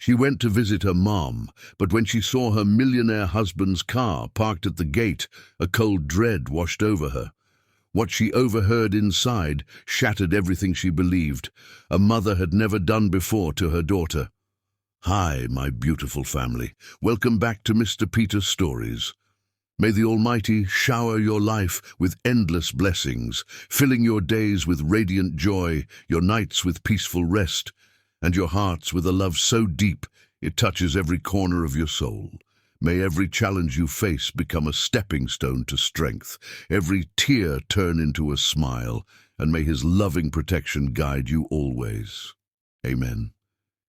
She went to visit her mom, but when she saw her millionaire husband's car parked at the gate, a cold dread washed over her. What she overheard inside shattered everything she believed a mother had never done before to her daughter. Hi, my beautiful family. Welcome back to Mr. Peter's Stories. May the Almighty shower your life with endless blessings, filling your days with radiant joy, your nights with peaceful rest, and your hearts with a love so deep it touches every corner of your soul. May every challenge you face become a stepping stone to strength, every tear turn into a smile, and may His loving protection guide you always. Amen.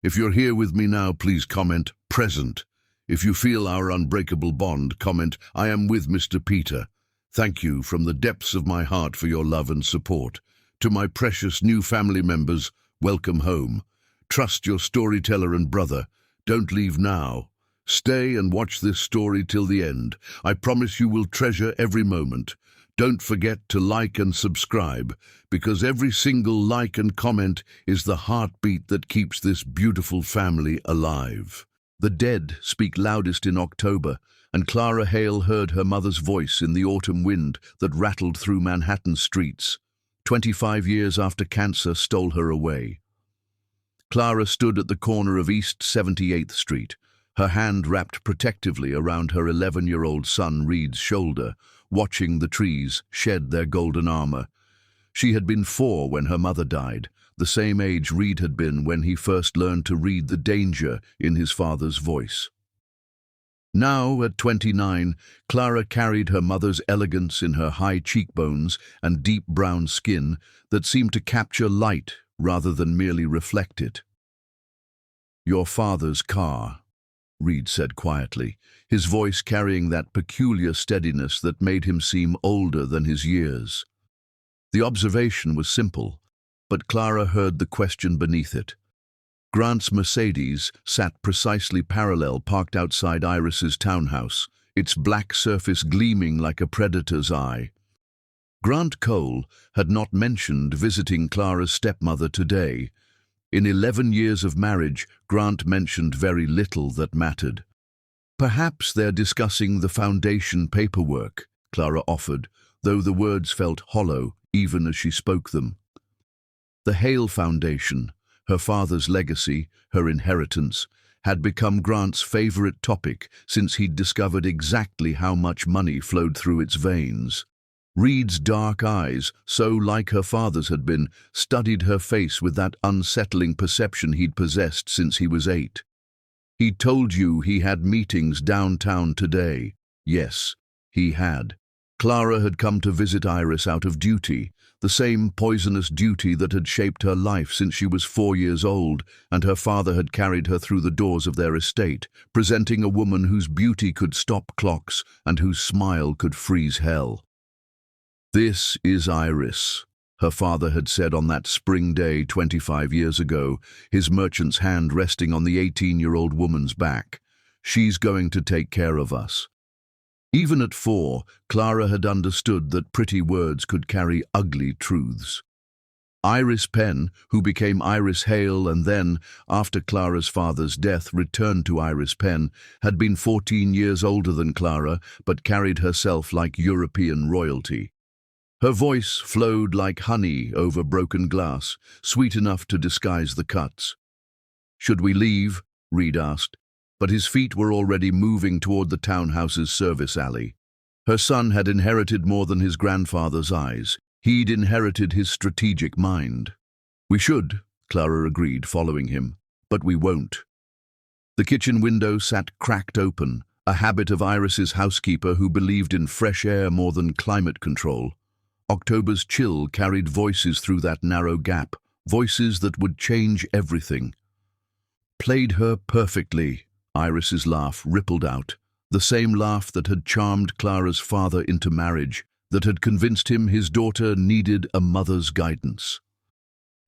If you're here with me now, please comment present. If you feel our unbreakable bond, comment, I am with Mr. Peter. Thank you from the depths of my heart for your love and support. To my precious new family members, welcome home. Trust your storyteller and brother. Don't leave now. Stay and watch this story till the end. I promise you will treasure every moment. Don't forget to like and subscribe, because every single like and comment is the heartbeat that keeps this beautiful family alive. The dead speak loudest in October, and Clara Hale heard her mother's voice in the autumn wind that rattled through Manhattan streets, 25 years after cancer stole her away. Clara stood at the corner of East 78th Street, her hand wrapped protectively around her 11-year-old son Reed's shoulder, watching the trees shed their golden armor. She had been 4 when her mother died, the same age Reed had been when he first learned to read the danger in his father's voice. Now, at 29, Clara carried her mother's elegance in her high cheekbones and deep brown skin that seemed to capture light rather than merely reflect it. "Your father's car," Reed said quietly, his voice carrying that peculiar steadiness that made him seem older than his years. The observation was simple, but Clara heard the question beneath it. Grant's Mercedes sat precisely parallel, parked outside Iris's townhouse, its black surface gleaming like a predator's eye. Grant Cole had not mentioned visiting Clara's stepmother today. In 11 years of marriage, Grant mentioned very little that mattered. "Perhaps they're discussing the foundation paperwork," Clara offered, though the words felt hollow even as she spoke them. The Hale Foundation, her father's legacy, her inheritance, had become Grant's favorite topic since he'd discovered exactly how much money flowed through its veins. Reed's dark eyes, so like her father's had been, studied her face with that unsettling perception he'd possessed since he was 8. "He told you he had meetings downtown today." Yes, he had. Clara had come to visit Iris out of duty, the same poisonous duty that had shaped her life since she was 4 years old, and her father had carried her through the doors of their estate, presenting a woman whose beauty could stop clocks and whose smile could freeze hell. "This is Iris," her father had said on that spring day 25 years ago, his merchant's hand resting on the 18-year-old woman's back. "She's going to take care of us." Even at 4, Clara had understood that pretty words could carry ugly truths. Iris Penn, who became Iris Hale and then, after Clara's father's death, returned to Iris Penn, had been 14 years older than Clara, but carried herself like European royalty. Her voice flowed like honey over broken glass, sweet enough to disguise the cuts. "Should we leave?" Reed asked, but his feet were already moving toward the townhouse's service alley. Her son had inherited more than his grandfather's eyes. He'd inherited his strategic mind. "We should," Clara agreed, following him, "but we won't." The kitchen window sat cracked open, a habit of Iris's housekeeper who believed in fresh air more than climate control. October's chill carried voices through that narrow gap, voices that would change everything. "Played her perfectly," Iris's laugh rippled out, the same laugh that had charmed Clara's father into marriage, that had convinced him his daughter needed a mother's guidance.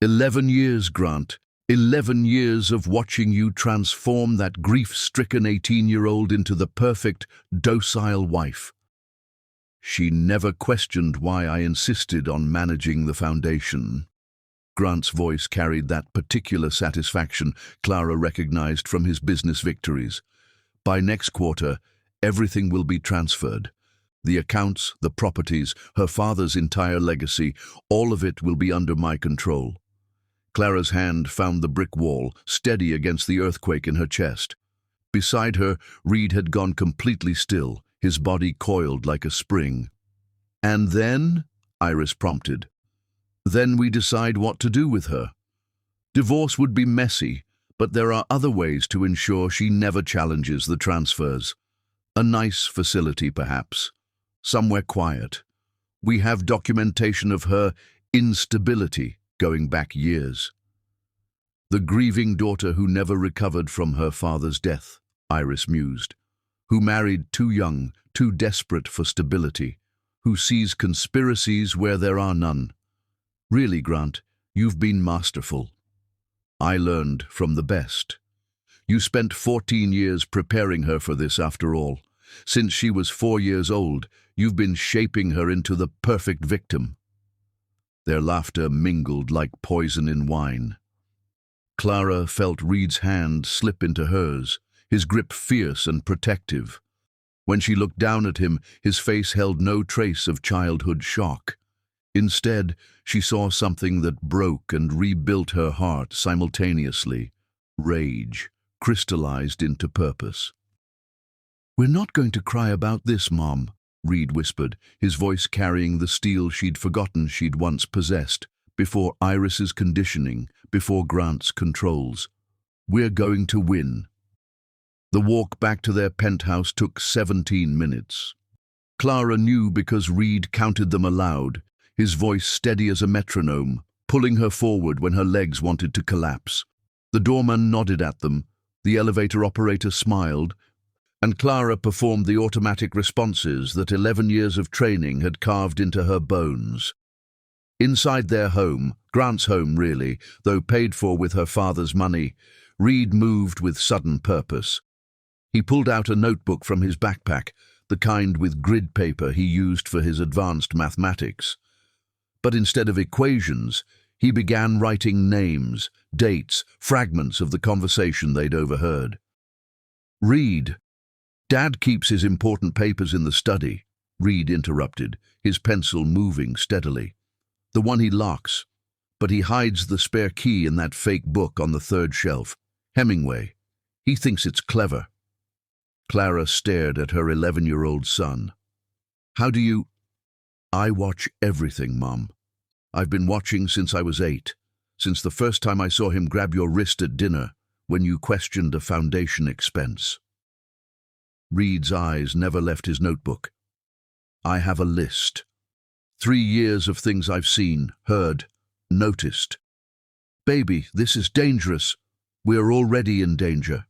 11 years, Grant. 11 years of watching you transform that grief-stricken 18-year-old into the perfect, docile wife. She never questioned why I insisted on managing the foundation. Grant's voice carried that particular satisfaction Clara recognized from his business victories. By next quarter, everything will be transferred. The accounts, the properties, her father's entire legacy, all of it will be under my control. Clara's hand found the brick wall, steady against the earthquake in her chest. Beside her, Reed had gone completely still, his body coiled like a spring. "And then?" Iris prompted. "Then we decide what to do with her. Divorce would be messy, but there are other ways to ensure she never challenges the transfers. A nice facility, perhaps. Somewhere quiet. We have documentation of her instability going back years." "The grieving daughter who never recovered from her father's death," Iris mused. "Who married too young, too desperate for stability. Who sees conspiracies where there are none. Really, Grant, you've been masterful. I learned from the best. You spent 14 years preparing her for this, after all. Since she was 4 years old, you've been shaping her into the perfect victim." Their laughter mingled like poison in wine. Clara felt Reed's hand slip into hers, his grip fierce and protective. When she looked down at him, his face held no trace of childhood shock. Instead, she saw something that broke and rebuilt her heart simultaneously. Rage, crystallized into purpose. "We're not going to cry about this, Mom," Reed whispered, his voice carrying the steel she'd forgotten she'd once possessed, before Iris's conditioning, before Grant's controls. "We're going to win." The walk back to their penthouse took 17 minutes. Clara knew because Reed counted them aloud, his voice steady as a metronome, pulling her forward when her legs wanted to collapse. The doorman nodded at them, the elevator operator smiled, and Clara performed the automatic responses that 11 years of training had carved into her bones. Inside their home, Grant's home really, though paid for with her father's money, Reed moved with sudden purpose. He pulled out a notebook from his backpack, the kind with grid paper he used for his advanced mathematics. But instead of equations, he began writing names, dates, fragments of the conversation they'd overheard. "Reed, Dad keeps his important papers in the study," Reed interrupted, his pencil moving steadily. "The one he locks, but he hides the spare key in that fake book on the third shelf. Hemingway. He thinks it's clever." Clara stared at her 11-year-old son. "How do you—" "I watch everything, Mom. I've been watching since I was 8, since the first time I saw him grab your wrist at dinner when you questioned a foundation expense." Reed's eyes never left his notebook. "I have a list. 3 years of things I've seen, heard, noticed. Baby, this is dangerous. We're already in danger."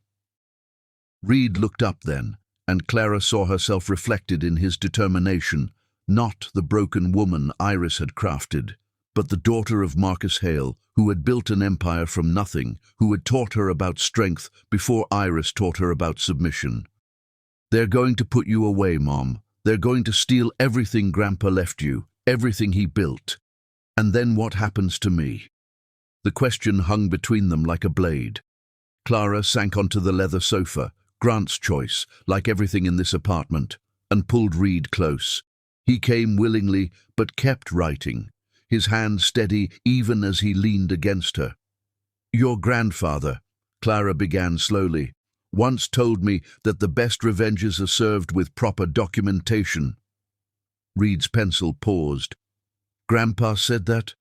Reed looked up then, and Clara saw herself reflected in his determination, not the broken woman Iris had crafted, but the daughter of Marcus Hale, who had built an empire from nothing, who had taught her about strength before Iris taught her about submission. "They're going to put you away, Mom. They're going to steal everything Grandpa left you, everything he built. And then what happens to me?" The question hung between them like a blade. Clara sank onto the leather sofa, Grant's choice, like everything in this apartment, and pulled Reed close. He came willingly, but kept writing, his hand steady even as he leaned against her. "Your grandfather," Clara began slowly, "once told me that the best revenges are served with proper documentation." Reed's pencil paused. "Grandpa said that?"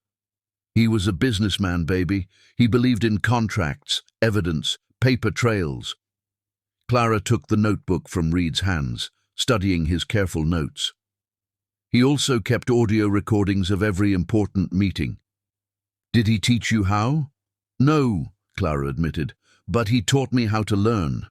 "He was a businessman, baby. He believed in contracts, evidence, paper trails." Clara took the notebook from Reed's hands, studying his careful notes. "He also kept audio recordings of every important meeting." "Did he teach you how?" "No," Clara admitted, "but he taught me how to learn."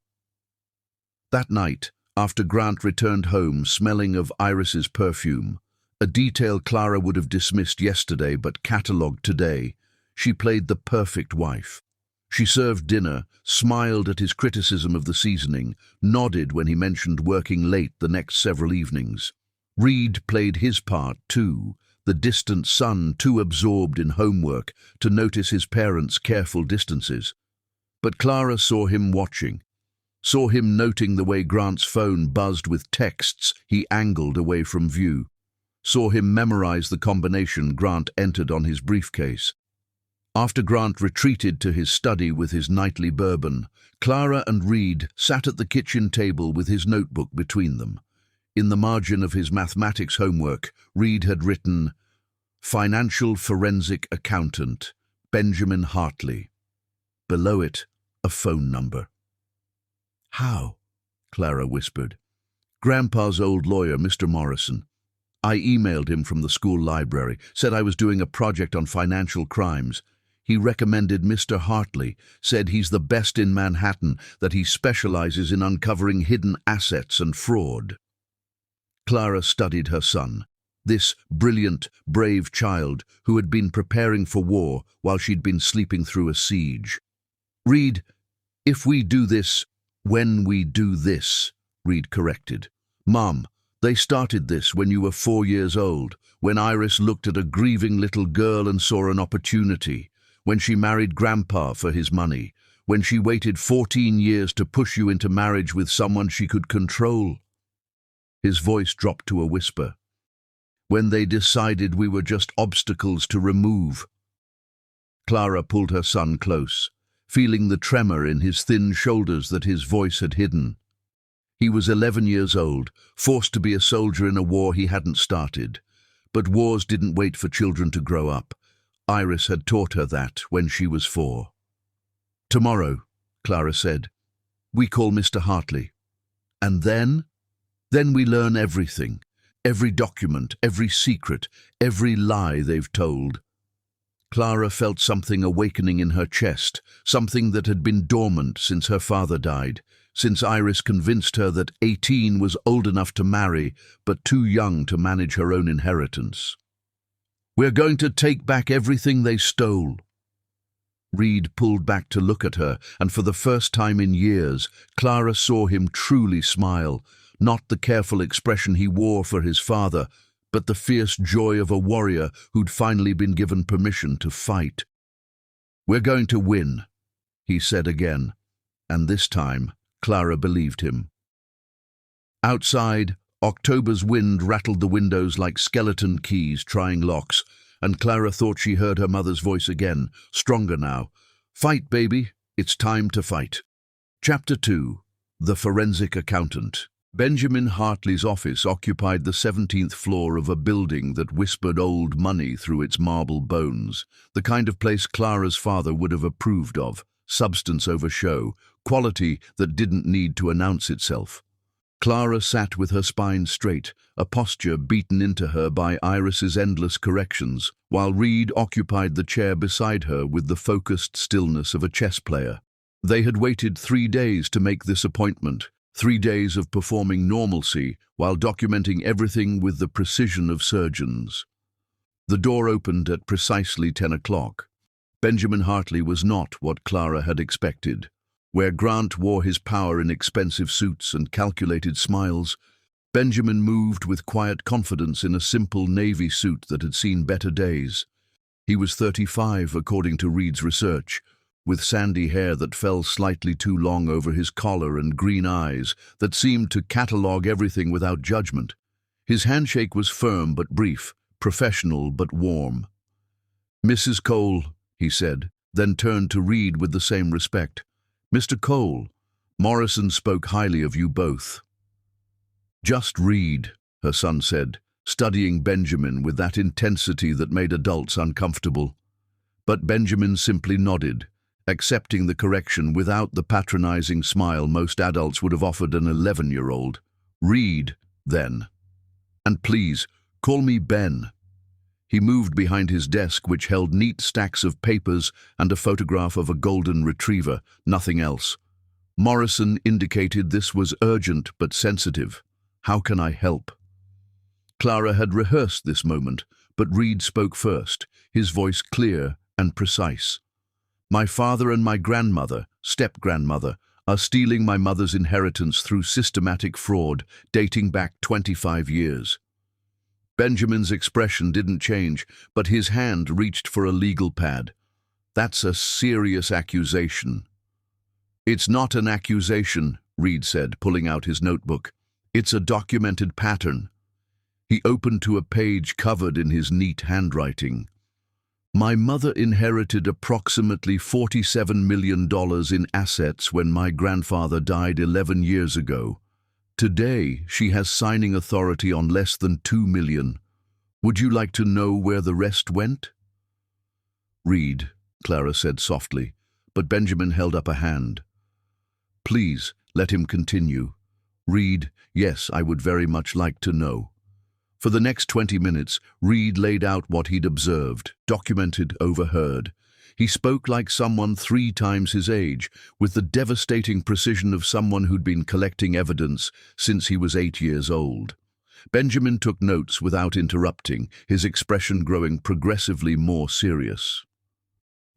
That night, after Grant returned home smelling of Iris's perfume, a detail Clara would have dismissed yesterday but catalogued today, she played the perfect wife. She served dinner, smiled at his criticism of the seasoning, nodded when he mentioned working late the next several evenings. Reed played his part too, the distant son too absorbed in homework to notice his parents' careful distances. But Clara saw him watching, saw him noting the way Grant's phone buzzed with texts he angled away from view, saw him memorize the combination Grant entered on his briefcase. After Grant retreated to his study with his nightly bourbon, Clara and Reed sat at the kitchen table with his notebook between them. In the margin of his mathematics homework, Reed had written, "Financial forensic accountant, Benjamin Hartley." Below it, a phone number. "How?" Clara whispered. "Grandpa's old lawyer, Mr. Morrison. I emailed him from the school library, said I was doing a project on financial crimes. He recommended Mr. Hartley, said he's the best in Manhattan, that he specializes in uncovering hidden assets and fraud." Clara studied her son, this brilliant, brave child who had been preparing for war while she'd been sleeping through a siege. "Reed, if we do this, when we do this," Reed corrected. "Mom, they started this when you were 4 years old, when Iris looked at a grieving little girl and saw an opportunity, when she married Grandpa for his money, when she waited 14 years to push you into marriage with someone she could control." His voice dropped to a whisper. "When they decided we were just obstacles to remove." Clara pulled her son close, feeling the tremor in his thin shoulders that his voice had hidden. He was 11 years old, forced to be a soldier in a war he hadn't started. But wars didn't wait for children to grow up. Iris had taught her that when she was 4. "Tomorrow," Clara said, "we call Mr. Hartley. And then? Then we learn everything. Every document, every secret, every lie they've told." Clara felt something awakening in her chest, something that had been dormant since her father died, since Iris convinced her that 18 was old enough to marry, but too young to manage her own inheritance. "We're going to take back everything they stole." Reed pulled back to look at her, and for the first time in years, Clara saw him truly smile, not the careful expression he wore for his father, but the fierce joy of a warrior who'd finally been given permission to fight. "We're going to win," he said again, and this time Clara believed him. Outside, October's wind rattled the windows like skeleton keys trying locks, and Clara thought she heard her mother's voice again, stronger now. "Fight, baby. It's time to fight." Chapter 2. The Forensic Accountant. Benjamin Hartley's office occupied the 17th floor of a building that whispered old money through its marble bones, the kind of place Clara's father would have approved of, substance over show, quality that didn't need to announce itself. Clara sat with her spine straight, a posture beaten into her by Iris's endless corrections, while Reed occupied the chair beside her with the focused stillness of a chess player. They had waited 3 days to make this appointment, 3 days of performing normalcy while documenting everything with the precision of surgeons. The door opened at precisely 10 o'clock. Benjamin Hartley was not what Clara had expected. Where Grant wore his power in expensive suits and calculated smiles, Benjamin moved with quiet confidence in a simple navy suit that had seen better days. He was 35, according to Reed's research, with sandy hair that fell slightly too long over his collar and green eyes that seemed to catalogue everything without judgment. His handshake was firm but brief, professional but warm. "Mrs. Cole," he said, then turned to Reed with the same respect. "Mr. Cole, Morrison spoke highly of you both." "Just Reed," her son said, studying Benjamin with that intensity that made adults uncomfortable. But Benjamin simply nodded, accepting the correction without the patronizing smile most adults would have offered an 11-year-old. "Reed, then. And please, call me Ben." He moved behind his desk, which held neat stacks of papers and a photograph of a golden retriever, nothing else. Morrison indicated this was urgent but sensitive. "How can I help?" Clara had rehearsed this moment, but Reed spoke first, his voice clear and precise. "My father and my grandmother, step-grandmother, are stealing my mother's inheritance through systematic fraud dating back 25 years. Benjamin's expression didn't change, but his hand reached for a legal pad. "That's a serious accusation." "It's not an accusation," Reed said, pulling out his notebook. "It's a documented pattern." He opened to a page covered in his neat handwriting. "My mother inherited approximately $47 million in assets when my grandfather died 11 years ago. Today, she has signing authority on less than $2 million. Would you like to know where the rest went?" "Reed," Clara said softly, but Benjamin held up a hand. "Please, let him continue." "Reed, yes, I would very much like to know." For the next 20 minutes, Reed laid out what he'd observed, documented, overheard. He spoke like someone 3 times his age, with the devastating precision of someone who'd been collecting evidence since he was 8 years old. Benjamin took notes without interrupting, his expression growing progressively more serious.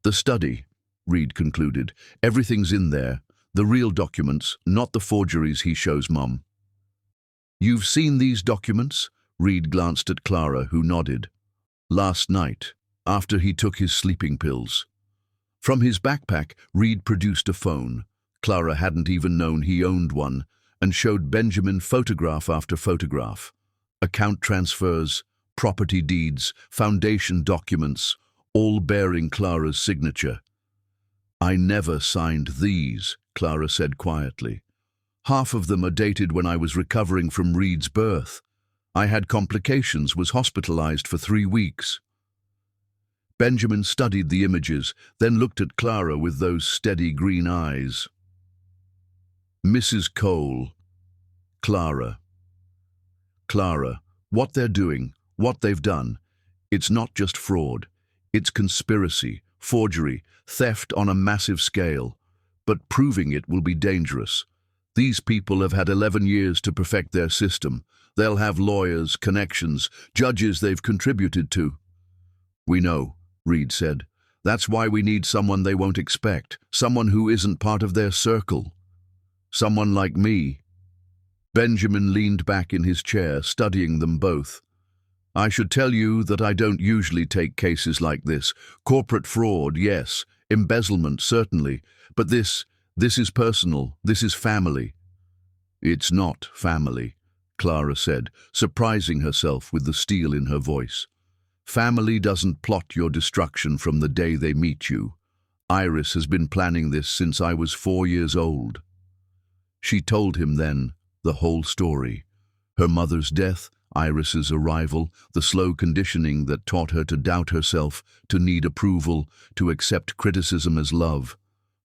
"The study," Reed concluded. "Everything's in there. The real documents, not the forgeries he shows Mum." "You've seen these documents?" Reed glanced at Clara, who nodded. "Last night, after he took his sleeping pills." From his backpack, Reed produced a phone. Clara hadn't even known he owned one, and showed Benjamin photograph after photograph. Account transfers, property deeds, foundation documents, all bearing Clara's signature. "I never signed these," Clara said quietly. "Half of them are dated when I was recovering from Reed's birth. I had complications, was hospitalized for 3 weeks." Benjamin studied the images, then looked at Clara with those steady green eyes. "Mrs. Cole, Clara. Clara, what they're doing, what they've done, it's not just fraud. It's conspiracy, forgery, theft on a massive scale. But proving it will be dangerous. These people have had 11 years to perfect their system. They'll have lawyers, connections, judges they've contributed to." "We know," Reed said. "That's why we need someone they won't expect, someone who isn't part of their circle. Someone like me." Benjamin leaned back in his chair, studying them both. "I should tell you that I don't usually take cases like this. Corporate fraud, yes. Embezzlement, certainly. But this is personal. This is family." "It's not family," Clara said, surprising herself with the steel in her voice. "Family doesn't plot your destruction from the day they meet you. Iris has been planning this since I was 4 years old." She told him then the whole story. Her mother's death, Iris's arrival, the slow conditioning that taught her to doubt herself, to need approval, to accept criticism as love.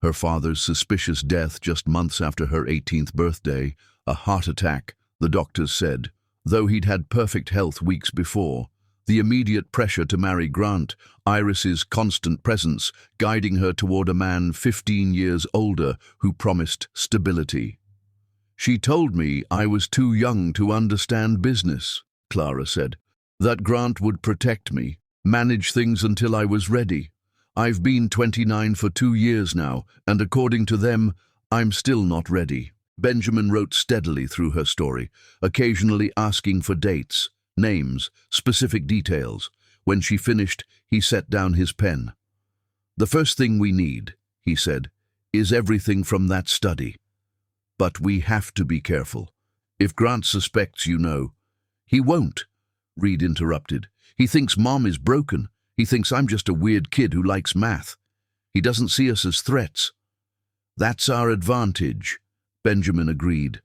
Her father's suspicious death just months after her 18th birthday, a heart attack, the doctors said, though he'd had perfect health weeks before. The immediate pressure to marry Grant, Iris's constant presence, guiding her toward a man 15 years older who promised stability. "She told me I was too young to understand business," Clara said. "That Grant would protect me, manage things until I was ready. I've been 29 for 2 years now, and according to them, I'm still not ready." Benjamin wrote steadily through her story, occasionally asking for dates, names, specific details. When she finished, he set down his pen. "The first thing we need," he said, "is everything from that study. But we have to be careful. If Grant suspects, you know—" "He won't," Reed interrupted. "He thinks Mom is broken. He thinks I'm just a weird kid who likes math. He doesn't see us as threats." "That's our advantage," Benjamin agreed.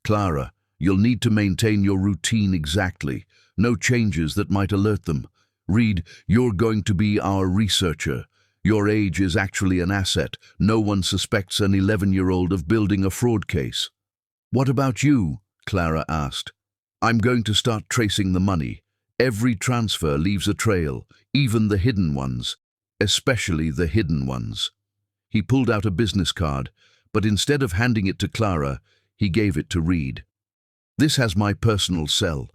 "Clara, you'll need to maintain your routine exactly. No changes that might alert them. Reed, you're going to be our researcher. Your age is actually an asset. No one suspects an 11-year-old of building a fraud case." "What about you?" Clara asked. "I'm going to start tracing the money. Every transfer leaves a trail, even the hidden ones, especially the hidden ones." He pulled out a business card, but instead of handing it to Clara, he gave it to Reed. "This has my personal cell.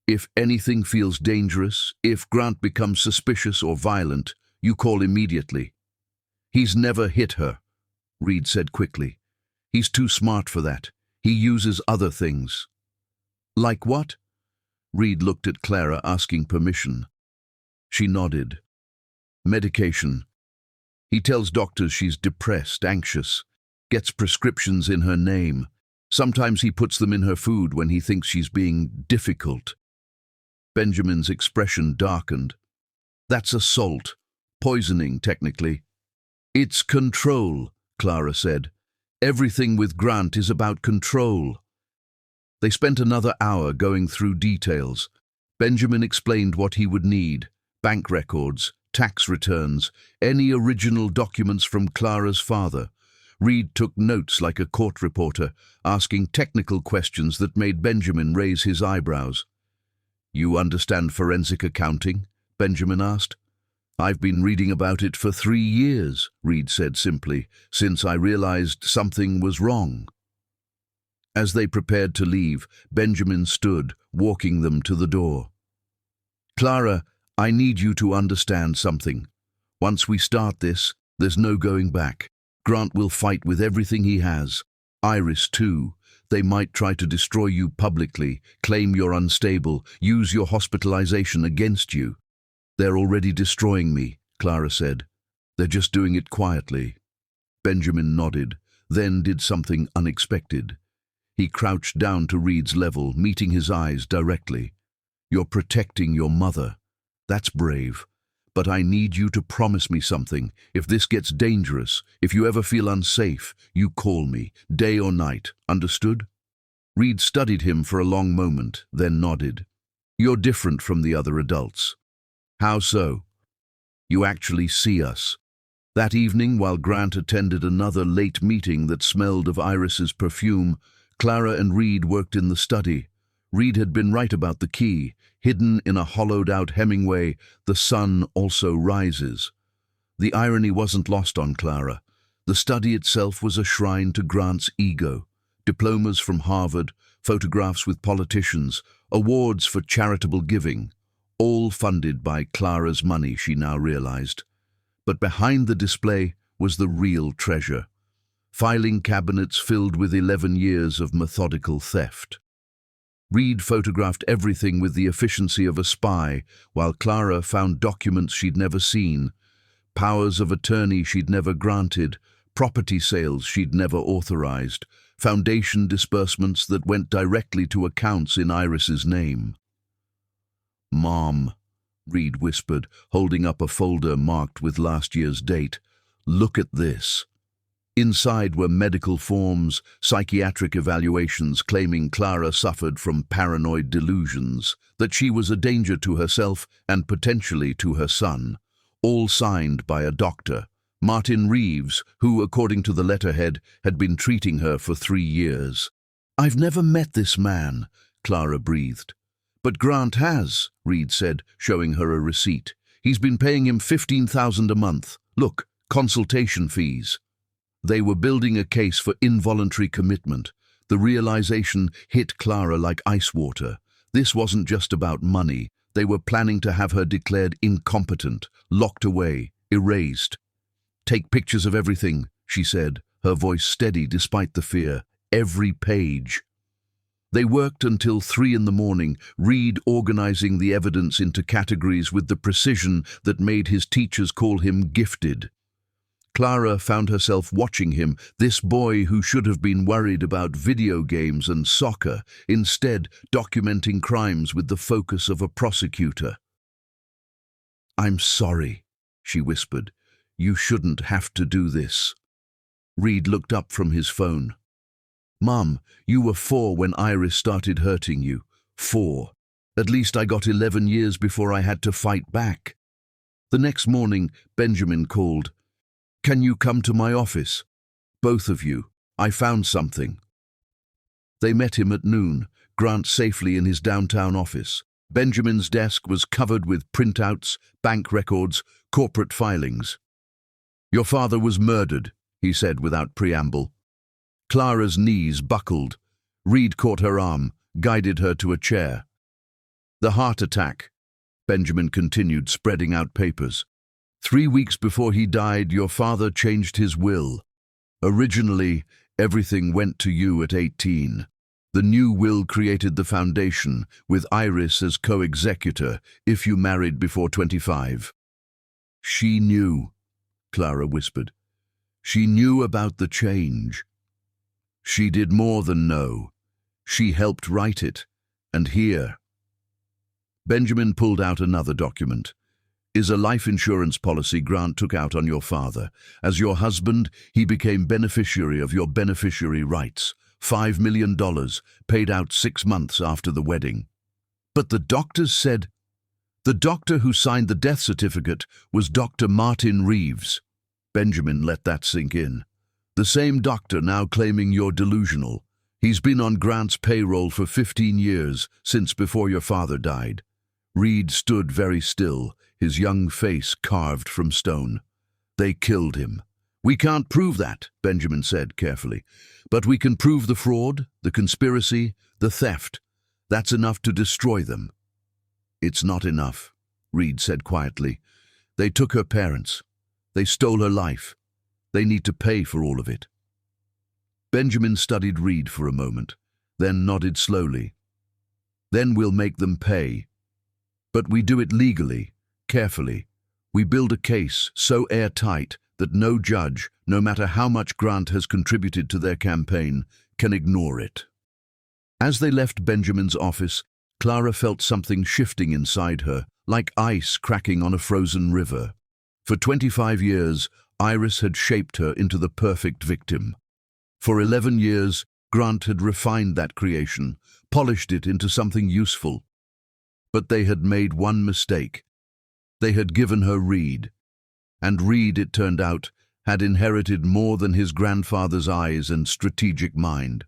If anything feels dangerous, if Grant becomes suspicious or violent, you call immediately." "He's never hit her," Reed said quickly. "He's too smart for that. He uses other things." "Like what?" Reed looked at Clara, asking permission. She nodded. Medication. He tells doctors she's depressed, anxious, gets prescriptions in her name. Sometimes he puts them in her food when he thinks she's being difficult. Benjamin's expression darkened. That's assault. Poisoning, technically. It's control, Clara said. Everything with Grant is about control. They spent another hour going through details. Benjamin explained what he would need: bank records, tax returns, any original documents from Clara's father. Reed took notes like a court reporter, asking technical questions that made Benjamin raise his eyebrows. "You understand forensic accounting?" Benjamin asked. "I've been reading about it for 3 years," Reed said simply, "since I realized something was wrong." As they prepared to leave, Benjamin stood, walking them to the door. "Clara, I need you to understand something. Once we start this, there's no going back. Grant will fight with everything he has. Iris, too. They might try to destroy you publicly, claim you're unstable, use your hospitalization against you." "They're already destroying me," Clara said. "They're just doing it quietly." Benjamin nodded, then did something unexpected. He crouched down to Reed's level, meeting his eyes directly. "You're protecting your mother. That's brave. But I need you to promise me something. If this gets dangerous, if you ever feel unsafe, you call me, day or night. Understood?" Reed studied him for a long moment, then nodded. "You're different from the other adults." "How so?" "You actually see us." That evening, while Grant attended another late meeting that smelled of Iris's perfume, Clara and Reed worked in the study. Reed had been right about the key. Hidden in a hollowed-out Hemingway, "The sun also rises." The irony wasn't lost on Clara. The study itself was a shrine to Grant's ego. Diplomas from Harvard, photographs with politicians, awards for charitable giving, all funded by Clara's money, she now realized. But behind the display was the real treasure: filing cabinets filled with 11 years of methodical theft. Reed photographed everything with the efficiency of a spy, while Clara found documents she'd never seen, powers of attorney she'd never granted, property sales she'd never authorized, foundation disbursements that went directly to accounts in Iris's name. "Mom," Reed whispered, holding up a folder marked with last year's date. "Look at this." Inside were medical forms, psychiatric evaluations claiming Clara suffered from paranoid delusions, that she was a danger to herself and potentially to her son, all signed by a doctor, Martin Reeves, who, according to the letterhead, had been treating her for 3 years. "I've never met this man," Clara breathed. "But Grant has," Reed said, showing her a receipt. "He's been paying him $15,000 a month. Look, consultation fees." They were building a case for involuntary commitment. The realization hit Clara like ice water. This wasn't just about money. They were planning to have her declared incompetent, locked away, erased. "Take pictures of everything," she said, her voice steady despite the fear. "Every page." They worked until 3 in the morning, Reed organizing the evidence into categories with the precision that made his teachers call him gifted. Clara found herself watching him, this boy who should have been worried about video games and soccer, instead documenting crimes with the focus of a prosecutor. "I'm sorry," she whispered. "You shouldn't have to do this." Reed looked up from his phone. "Mum, you were 4 when Iris started hurting you. 4. At least I got 11 years before I had to fight back." The next morning, Benjamin called. "Can you come to my office? Both of you. I found something." They met him at noon, Grant safely in his downtown office. Benjamin's desk was covered with printouts, bank records, corporate filings. "Your father was murdered," he said without preamble. Clara's knees buckled. Reed caught her arm, guided her to a chair. "The heart attack," Benjamin continued, spreading out papers. 3 weeks before he died, your father changed his will. Originally, everything went to you at 18. The new will created the foundation, with Iris as co-executor, if you married before 25. She knew, Clara whispered. She knew about the change. She did more than know. She helped write it, and here. Benjamin pulled out another document. Is a life insurance policy Grant took out on your father. As your husband, he became beneficiary of your beneficiary rights. $5 million, paid out 6 months after the wedding. But the doctors said... The doctor who signed the death certificate was Dr. Martin Reeves. Benjamin let that sink in. The same doctor now claiming you're delusional. He's been on Grant's payroll for 15 years, since before your father died. Reed stood very still, his young face carved from stone. They killed him. We can't prove that, Benjamin said carefully. But we can prove the fraud, the conspiracy, the theft. That's enough to destroy them. It's not enough, Reed said quietly. They took her parents. They stole her life. They need to pay for all of it. Benjamin studied Reed for a moment, then nodded slowly. Then we'll make them pay. But we do it legally, carefully. We build a case so airtight that no judge, no matter how much Grant has contributed to their campaign, can ignore it. As they left Benjamin's office, Clara felt something shifting inside her, like ice cracking on a frozen river. For 25 years, Iris had shaped her into the perfect victim. For 11 years, Grant had refined that creation, polished it into something useful. But they had made one mistake. They had given her Reed. And Reed, it turned out, had inherited more than his grandfather's eyes and strategic mind.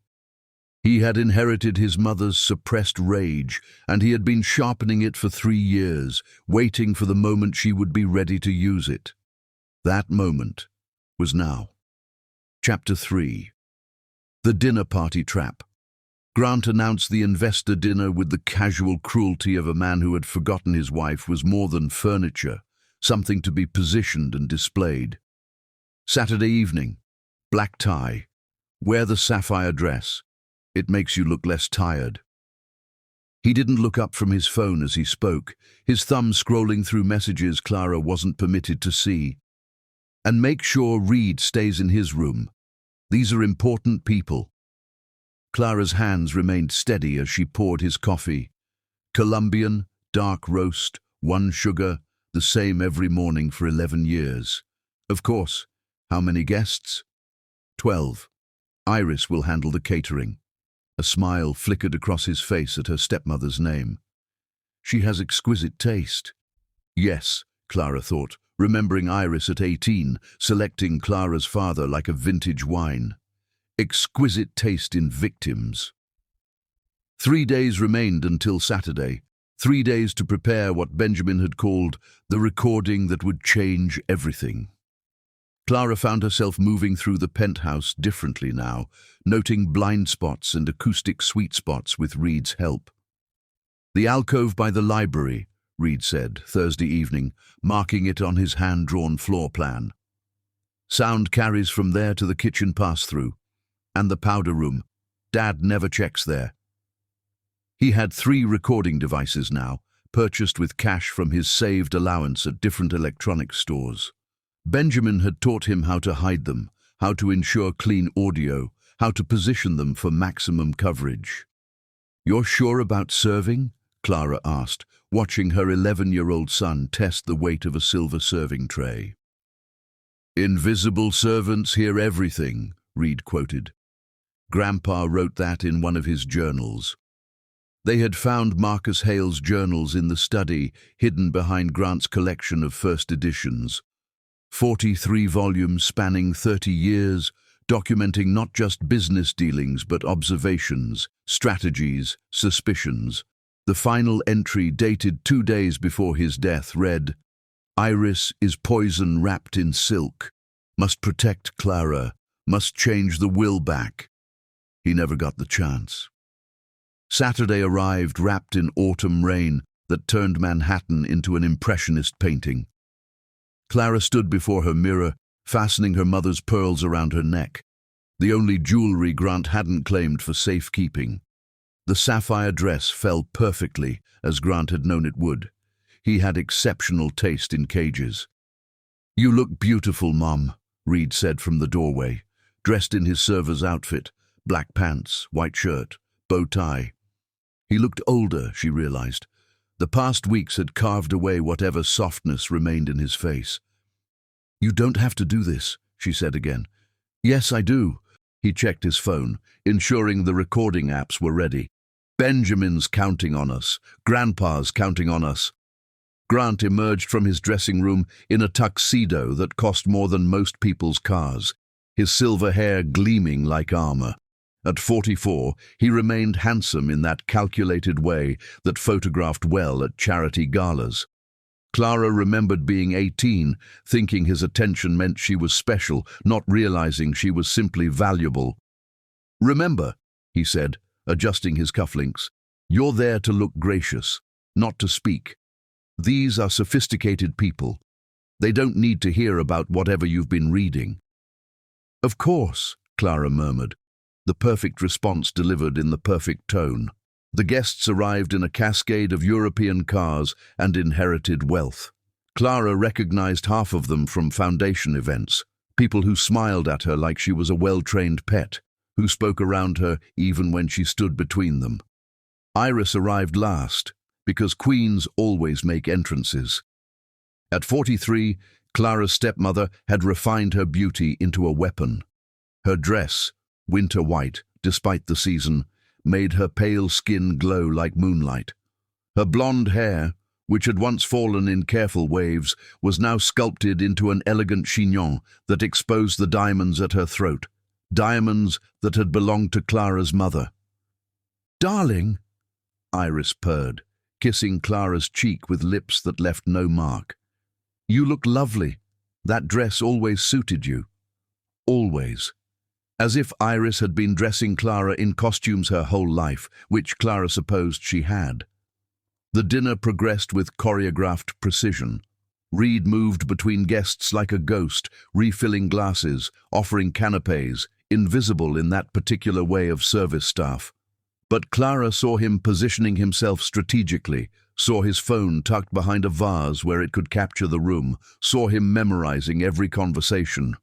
He had inherited his mother's suppressed rage, and he had been sharpening it for 3 years, waiting for the moment she would be ready to use it. That moment was now. Chapter 3. The Dinner Party Trap. Grant announced the investor dinner with the casual cruelty of a man who had forgotten his wife was more than furniture, something to be positioned and displayed. Saturday evening, black tie, wear the sapphire dress. It makes you look less tired. He didn't look up from his phone as he spoke, his thumb scrolling through messages Clara wasn't permitted to see. And make sure Reed stays in his room. These are important people. Clara's hands remained steady as she poured his coffee. Colombian, dark roast, 1 sugar, the same every morning for 11 years. Of course. How many guests? 12. Iris will handle the catering. A smile flickered across his face at her stepmother's name. She has exquisite taste. Yes, Clara thought, remembering Iris at 18, selecting Clara's father like a vintage wine. Exquisite taste in victims. 3 days remained until Saturday. 3 days to prepare what Benjamin had called the recording that would change everything. Clara found herself moving through the penthouse differently now, noting blind spots and acoustic sweet spots with Reed's help. The alcove by the library, Reed said, Thursday evening, marking it on his hand-drawn floor plan. Sound carries from there to the kitchen pass-through. And the powder room. Dad never checks there. He had 3 recording devices now, purchased with cash from his saved allowance at different electronics stores. Benjamin had taught him how to hide them, how to ensure clean audio, how to position them for maximum coverage. You're sure about serving? Clara asked, watching her 11-year-old son test the weight of a silver serving tray. Invisible servants hear everything, Reed quoted. Grandpa wrote that in one of his journals. They had found Marcus Hale's journals in the study, hidden behind Grant's collection of first editions. 43 volumes spanning 30 years, documenting not just business dealings but observations, strategies, suspicions. The final entry, dated 2 days before his death, read, Iris is poison wrapped in silk. Must protect Clara. Must change the will back. He never got the chance. Saturday arrived wrapped in autumn rain that turned Manhattan into an impressionist painting. Clara stood before her mirror, fastening her mother's pearls around her neck, the only jewelry Grant hadn't claimed for safekeeping. The sapphire dress fell perfectly, as Grant had known it would. He had exceptional taste in cages. "You look beautiful, Mom," Reed said from the doorway, dressed in his server's outfit, black pants, white shirt, bow tie. He looked older, she realized. The past weeks had carved away whatever softness remained in his face. "You don't have to do this," she said again. "Yes, I do." He checked his phone, ensuring the recording apps were ready. "Benjamin's counting on us. Grandpa's counting on us." Grant emerged from his dressing room in a tuxedo that cost more than most people's cars, his silver hair gleaming like armor. At 44, he remained handsome in that calculated way that photographed well at charity galas. Clara remembered being 18, thinking his attention meant she was special, not realizing she was simply valuable. "Remember," he said, adjusting his cufflinks, "you're there to look gracious, not to speak. These are sophisticated people. They don't need to hear about whatever you've been reading." "Of course," Clara murmured, the perfect response delivered in the perfect tone. The guests arrived in a cascade of European cars and inherited wealth. Clara recognized half of them from foundation events, people who smiled at her like she was a well-trained pet, who spoke around her even when she stood between them. Iris arrived last, because queens always make entrances. At 43, Clara's stepmother had refined her beauty into a weapon. Her dress, winter white, despite the season, made her pale skin glow like moonlight. Her blonde hair, which had once fallen in careful waves, was now sculpted into an elegant chignon that exposed the diamonds at her throat, diamonds that had belonged to Clara's mother. "Darling," Iris purred, kissing Clara's cheek with lips that left no mark. "You look lovely. That dress always suited you." Always. As if Iris had been dressing Clara in costumes her whole life, which Clara supposed she had. The dinner progressed with choreographed precision. Reed moved between guests like a ghost, refilling glasses, offering canapes, invisible in that particular way of service staff. But Clara saw him positioning himself strategically, saw his phone tucked behind a vase where it could capture the room, saw him memorizing every conversation.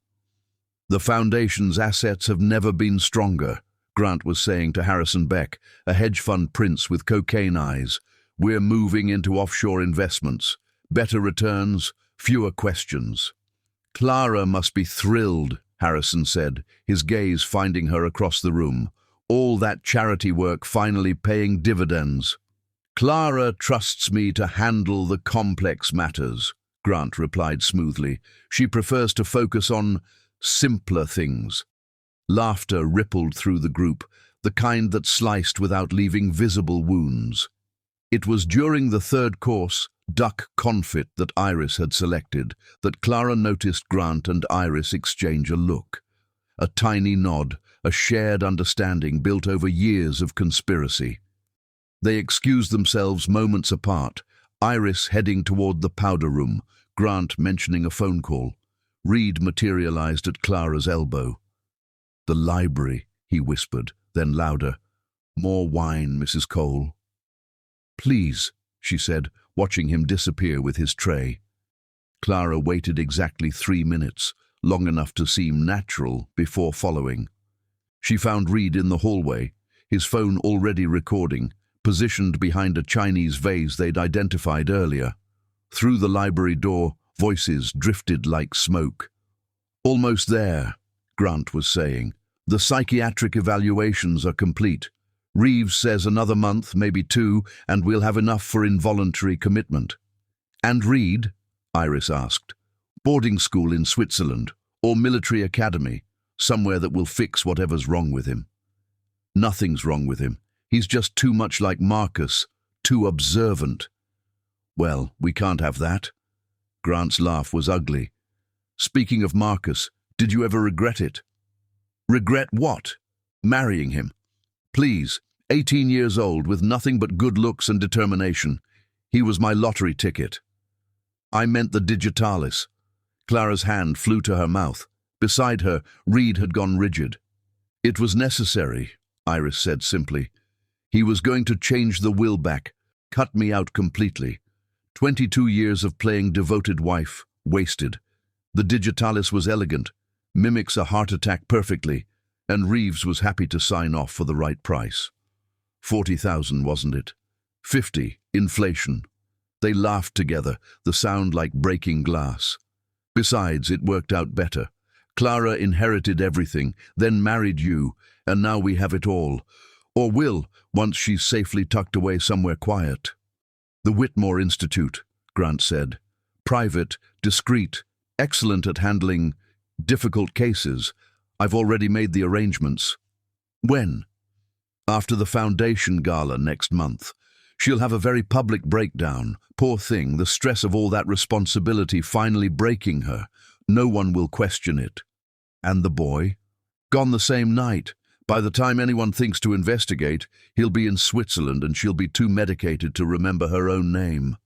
"The Foundation's assets have never been stronger," Grant was saying to Harrison Beck, a hedge fund prince with cocaine eyes. "We're moving into offshore investments. Better returns, fewer questions." "Clara must be thrilled," Harrison said, his gaze finding her across the room. "All that charity work finally paying dividends." "Clara trusts me to handle the complex matters," Grant replied smoothly. "She prefers to focus on simpler things." Laughter rippled through the group, the kind that sliced without leaving visible wounds. It was during the third course, duck confit that Iris had selected, that Clara noticed Grant and Iris exchange a look. A tiny nod, a shared understanding built over years of conspiracy. They excused themselves moments apart, Iris heading toward the powder room, Grant mentioning a phone call. Reed materialized at Clara's elbow. "The library," he whispered, then louder. "More wine, Mrs. Cole." "Please," she said, watching him disappear with his tray. Clara waited exactly 3 minutes, long enough to seem natural, before following. She found Reed in the hallway, his phone already recording, positioned behind a Chinese vase they'd identified earlier. Through the library door, voices drifted like smoke. "Almost there," Grant was saying. "The psychiatric evaluations are complete. Reeves says another month, maybe 2, and we'll have enough for involuntary commitment." "And Reed?" Iris asked. "Boarding school in Switzerland, or military academy, somewhere that will fix whatever's wrong with him." "Nothing's wrong with him. He's just too much like Marcus, too observant." "Well, we can't have that." Grant's laugh was ugly. "Speaking of Marcus, did you ever regret it?" "Regret what?" "Marrying him. Please, 18 years old with nothing but good looks and determination. He was my lottery ticket." "I meant the digitalis." Clara's hand flew to her mouth. Beside her, Reed had gone rigid. "It was necessary," Iris said simply. He was going to change the will back, cut me out completely. 22 years of playing devoted wife, wasted. The digitalis was elegant, mimics a heart attack perfectly, and Reeves was happy to sign off for the right price. 40,000, wasn't it? 50, inflation. They laughed together, the sound like breaking glass. Besides, it worked out better. Clara inherited everything, then married you, and now we have it all. Or will, once she's safely tucked away somewhere quiet. The Whitmore Institute, Grant said. Private, discreet, excellent at handling difficult cases. I've already made the arrangements. When? After the foundation gala next month. She'll have a very public breakdown. Poor thing, the stress of all that responsibility finally breaking her. No one will question it. And the boy? Gone the same night. By the time anyone thinks to investigate, he'll be in Switzerland and she'll be too medicated to remember her own name.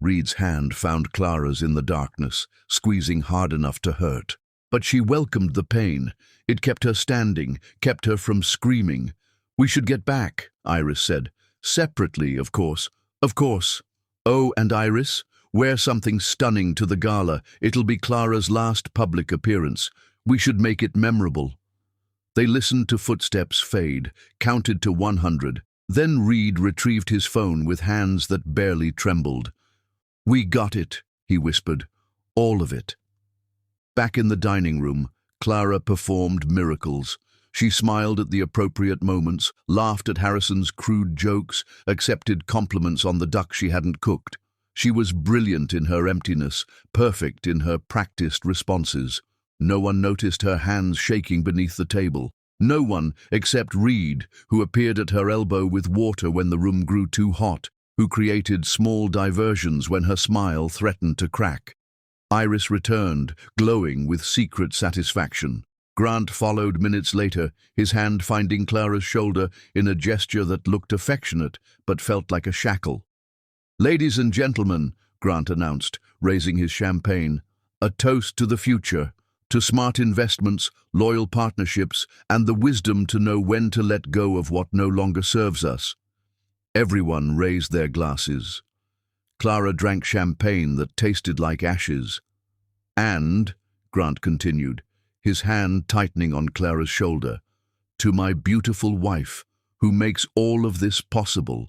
Reed's hand found Clara's in the darkness, squeezing hard enough to hurt. But she welcomed the pain. It kept her standing, kept her from screaming. We should get back, Iris said. Separately, of course. Of course. Oh, and Iris, wear something stunning to the gala. It'll be Clara's last public appearance. We should make it memorable. They listened to footsteps fade, counted to 100. Then Reed retrieved his phone with hands that barely trembled. We got it, he whispered. All of it. Back in the dining room, Clara performed miracles. She smiled at the appropriate moments, laughed at Harrison's crude jokes, accepted compliments on the duck she hadn't cooked. She was brilliant in her emptiness, perfect in her practiced responses. No one noticed her hands shaking beneath the table. No one except Reed, who appeared at her elbow with water when the room grew too hot, who created small diversions when her smile threatened to crack. Iris returned, glowing with secret satisfaction. Grant followed minutes later, his hand finding Clara's shoulder in a gesture that looked affectionate but felt like a shackle. Ladies and gentlemen, Grant announced, raising his champagne, a toast to the future, to smart investments, loyal partnerships, and the wisdom to know when to let go of what no longer serves us. Everyone raised their glasses. Clara drank champagne that tasted like ashes. And, Grant continued, his hand tightening on Clara's shoulder, to my beautiful wife, who makes all of this possible.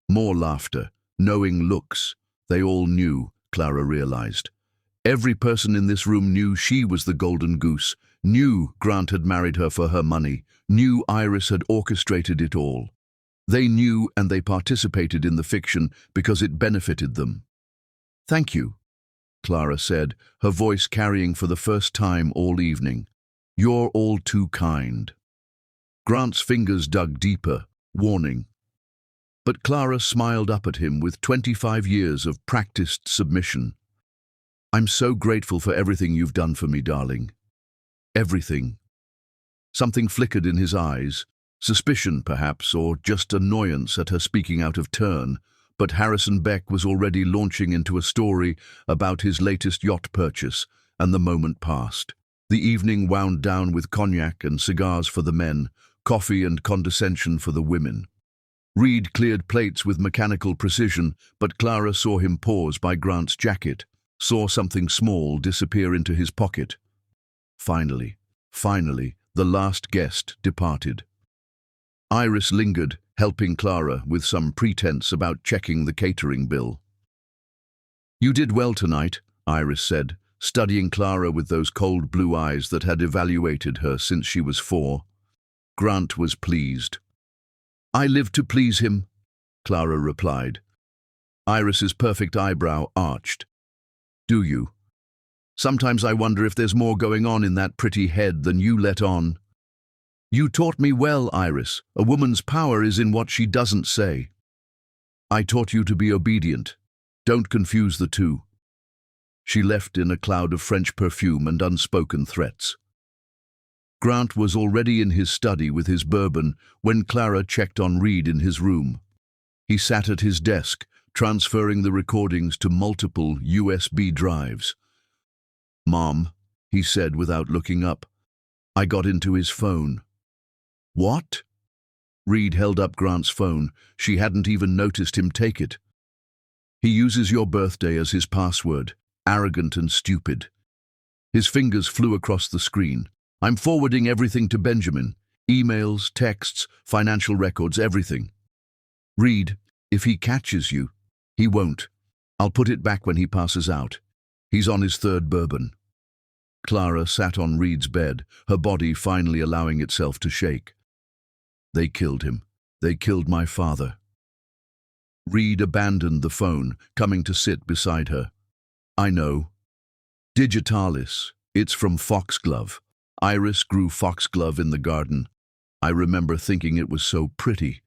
More laughter, knowing looks. They all knew, Clara realized. Every person in this room knew she was the golden goose, knew Grant had married her for her money, knew Iris had orchestrated it all. They knew and they participated in the fiction because it benefited them. Thank you, Clara said, her voice carrying for the first time all evening. You're all too kind. Grant's fingers dug deeper, warning. But Clara smiled up at him with 25 years of practiced submission. I'm so grateful for everything you've done for me, darling. Everything. Something flickered in his eyes, suspicion perhaps, or just annoyance at her speaking out of turn, but Harrison Beck was already launching into a story about his latest yacht purchase, and the moment passed. The evening wound down with cognac and cigars for the men, coffee and condescension for the women. Reed cleared plates with mechanical precision, but Clara saw him pause by Grant's jacket, saw something small disappear into his pocket. Finally, the last guest departed. Iris lingered, helping Clara with some pretense about checking the catering bill. You did well tonight, Iris said, studying Clara with those cold blue eyes that had evaluated her since she was 4. Grant was pleased. I live to please him, Clara replied. Iris's perfect eyebrow arched. Do you? Sometimes I wonder if there's more going on in that pretty head than you let on. You taught me well, Iris. A woman's power is in what she doesn't say. I taught you to be obedient. Don't confuse the two. She left in a cloud of French perfume and unspoken threats. Grant was already in his study with his bourbon when Clara checked on Reed in his room. He sat at his desk, transferring the recordings to multiple USB drives. Mom, he said without looking up. I got into his phone. What? Reed held up Grant's phone. She hadn't even noticed him take it. He uses your birthday as his password. Arrogant and stupid. His fingers flew across the screen. I'm forwarding everything to Benjamin. Emails, texts, financial records, everything. Reed, if he catches you, he won't. I'll put it back when he passes out. He's on his third bourbon. Clara sat on Reed's bed, her body finally allowing itself to shake. They killed him. They killed my father. Reed abandoned the phone, coming to sit beside her. I know. Digitalis. It's from foxglove. Iris grew foxglove in the garden. I remember thinking it was so pretty.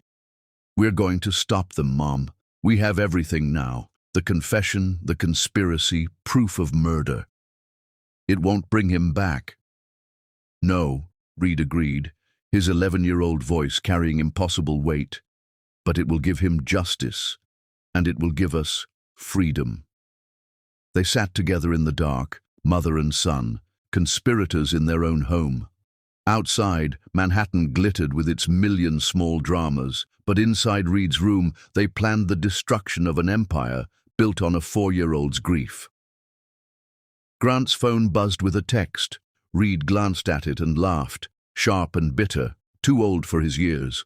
We're going to stop them, Mom. We have everything now. The confession, the conspiracy, proof of murder. It won't bring him back. No, Reed agreed, his 11-year-old voice carrying impossible weight. But it will give him justice, and it will give us freedom. They sat together in the dark, mother and son, conspirators in their own home. Outside, Manhattan glittered with its million small dramas, but inside Reed's room, they planned the destruction of an empire built on a 4-year-old's grief. Grant's phone buzzed with a text. Reed glanced at it and laughed, sharp and bitter, too old for his years.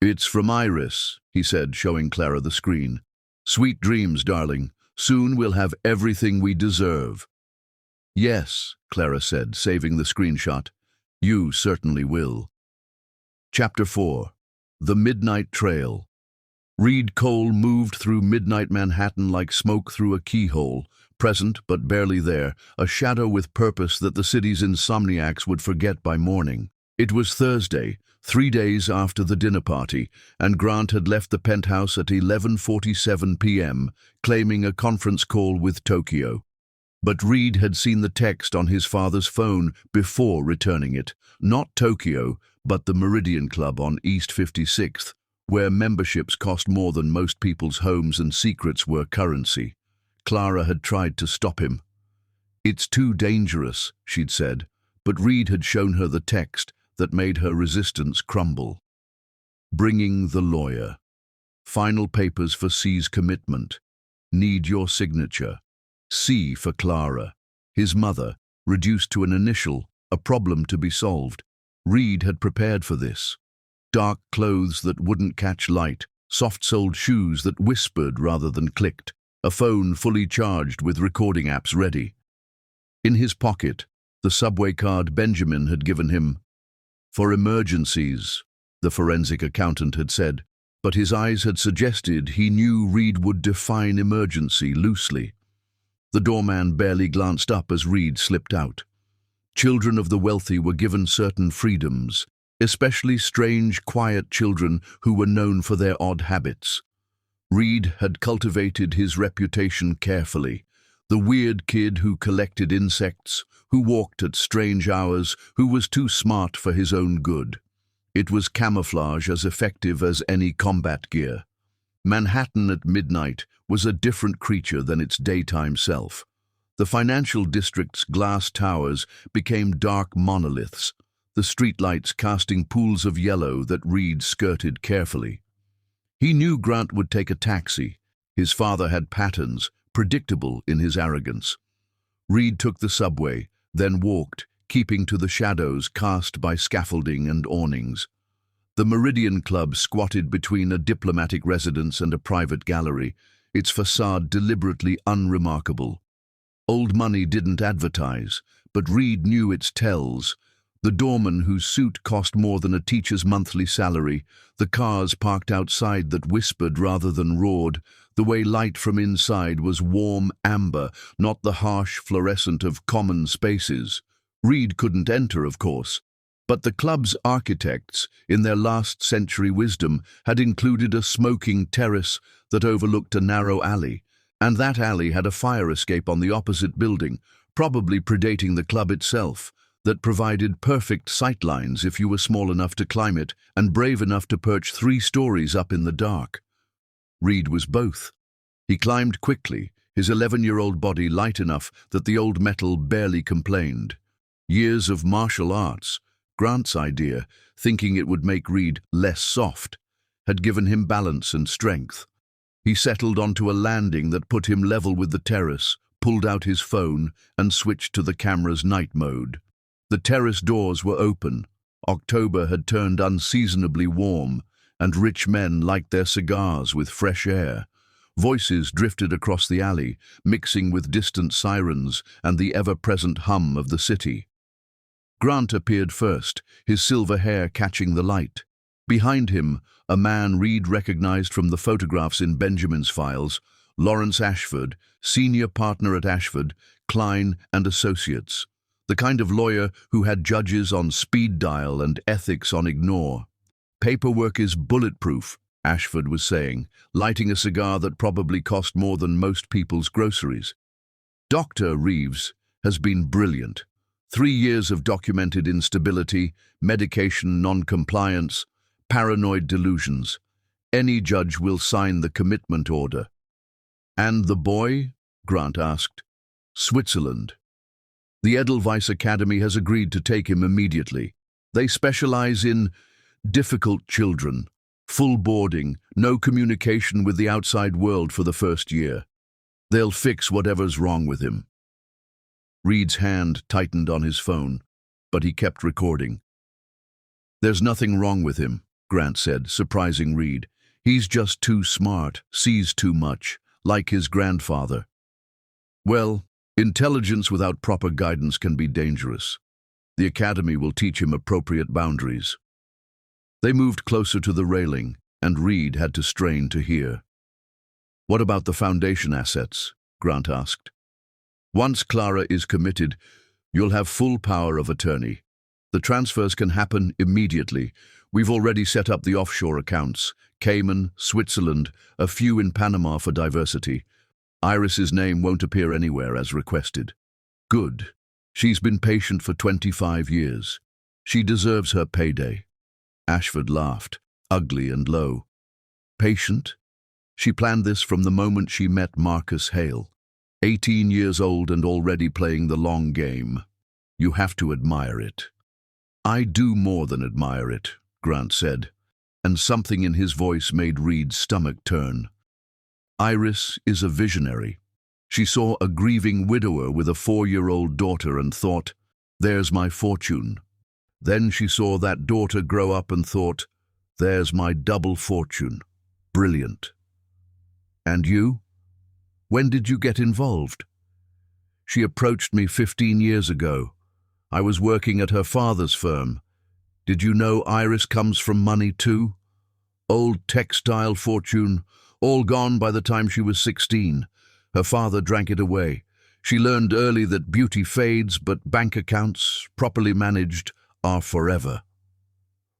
It's from Iris, he said, showing Clara the screen. Sweet dreams, darling. Soon we'll have everything we deserve. Yes, Clara said, saving the screenshot. You certainly will. Chapter 4. The Midnight Trail. Reed Cole moved through midnight Manhattan like smoke through a keyhole, present but barely there, a shadow with purpose that the city's insomniacs would forget by morning. It was Thursday, 3 days after the dinner party, and Grant had left the penthouse at 11:47 p.m., claiming a conference call with Tokyo. But Reed had seen the text on his father's phone before returning it, not Tokyo, but the Meridian Club on East 56th, where memberships cost more than most people's homes and secrets were currency. Clara had tried to stop him. It's too dangerous, she'd said, but Reed had shown her the text that made her resistance crumble. Bringing the lawyer. Final papers for C's commitment. Need your signature. C for Clara. His mother, reduced to an initial, a problem to be solved. Reed had prepared for this. Dark clothes that wouldn't catch light, soft-soled shoes that whispered rather than clicked, a phone fully charged with recording apps ready. In his pocket, the subway card Benjamin had given him. For emergencies, the forensic accountant had said, but his eyes had suggested he knew Reed would define emergency loosely. The doorman barely glanced up as Reed slipped out. Children of the wealthy were given certain freedoms, especially strange, quiet children who were known for their odd habits. Reed had cultivated his reputation carefully, the weird kid who collected insects, who walked at strange hours, who was too smart for his own good. It was camouflage as effective as any combat gear. Manhattan at midnight was a different creature than its daytime self. The financial district's glass towers became dark monoliths, the streetlights casting pools of yellow that Reed skirted carefully. He knew Grant would take a taxi. His father had patterns, predictable in his arrogance. Reed took the subway, then walked, keeping to the shadows cast by scaffolding and awnings. The Meridian Club squatted between a diplomatic residence and a private gallery, its facade deliberately unremarkable. Old money didn't advertise, but Reed knew its tells. The doorman whose suit cost more than a teacher's monthly salary, the cars parked outside that whispered rather than roared, the way light from inside was warm amber, not the harsh fluorescent of common spaces. Reed couldn't enter, of course, but the club's architects, in their last century wisdom, had included a smoking terrace that overlooked a narrow alley, and that alley had a fire escape on the opposite building, probably predating the club itself, that provided perfect sightlines if you were small enough to climb it and brave enough to perch 3 stories up in the dark. Reed was both. He climbed quickly, his 11-year-old body light enough that the old metal barely complained. Years of martial arts, Grant's idea, thinking it would make Reed less soft, had given him balance and strength. He settled onto a landing that put him level with the terrace, pulled out his phone, and switched to the camera's night mode. The terrace doors were open. October had turned unseasonably warm, and rich men liked their cigars with fresh air. Voices drifted across the alley, mixing with distant sirens and the ever-present hum of the city. Grant appeared first, his silver hair catching the light. Behind him, a man Reed recognized from the photographs in Benjamin's files, Lawrence Ashford, senior partner at Ashford, Klein and Associates, the kind of lawyer who had judges on speed dial and ethics on ignore. "Paperwork is bulletproof," Ashford was saying, lighting a cigar that probably cost more than most people's groceries. Dr. Reeves has been brilliant. 3 years of documented instability, medication non-compliance, paranoid delusions. Any judge will sign the commitment order. "And the boy?" Grant asked. "Switzerland. The Edelweiss Academy has agreed to take him immediately. They specialize in difficult children, full boarding, no communication with the outside world for the first year. They'll fix whatever's wrong with him." Reed's hand tightened on his phone, but he kept recording. "There's nothing wrong with him," Grant said, surprising Reed. "He's just too smart, sees too much, like his grandfather." "Well, intelligence without proper guidance can be dangerous. The academy will teach him appropriate boundaries." They moved closer to the railing, and Reed had to strain to hear. "What about the foundation assets?" Grant asked. "Once Clara is committed, you'll have full power of attorney. The transfers can happen immediately. We've already set up the offshore accounts, Cayman, Switzerland, a few in Panama for diversity. Iris's name won't appear anywhere as requested." "Good. She's been patient for 25 years. She deserves her payday." Ashford laughed, ugly and low. "Patient? She planned this from the moment she met Marcus Hale. 18 years old and already playing the long game. You have to admire it." "I do more than admire it," Grant said, and something in his voice made Reed's stomach turn. "Iris is a visionary. She saw a grieving widower with a 4-year-old daughter and thought, 'There's my fortune.' Then she saw that daughter grow up and thought, 'There's my double fortune.' Brilliant." "And you? When did you get involved?" "She approached me 15 years ago. I was working at her father's firm. Did you know Iris comes from money too? Old textile fortune, all gone by the time she was 16. Her father drank it away. She learned early that beauty fades, but bank accounts, properly managed, are forever."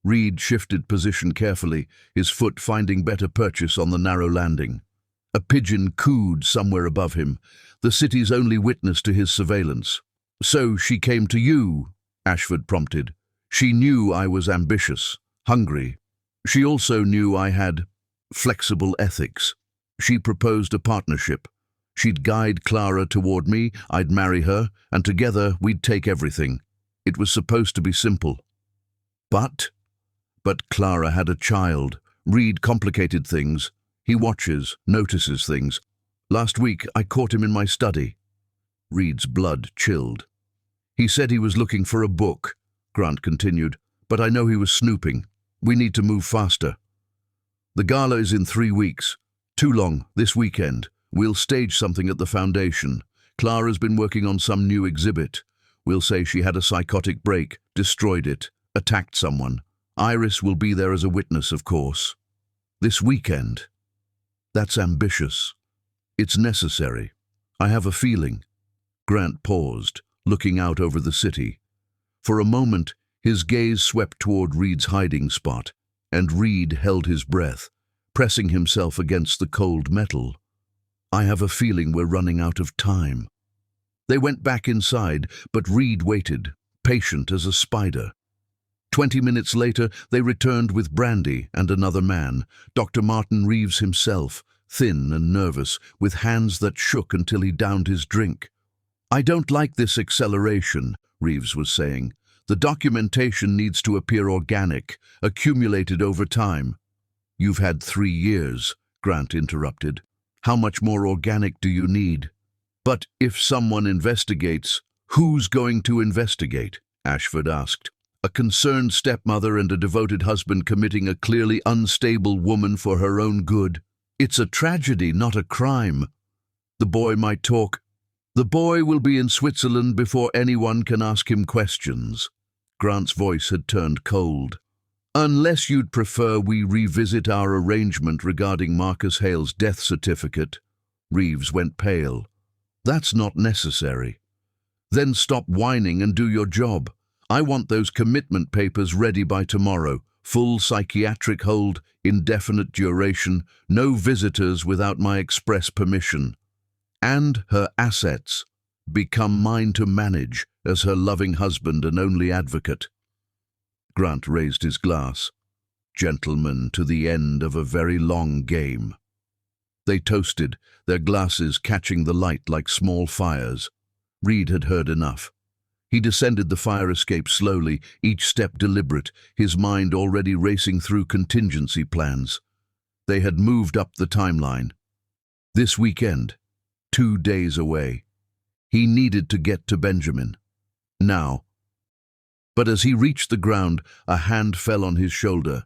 Reed shifted position carefully, his foot finding better purchase on the narrow landing. A pigeon cooed somewhere above him, the city's only witness to his surveillance. "So she came to you," Ashford prompted. "She knew I was ambitious, hungry. She also knew I had flexible ethics. She proposed a partnership. She'd guide Clara toward me, I'd marry her, and together we'd take everything. It was supposed to be simple. But Clara had a child. Reed complicated things. He watches, notices things. Last week I caught him in my study." Reed's blood chilled. "He said he was looking for a book," Grant continued, "but I know he was snooping. We need to move faster. The gala is in 3 weeks. Too long, this weekend. We'll stage something at the foundation. Clara's been working on some new exhibit. We'll say she had a psychotic break, destroyed it, attacked someone. Iris will be there as a witness, of course. This weekend. That's ambitious. It's necessary. I have a feeling." Grant paused, looking out over the city. For a moment, his gaze swept toward Reed's hiding spot, and Reed held his breath, pressing himself against the cold metal. "I have a feeling we're running out of time." They went back inside, but Reed waited, patient as a spider. 20 minutes later, they returned with brandy and another man, Dr. Martin Reeves himself, thin and nervous, with hands that shook until he downed his drink. "I don't like this acceleration," Reeves was saying. The documentation needs to appear organic, accumulated over time. You've had 3 years, Grant interrupted. How much more organic do you need? But if someone investigates, who's going to investigate? Ashford asked. A concerned stepmother and a devoted husband committing a clearly unstable woman for her own good. It's a tragedy, not a crime. The boy might talk. The boy will be in Switzerland before anyone can ask him questions. Grant's voice had turned cold. Unless you'd prefer we revisit our arrangement regarding Marcus Hale's death certificate. Reeves went pale. That's not necessary. Then stop whining and do your job. I want those commitment papers ready by tomorrow. Full psychiatric hold, indefinite duration, no visitors without my express permission. And her assets become mine to manage as her loving husband and only advocate. Grant raised his glass. Gentlemen, to the end of a very long game. They toasted, their glasses catching the light like small fires. Reed had heard enough. He descended the fire escape slowly, each step deliberate, his mind already racing through contingency plans. They had moved up the timeline. This weekend, 2 days away. He needed to get to Benjamin. Now. But as he reached the ground, a hand fell on his shoulder.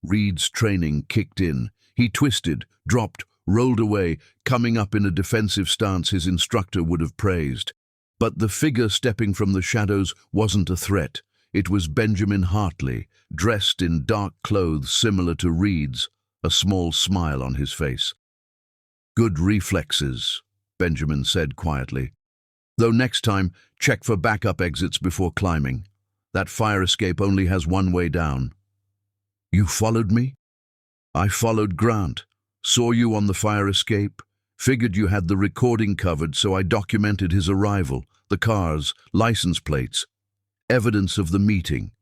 Reed's training kicked in. He twisted, dropped, rolled away, coming up in a defensive stance his instructor would have praised. But the figure stepping from the shadows wasn't a threat. It was Benjamin Hartley, dressed in dark clothes similar to Reed's, a small smile on his face. Good reflexes, Benjamin said quietly. Though next time, check for backup exits before climbing. That fire escape only has one way down. You followed me? I followed Grant. Saw you on the fire escape. Figured you had the recording covered, so I documented his arrival, the cars, license plates, evidence of the meeting.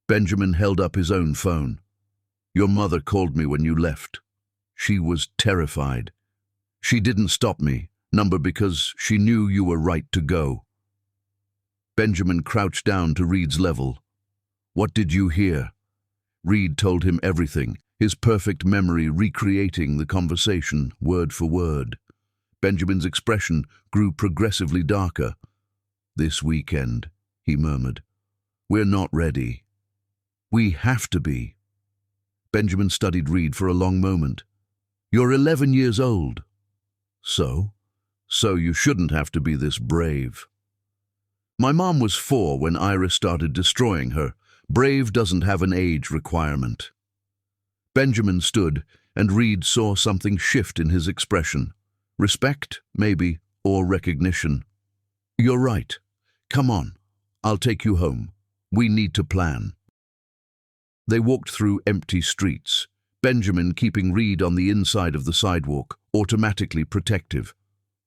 Benjamin held up his own phone. Your mother called me when you left. She was terrified. She didn't stop me, number because she knew you were right to go. Benjamin crouched down to Reed's level. What did you hear? Reed told him everything, his perfect memory recreating the conversation word for word. Benjamin's expression grew progressively darker. This weekend, he murmured. We're not ready. We have to be. Benjamin studied Reed for a long moment. You're 11 years old. So you shouldn't have to be this brave. My mom was 4 when Iris started destroying her. Brave doesn't have an age requirement. Benjamin stood, and Reed saw something shift in his expression. Respect, maybe, or recognition. You're right. Come on. I'll take you home. We need to plan. They walked through empty streets, Benjamin keeping Reed on the inside of the sidewalk, automatically protective.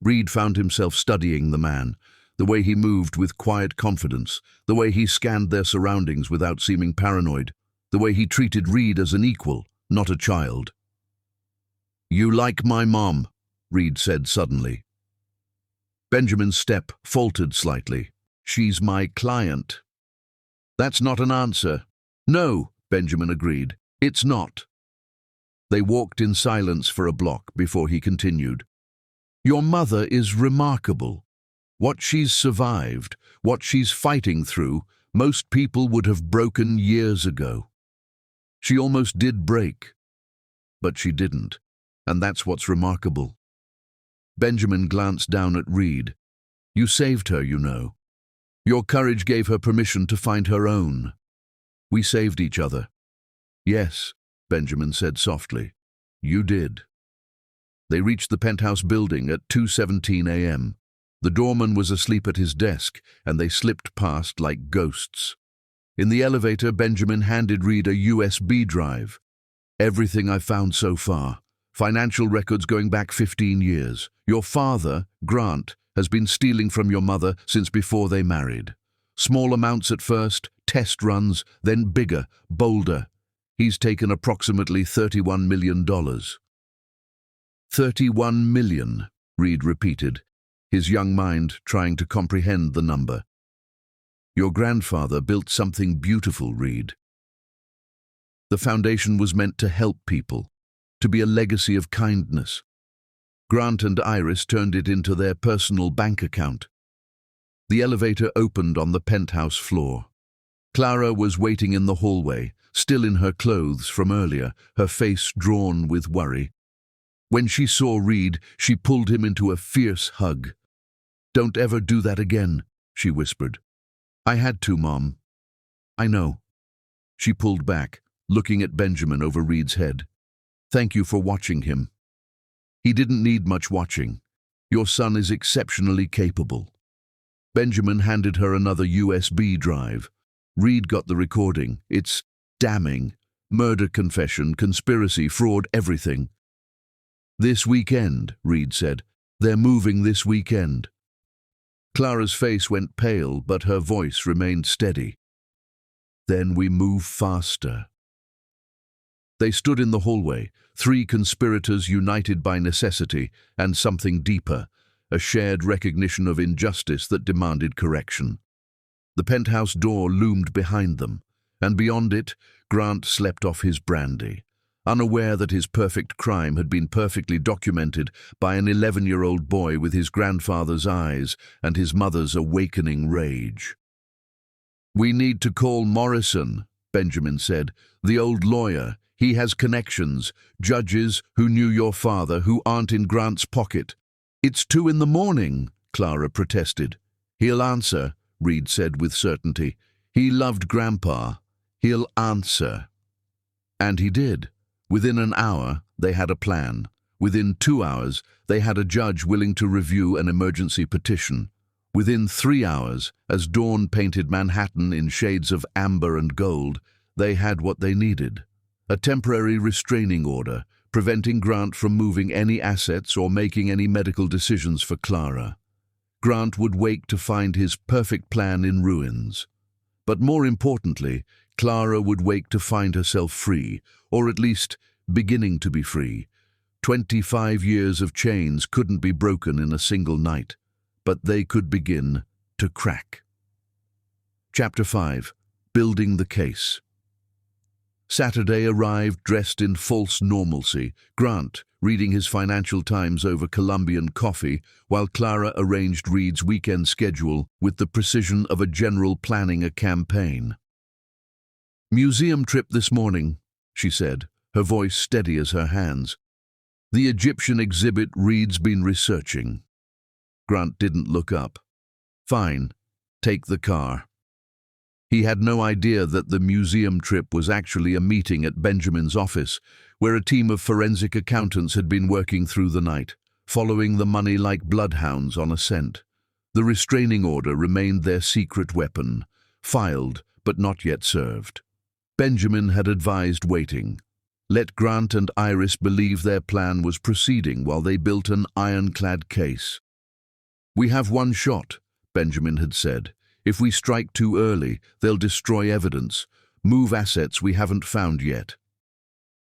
Reed found himself studying the man, the way he moved with quiet confidence, the way he scanned their surroundings without seeming paranoid, the way he treated Reed as an equal, not a child. You like my mom, Reed said suddenly. Benjamin's step faltered slightly. She's my client. That's not an answer. No, Benjamin agreed. It's not. They walked in silence for a block before he continued. Your mother is remarkable. What she's survived, what she's fighting through, most people would have broken years ago. She almost did break, but she didn't, and that's what's remarkable. Benjamin glanced down at Reed. You saved her, you know. Your courage gave her permission to find her own. We saved each other. Yes, Benjamin said softly. You did. They reached the penthouse building at 2:17 a.m. The doorman was asleep at his desk, and they slipped past like ghosts. In the elevator, Benjamin handed Reed a USB drive. Everything I've found so far. Financial records going back 15 years. Your father, Grant, has been stealing from your mother since before they married. Small amounts at first, test runs, then bigger, bolder. He's taken approximately $31 million. 31 million, Reed repeated, his young mind trying to comprehend the number. Your grandfather built something beautiful, Reed. The foundation was meant to help people, to be a legacy of kindness. Grant and Iris turned it into their personal bank account. The elevator opened on the penthouse floor. Clara was waiting in the hallway, still in her clothes from earlier, her face drawn with worry. When she saw Reed, she pulled him into a fierce hug. "Don't ever do that again," she whispered. "I had to, Mom." "I know." She pulled back, looking at Benjamin over Reed's head. "Thank you for watching him." "He didn't need much watching. Your son is exceptionally capable." Benjamin handed her another USB drive. Reed got the recording. It's damning. Murder confession, conspiracy, fraud, everything. "This weekend," Reed said. "They're moving this weekend." Clara's face went pale, but her voice remained steady. "Then we move faster." They stood in the hallway, three conspirators united by necessity and something deeper, a shared recognition of injustice that demanded correction. The penthouse door loomed behind them, and beyond it, Grant slept off his brandy, unaware that his perfect crime had been perfectly documented by an 11-year-old boy with his grandfather's eyes and his mother's awakening rage. "We need to call Morrison," Benjamin said, "the old lawyer. He has connections, judges who knew your father who aren't in Grant's pocket." "It's 2 in the morning, Clara protested. "He'll answer," Reed said with certainty. "He loved Grandpa. He'll answer." And he did. Within an hour, they had a plan. Within 2 hours, they had a judge willing to review an emergency petition. Within 3 hours, as dawn painted Manhattan in shades of amber and gold, they had what they needed. A temporary restraining order, preventing Grant from moving any assets or making any medical decisions for Clara. Grant would wake to find his perfect plan in ruins. But more importantly, Clara would wake to find herself free, or at least beginning to be free. 25 years of chains couldn't be broken in a single night, but they could begin to crack. Chapter 5. Building the Case. Saturday arrived dressed in false normalcy, Grant reading his Financial Times over Colombian coffee, while Clara arranged Reed's weekend schedule with the precision of a general planning a campaign. "Museum trip this morning," she said, her voice steady as her hands. "The Egyptian exhibit Reed's been researching." Grant didn't look up. "Fine, take the car." He had no idea that the museum trip was actually a meeting at Benjamin's office, where a team of forensic accountants had been working through the night, following the money like bloodhounds on a scent. The restraining order remained their secret weapon, filed but not yet served. Benjamin had advised waiting. Let Grant and Iris believe their plan was proceeding while they built an ironclad case. "We have one shot," Benjamin had said. "If we strike too early, they'll destroy evidence, move assets we haven't found yet."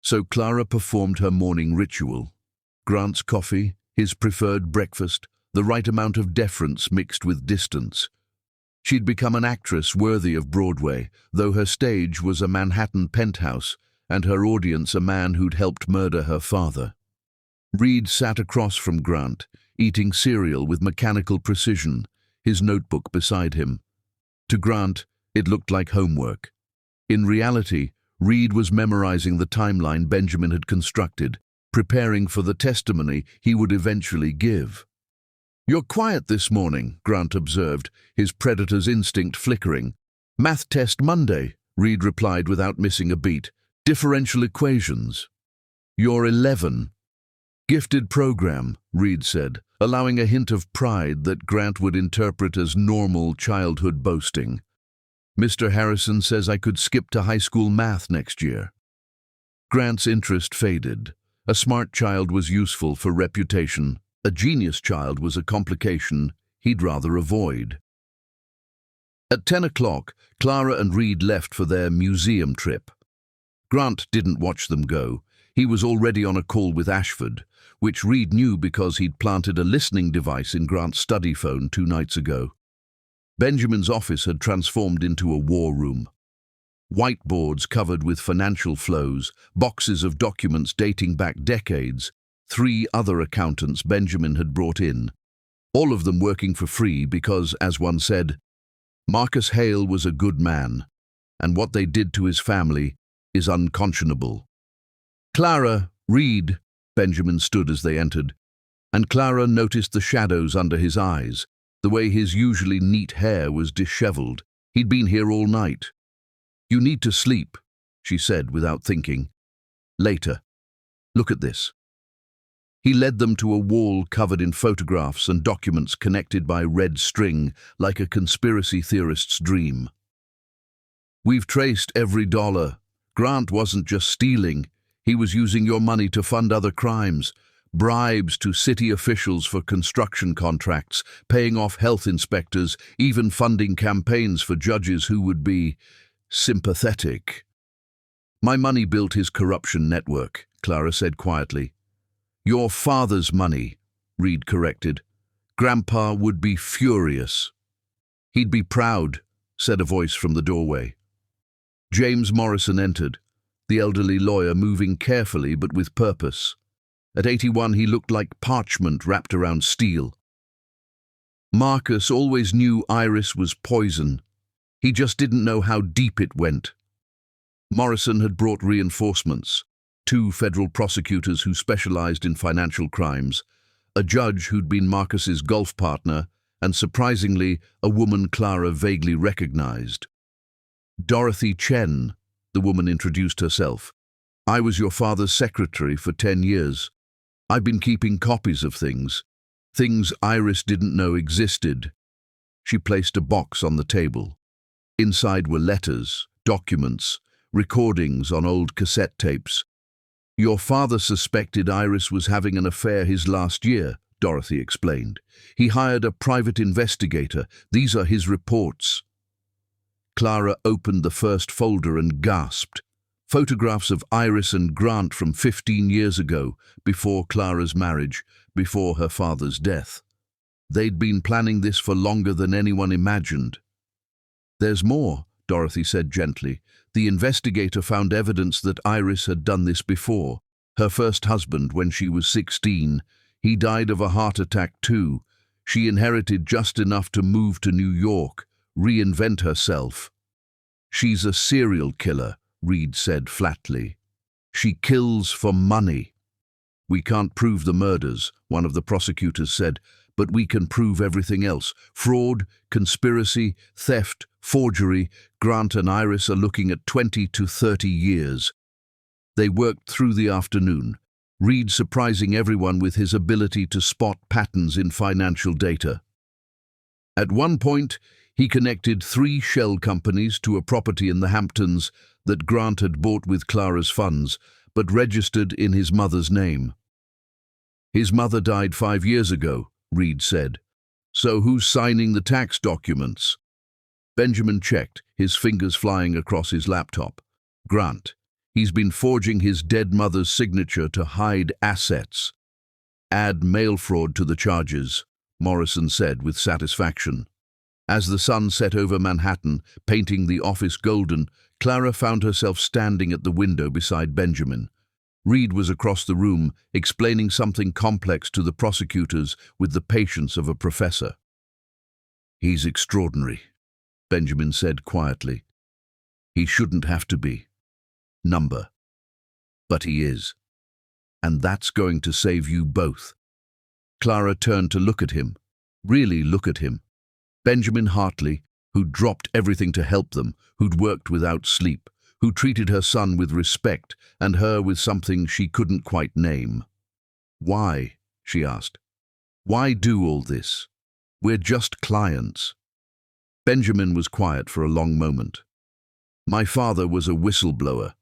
So Clara performed her morning ritual. Grant's coffee, his preferred breakfast, the right amount of deference mixed with distance. She'd become an actress worthy of Broadway, though her stage was a Manhattan penthouse and her audience a man who'd helped murder her father. Reed sat across from Grant, eating cereal with mechanical precision, his notebook beside him. To Grant, it looked like homework. In reality, Reed was memorizing the timeline Benjamin had constructed, preparing for the testimony he would eventually give. "You're quiet this morning," Grant observed, his predator's instinct flickering. "Math test Monday," Reed replied without missing a beat. "Differential equations." "You're 11. "Gifted program," Reed said, allowing a hint of pride that Grant would interpret as normal childhood boasting. "Mr. Harrison says I could skip to high school math next year." Grant's interest faded. A smart child was useful for reputation. A genius child was a complication he'd rather avoid. At 10 o'clock, Clara and Reed left for their museum trip. Grant didn't watch them go. He was already on a call with Ashford, which Reed knew because he'd planted a listening device in Grant's study phone 2 nights ago. Benjamin's office had transformed into a war room. Whiteboards covered with financial flows, boxes of documents dating back decades, 3 other accountants Benjamin had brought in, all of them working for free because, as one said, Marcus Hale was a good man, and what they did to his family is unconscionable. Clara, Reed, Benjamin stood as they entered, and Clara noticed the shadows under his eyes, the way his usually neat hair was disheveled. He'd been here all night. "You need to sleep," she said without thinking. "Later. Look at this." He led them to a wall covered in photographs and documents connected by red string, like a conspiracy theorist's dream. "We've traced every dollar. Grant wasn't just stealing. He was using your money to fund other crimes. Bribes to city officials for construction contracts, paying off health inspectors, even funding campaigns for judges who would be sympathetic. My money built his corruption network," Clara said quietly. "Your father's money," Reed corrected. "Grandpa would be furious." "He'd be proud," said a voice from the doorway. James Morrison entered, the elderly lawyer moving carefully but with purpose. At 81, he looked like parchment wrapped around steel. Marcus always knew Iris was poison. He just didn't know how deep it went. Morrison had brought reinforcements, 2 federal prosecutors who specialized in financial crimes, a judge who'd been Marcus's golf partner, and surprisingly, a woman Clara vaguely recognized. "Dorothy Chen," the woman introduced herself. "I was your father's secretary for 10 years. I've been keeping copies of things Iris didn't know existed." She placed a box on the table. Inside were letters, documents, recordings on old cassette tapes. "Your father suspected Iris was having an affair his last year," Dorothy explained. "He hired a private investigator. These are his reports." Clara opened the first folder and gasped. Photographs of Iris and Grant from 15 years ago, before Clara's marriage, before her father's death. They'd been planning this for longer than anyone imagined. "There's more," Dorothy said gently. "The investigator found evidence that Iris had done this before. Her first husband, when she was 16, he died of a heart attack too. She inherited just enough to move to New York, reinvent herself." "She's a serial killer," Reed said flatly. "She kills for money." "We can't prove the murders," one of the prosecutors said, "but we can prove everything else. Fraud, conspiracy, theft, forgery. Grant and Iris are looking at 20 to 30 years. They worked through the afternoon, Reed surprising everyone with his ability to spot patterns in financial data. At one point, he connected 3 shell companies to a property in the Hamptons that Grant had bought with Clara's funds, but registered in his mother's name. "His mother died 5 years ago," Reed said. "So who's signing the tax documents?" Benjamin checked, his fingers flying across his laptop. "Grant. He's been forging his dead mother's signature to hide assets." "Add mail fraud to the charges," Morrison said with satisfaction. As the sun set over Manhattan, painting the office golden, Clara found herself standing at the window beside Benjamin. Reed was across the room, explaining something complex to the prosecutors with the patience of a professor. "He's extraordinary," Benjamin said quietly. "He shouldn't have to be. Number. But he is. And that's going to save you both." Clara turned to look at him. Really look at him. Benjamin Hartley, who'd dropped everything to help them, who'd worked without sleep, who treated her son with respect and her with something she couldn't quite name. "Why?" she asked. "Why do all this? We're just clients." Benjamin was quiet for a long moment. "My father was a whistleblower,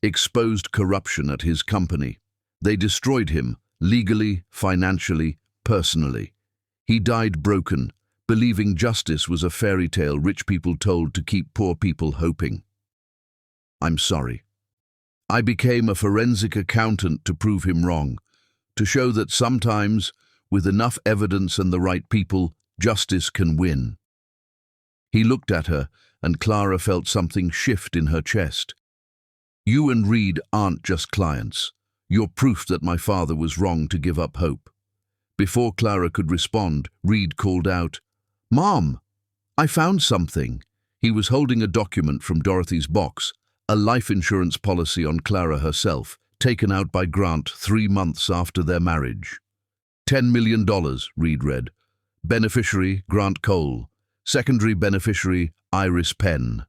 exposed corruption at his company. They destroyed him, legally, financially, personally. He died broken, believing justice was a fairy tale rich people told to keep poor people hoping. I'm sorry. I became a forensic accountant to prove him wrong, to show that sometimes, with enough evidence and the right people, justice can win." He looked at her, and Clara felt something shift in her chest. "You and Reed aren't just clients. You're proof that my father was wrong to give up hope." Before Clara could respond, Reed called out, "Mom, I found something." He was holding a document from Dorothy's box, a life insurance policy on Clara herself, taken out by Grant 3 months after their marriage. $10 million, Reed read. Beneficiary, Grant Cole. Secondary beneficiary, Iris Penn.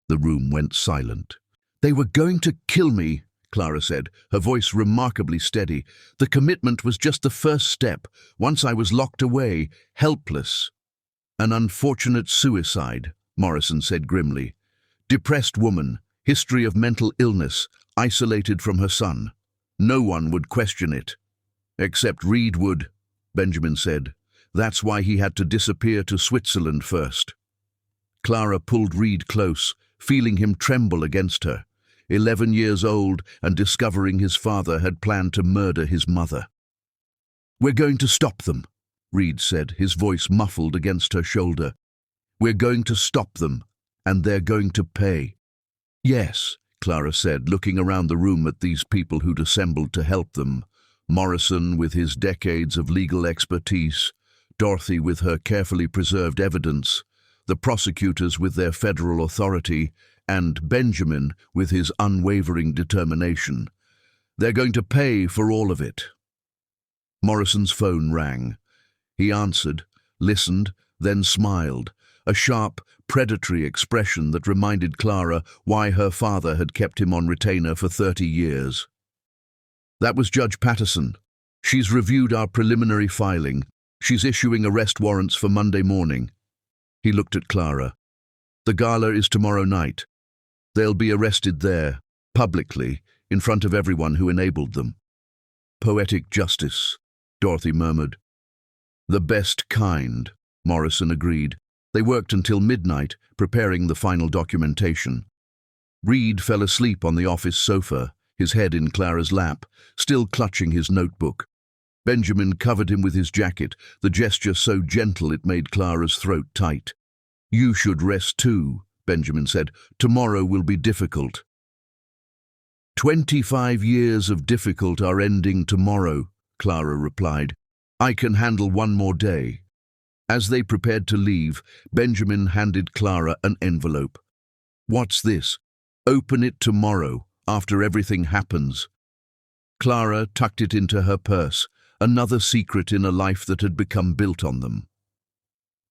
The room went silent. "They were going to kill me," Clara said, her voice remarkably steady. "The commitment was just the first step. Once I was locked away, helpless." "An unfortunate suicide," Morrison said grimly. "Depressed woman, history of mental illness, isolated from her son. No one would question it." "Except Reed would," Benjamin said. "That's why he had to disappear to Switzerland first." Clara pulled Reed close, feeling him tremble against her. 11 years old and discovering his father had planned to murder his mother. "We're going to stop them," Reed said, his voice muffled against her shoulder. "We're going to stop them, and they're going to pay." "Yes," Clara said, looking around the room at these people who'd assembled to help them. Morrison with his decades of legal expertise, Dorothy with her carefully preserved evidence, the prosecutors with their federal authority, and Benjamin with his unwavering determination. "They're going to pay for all of it." Morrison's phone rang. He answered, listened, then smiled, a sharp, predatory expression that reminded Clara why her father had kept him on retainer for 30 years. "That was Judge Patterson. She's reviewed our preliminary filing. She's issuing arrest warrants for Monday morning." He looked at Clara. "The gala is tomorrow night. They'll be arrested there, publicly, in front of everyone who enabled them." "Poetic justice," Dorothy murmured. "The best kind," Morrison agreed. They worked until midnight, preparing the final documentation. Reed fell asleep on the office sofa, his head in Clara's lap, still clutching his notebook. Benjamin covered him with his jacket, the gesture so gentle it made Clara's throat tight. "You should rest too," Benjamin said. "Tomorrow will be difficult." 25 years of difficult are ending tomorrow," Clara replied. "I can handle one more day." As they prepared to leave, Benjamin handed Clara an envelope. "What's this?" "Open it tomorrow, after everything happens." Clara tucked it into her purse, another secret in a life that had become built on them.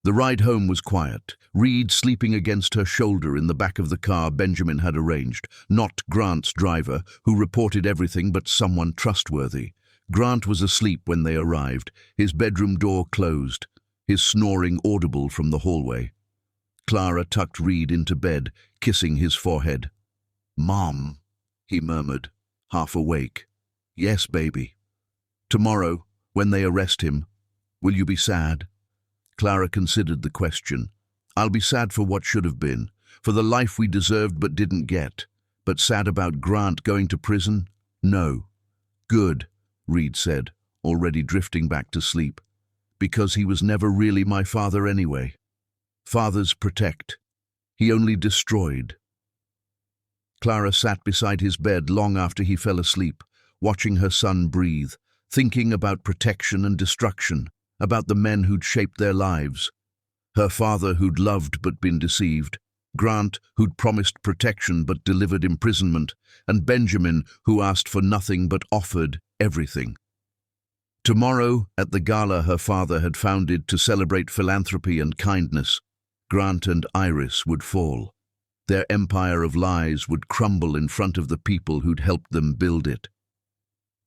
The ride home was quiet, Reed sleeping against her shoulder in the back of the car Benjamin had arranged, not Grant's driver, who reported everything but someone trustworthy. Grant was asleep when they arrived, his bedroom door closed, his snoring audible from the hallway. Clara tucked Reed into bed, kissing his forehead. "Mom," he murmured, half awake. "Yes, baby." "Tomorrow, when they arrest him, will you be sad?" Clara considered the question. "I'll be sad for what should have been, for the life we deserved but didn't get. But sad about Grant going to prison? No." "Good," Reed said, already drifting back to sleep. "Because he was never really my father anyway. Fathers protect. He only destroyed." Clara sat beside his bed long after he fell asleep, watching her son breathe, thinking about protection and destruction, about the men who'd shaped their lives. Her father who'd loved but been deceived, Grant who'd promised protection but delivered imprisonment, and Benjamin who asked for nothing but offered everything. Tomorrow, at the gala her father had founded to celebrate philanthropy and kindness, Grant and Iris would fall. Their empire of lies would crumble in front of the people who'd helped them build it.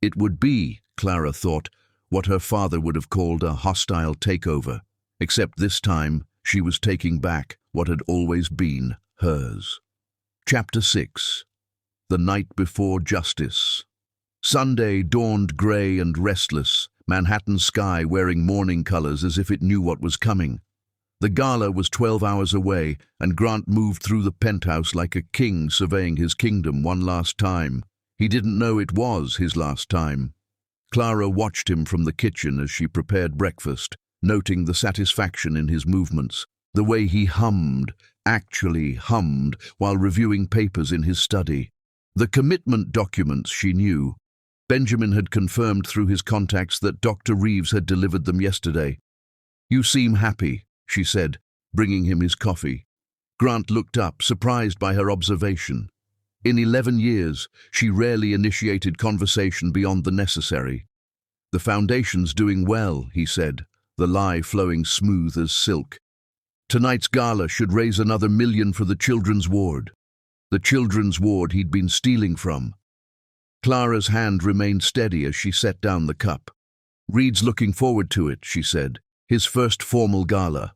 It would be, Clara thought, what her father would have called a hostile takeover, except this time she was taking back what had always been hers. Chapter 6. The Night Before Justice. Sunday dawned grey and restless, Manhattan sky wearing morning colors as if it knew what was coming. The gala was 12 hours away, and Grant moved through the penthouse like a king surveying his kingdom one last time. He didn't know it was his last time. Clara watched him from the kitchen as she prepared breakfast, noting the satisfaction in his movements, The way he hummed, actually hummed, while reviewing papers in his study. The commitment documents, she knew. Benjamin had confirmed through his contacts that Dr. Reeves had delivered them yesterday. "You seem happy," she said, bringing him his coffee. Grant looked up, surprised by her observation. In 11 years, she rarely initiated conversation beyond the necessary. "The foundation's doing well," he said, the lie flowing smooth as silk. "Tonight's gala should raise another $1 million for the children's ward." The children's ward he'd been stealing from. Clara's hand remained steady as she set down the cup. "Reed's looking forward to it," she said. "His first formal gala."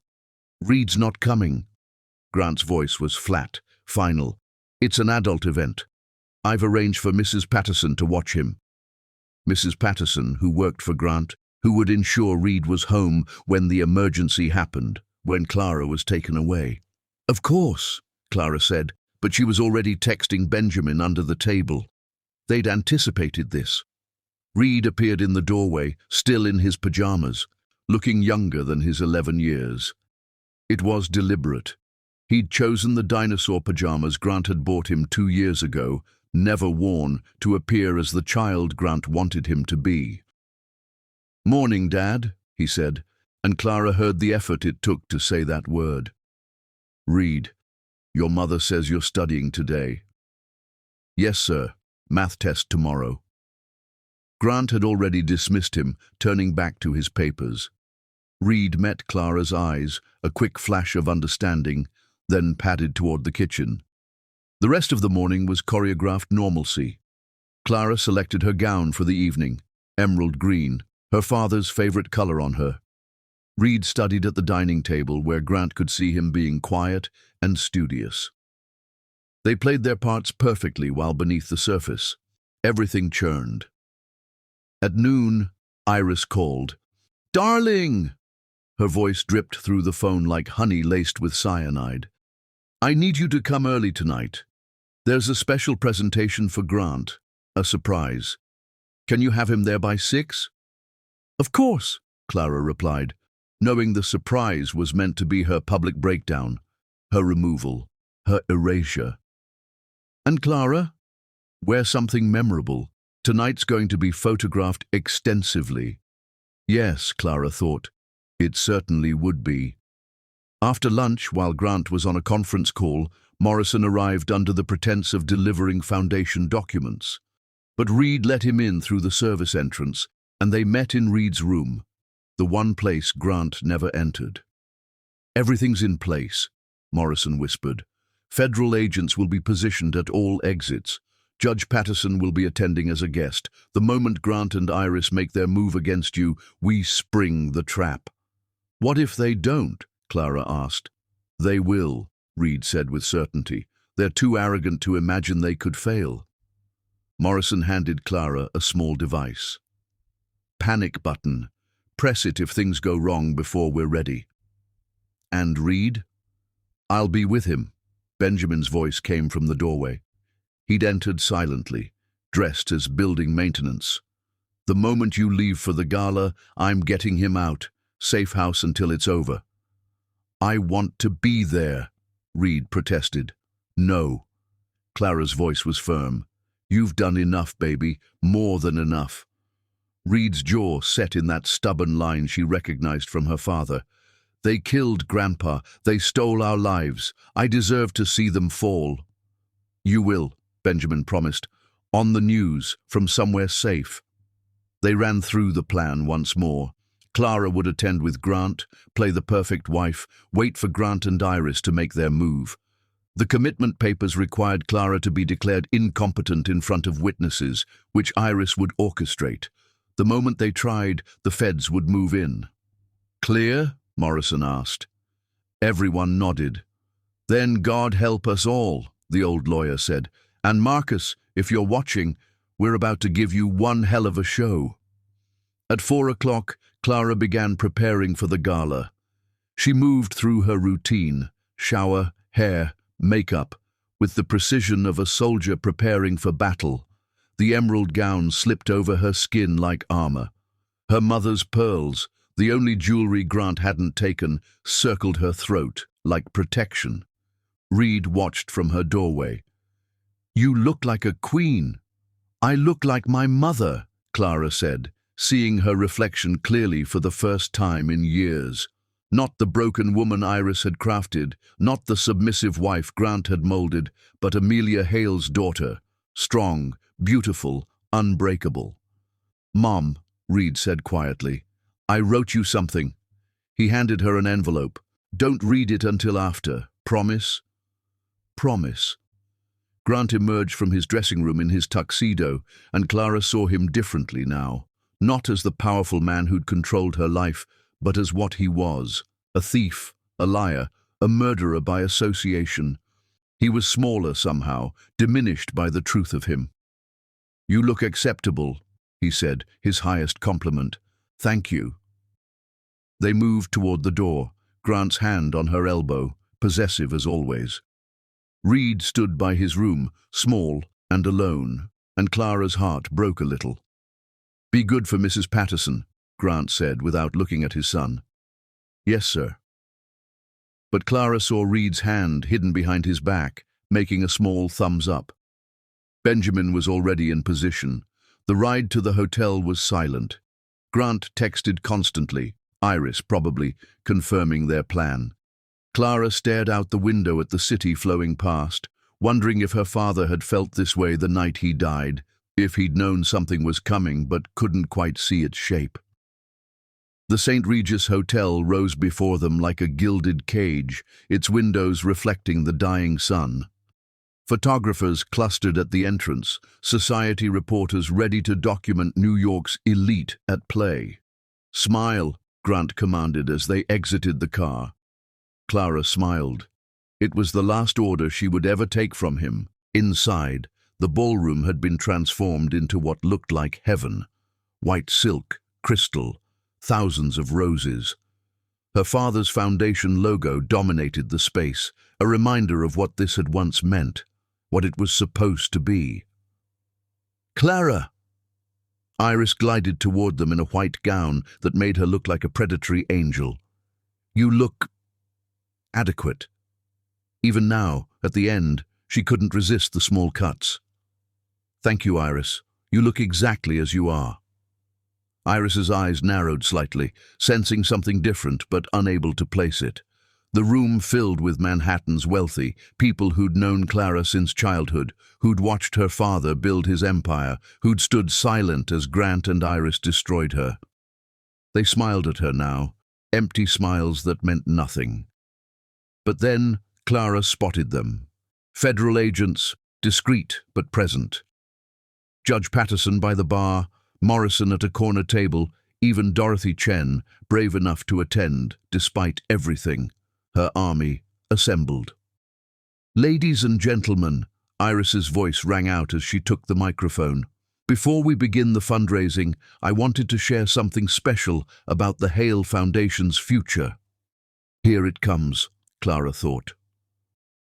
"Reed's not coming." Grant's voice was flat, final. "It's an adult event. I've arranged for Mrs. Patterson to watch him." Mrs. Patterson, who worked for Grant, who would ensure Reed was home when the emergency happened, when Clara was taken away. "Of course," Clara said, but she was already texting Benjamin under the table. They'd anticipated this. Reed appeared in the doorway, still in his pajamas, looking younger than his 11 years. It was deliberate. He'd chosen the dinosaur pajamas Grant had bought him 2 years ago, never worn, to appear as the child Grant wanted him to be. "Morning, Dad," he said, and Clara heard the effort it took to say that word. "Reed, your mother says you're studying today." "Yes, sir. Math test tomorrow." Grant had already dismissed him, turning back to his papers. Reed met Clara's eyes, a quick flash of understanding, then padded toward the kitchen. The rest of the morning was choreographed normalcy. Clara selected her gown for the evening, emerald green, her father's favorite color on her. Reed studied at the dining table where Grant could see him being quiet and studious. They played their parts perfectly while beneath the surface. Everything churned. At noon, Iris called. "Darling!" Her voice dripped through the phone like honey laced with cyanide. "I need you to come early tonight. There's a special presentation for Grant, a surprise. Can you have him there by 6? "Of course," Clara replied, knowing the surprise was meant to be her public breakdown, her removal, her erasure. "And Clara? Wear something memorable. Tonight's going to be photographed extensively." Yes, Clara thought. It certainly would be. After lunch, while Grant was on a conference call, Morrison arrived under the pretense of delivering foundation documents. But Reed let him in through the service entrance, and they met in Reed's room, the one place Grant never entered. "Everything's in place," Morrison whispered. "Federal agents will be positioned at all exits. Judge Patterson will be attending as a guest. The moment Grant and Iris make their move against you, we spring the trap." "What if they don't?" Clara asked. "They will," Reed said with certainty. "They're too arrogant to imagine they could fail." Morrison handed Clara a small device. "Panic button. Press it if things go wrong before we're ready." "And Reed?" "I'll be with him." Benjamin's voice came from the doorway. He'd entered silently, dressed as building maintenance. "The moment you leave for the gala, I'm getting him out. Safe house until it's over." "I want to be there," Reed protested. "No." Clara's voice was firm. "You've done enough, baby. More than enough." Reed's jaw set in that stubborn line she recognized from her father. "They killed Grandpa. They stole our lives. I deserve to see them fall." "You will," Benjamin promised. "On the news, from somewhere safe." They ran through the plan once more. Clara would attend with Grant, play the perfect wife, wait for Grant and Iris to make their move. The commitment papers required Clara to be declared incompetent in front of witnesses, which Iris would orchestrate. The moment they tried, the feds would move in. "Clear?" Morrison asked. Everyone nodded. "Then God help us all," the old lawyer said. "And Marcus, if you're watching, we're about to give you one hell of a show." At 4 o'clock, Clara began preparing for the gala. She moved through her routine, shower, hair, makeup, with the precision of a soldier preparing for battle. The emerald gown slipped over her skin like armor. Her mother's pearls, The only jewelry Grant hadn't taken circled her throat like protection. Reed watched from her doorway. "You look like a queen." "I look like my mother," Clara said, seeing her reflection clearly for the first time in years. Not the broken woman Iris had crafted, not the submissive wife Grant had molded, but Amelia Hale's daughter, strong, beautiful, unbreakable. "Mom," Reed said quietly, "I wrote you something." He handed her an envelope. "Don't read it until after. Promise?" "Promise." Grant emerged from his dressing room in his tuxedo, and Clara saw him differently now, not as the powerful man who'd controlled her life, but as what he was, a thief, a liar, a murderer by association. He was smaller somehow, diminished by the truth of him. "You look acceptable," he said, his highest compliment. "Thank you." They moved toward the door, Grant's hand on her elbow, possessive as always. Reed stood by his room, small and alone, and Clara's heart broke a little. "Be good for Mrs. Patterson," Grant said without looking at his son. "Yes, sir." But Clara saw Reed's hand hidden behind his back, making a small thumbs up. Benjamin was already in position. The ride to the hotel was silent. Grant texted constantly, Iris probably, confirming their plan. Clara stared out the window at the city flowing past, wondering if her father had felt this way the night he died, if he'd known something was coming but couldn't quite see its shape. The St. Regis Hotel rose before them like a gilded cage, its windows reflecting the dying sun. Photographers clustered at the entrance, society reporters ready to document New York's elite at play. "Smile," Grant commanded as they exited the car. Clara smiled. It was the last order she would ever take from him. Inside, the ballroom had been transformed into what looked like heaven. White silk, crystal, thousands of roses. Her father's foundation logo dominated the space, a reminder of what this had once meant, what it was supposed to be. "Clara!" Iris glided toward them in a white gown that made her look like a predatory angel. "You look adequate." Even now, at the end, she couldn't resist the small cuts. "Thank you, Iris. You look exactly as you are." Iris's eyes narrowed slightly, sensing something different but unable to place it. The room filled with Manhattan's wealthy, people who'd known Clara since childhood, who'd watched her father build his empire, who'd stood silent as Grant and Iris destroyed her. They smiled at her now, empty smiles that meant nothing. But then Clara spotted them. Federal agents, discreet but present. Judge Patterson by the bar, Morrison at a corner table, even Dorothy Chen, brave enough to attend, despite everything. Her army assembled. "Ladies and gentlemen," Iris's voice rang out as she took the microphone. "Before we begin the fundraising, I wanted to share something special about the Hale Foundation's future." Here it comes, Clara thought.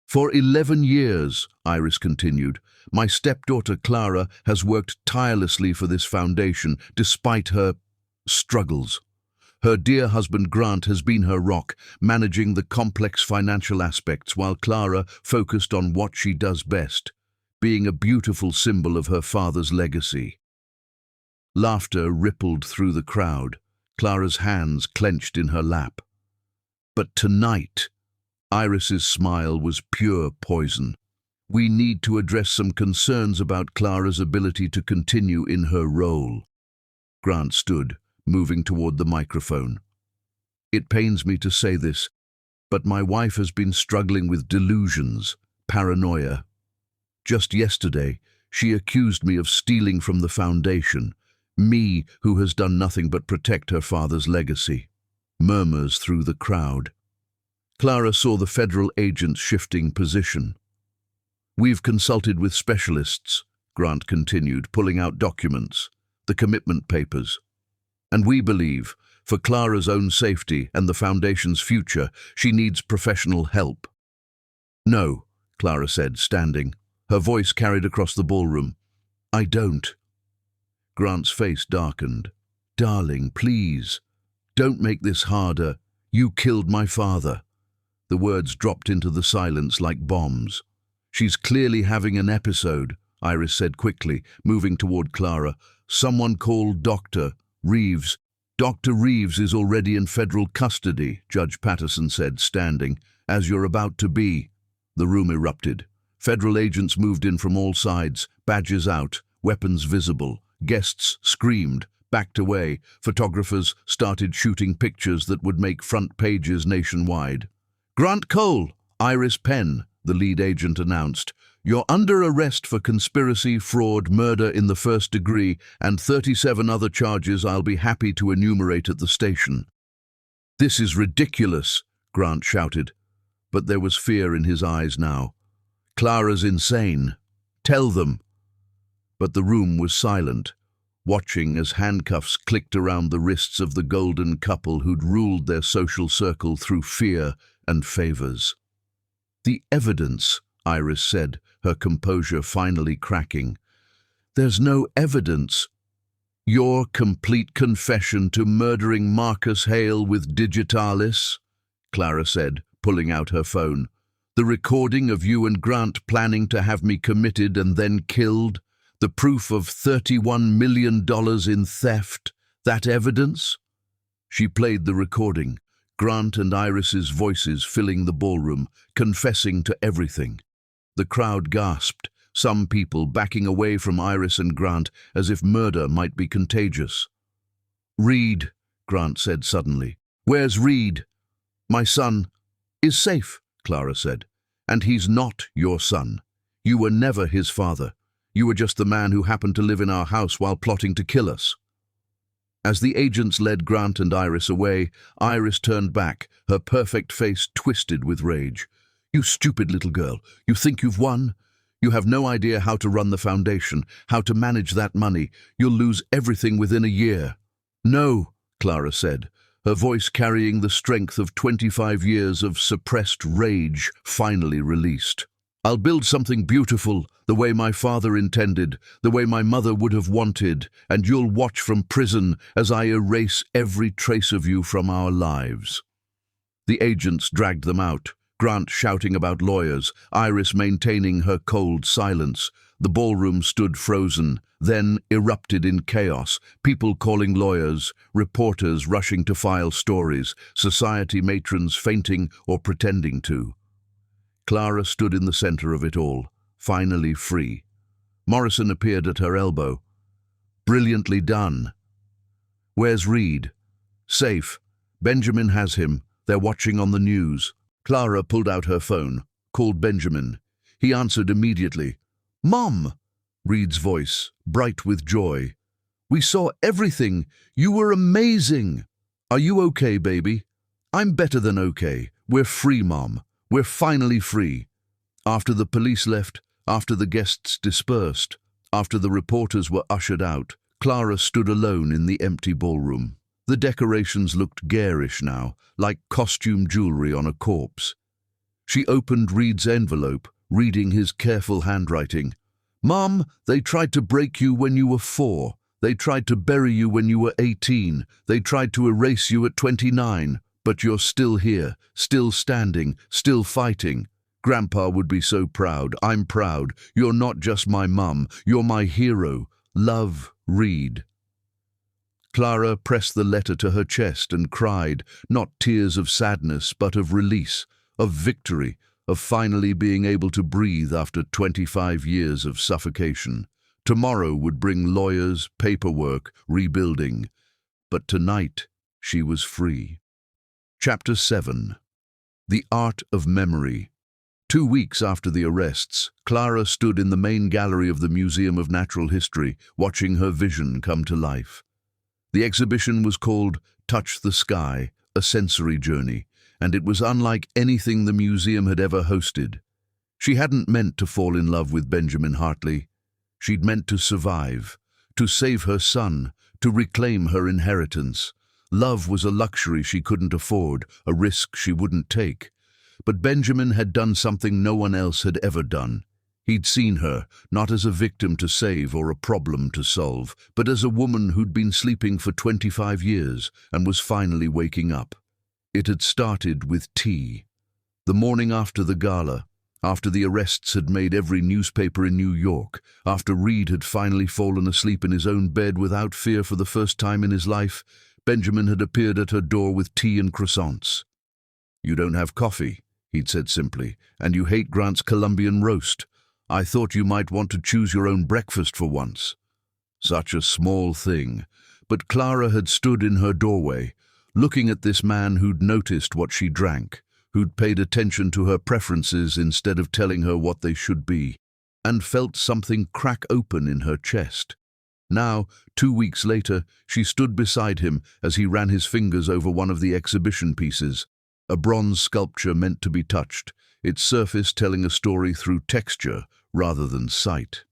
"For 11 years, Iris continued, my stepdaughter Clara has worked tirelessly for this foundation, despite her struggles. Her dear husband Grant has been her rock, managing the complex financial aspects while Clara focused on what she does best, being a beautiful symbol of her father's legacy." Laughter rippled through the crowd, Clara's hands clenched in her lap. "But tonight," Iris's smile was pure poison. "We need to address some concerns about Clara's ability to continue in her role." Grant stood, moving toward the microphone. "It pains me to say this, but my wife has been struggling with delusions, paranoia. Just yesterday, she accused me of stealing from the foundation, me who has done nothing but protect her father's legacy." Murmurs through the crowd. Clara saw the federal agents shifting position. "We've consulted with specialists," Grant continued, pulling out documents, the commitment papers. "And we believe, for Clara's own safety and the Foundation's future, she needs professional help." "No," Clara said, standing. Her voice carried across the ballroom. "I don't." Grant's face darkened. "Darling, please. Don't make this harder. You killed my father." The words dropped into the silence like bombs. "She's clearly having an episode," Iris said quickly, moving toward Clara. "Someone called Dr. Reeves." "Dr. Reeves is already in federal custody," Judge Patterson said, standing. "As you're about to be." The room erupted. Federal agents moved in from all sides, badges out, weapons visible. Guests screamed, backed away. Photographers started shooting pictures that would make front pages nationwide. "Grant Cole, Iris Penn," the lead agent announced. "You're under arrest for conspiracy, fraud, murder in the first degree, and 37 other charges I'll be happy to enumerate at the station." "This is ridiculous," Grant shouted. But there was fear in his eyes now. "Clara's insane. Tell them." But the room was silent, watching as handcuffs clicked around the wrists of the golden couple who'd ruled their social circle through fear and favors. "The evidence," Iris said, her composure finally cracking. "There's no evidence." "Your complete confession to murdering Marcus Hale with Digitalis," Clara said, pulling out her phone. "The recording of you and Grant planning to have me committed and then killed. The proof of $31 million in theft. That evidence?" She played the recording, Grant and Iris's voices filling the ballroom, confessing to everything. The crowd gasped, some people backing away from Iris and Grant as if murder might be contagious. "Reed," Grant said suddenly. "Where's Reed?" "My son is safe," Clara said. "And he's not your son. You were never his father. You were just the man who happened to live in our house while plotting to kill us." As the agents led Grant and Iris away, Iris turned back, her perfect face twisted with rage. "You stupid little girl, you think you've won? You have no idea how to run the foundation, how to manage that money. You'll lose everything within a year." "No," Clara said, her voice carrying the strength of 25 years of suppressed rage finally released. "I'll build something beautiful, the way my father intended, the way my mother would have wanted, and you'll watch from prison as I erase every trace of you from our lives." The agents dragged them out, Grant shouting about lawyers, Iris maintaining her cold silence. The ballroom stood frozen, then erupted in chaos, people calling lawyers, reporters rushing to file stories, society matrons fainting or pretending to. Clara stood in the center of it all, finally free. Morrison appeared at her elbow. "Brilliantly done." "Where's Reed?" "Safe. Benjamin has him. They're watching on the news." Clara pulled out her phone, called Benjamin. He answered immediately. "Mom!" Reed's voice, bright with joy. "We saw everything. You were amazing." "Are you okay, baby?" "I'm better than okay. We're free, Mom. We're finally free." After the police left, after the guests dispersed, after the reporters were ushered out, Clara stood alone in the empty ballroom. The decorations looked garish now, like costume jewelry on a corpse. She opened Reed's envelope, reading his careful handwriting. "Mom, they tried to break you when you were 4. They tried to bury you when you were 18. They tried to erase you at 29. But you're still here, still standing, still fighting. Grandpa would be so proud. I'm proud. You're not just my mum. You're my hero. Love, Reed." Clara pressed the letter to her chest and cried, not tears of sadness, but of release, of victory, of finally being able to breathe after 25 years of suffocation. Tomorrow would bring lawyers, paperwork, rebuilding. But tonight, she was free. Chapter 7. The Art of Memory. 2 weeks after the arrests, Clara stood in the main gallery of the Museum of Natural History, watching her vision come to life. The exhibition was called Touch the Sky, a Sensory Journey, and it was unlike anything the museum had ever hosted. She hadn't meant to fall in love with Benjamin Hartley. She'd meant to survive, to save her son, to reclaim her inheritance. Love was a luxury she couldn't afford, a risk she wouldn't take. But Benjamin had done something no one else had ever done. He'd seen her, not as a victim to save or a problem to solve, but as a woman who'd been sleeping for 25 years and was finally waking up. It had started with tea. The morning after the gala, after the arrests had made every newspaper in New York, after Reed had finally fallen asleep in his own bed without fear for the first time in his life, Benjamin had appeared at her door with tea and croissants. "You don't have coffee," he'd said simply, "and you hate Grant's Colombian roast. I thought you might want to choose your own breakfast for once." Such a small thing, but Clara had stood in her doorway, looking at this man who'd noticed what she drank, who'd paid attention to her preferences instead of telling her what they should be, and felt something crack open in her chest. Now, 2 weeks later, she stood beside him as he ran his fingers over one of the exhibition pieces, a bronze sculpture meant to be touched, its surface telling a story through texture rather than sight.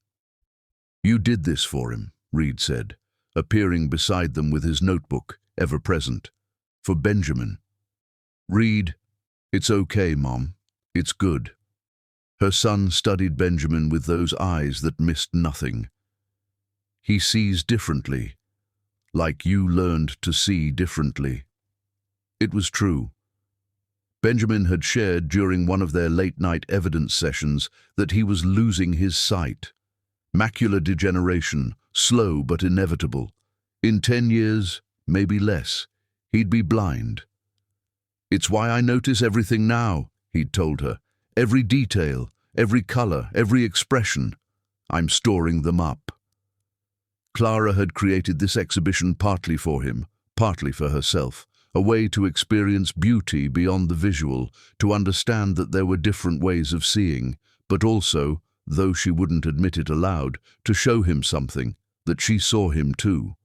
"You did this for him," Reed said, appearing beside them with his notebook, ever present. "For Benjamin." "Reed, it's okay, Mom. It's good." Her son studied Benjamin with those eyes that missed nothing. "He sees differently, like you learned to see differently." It was true. Benjamin had shared during one of their late-night evidence sessions that he was losing his sight. Macular degeneration, slow but inevitable. In 10 years, maybe less, he'd be blind. "It's why I notice everything now," he'd told her. "Every detail, every color, every expression. I'm storing them up." Clara had created this exhibition partly for him, partly for herself. A way to experience beauty beyond the visual, to understand that there were different ways of seeing, but also, though she wouldn't admit it aloud, to show him something, that she saw him too.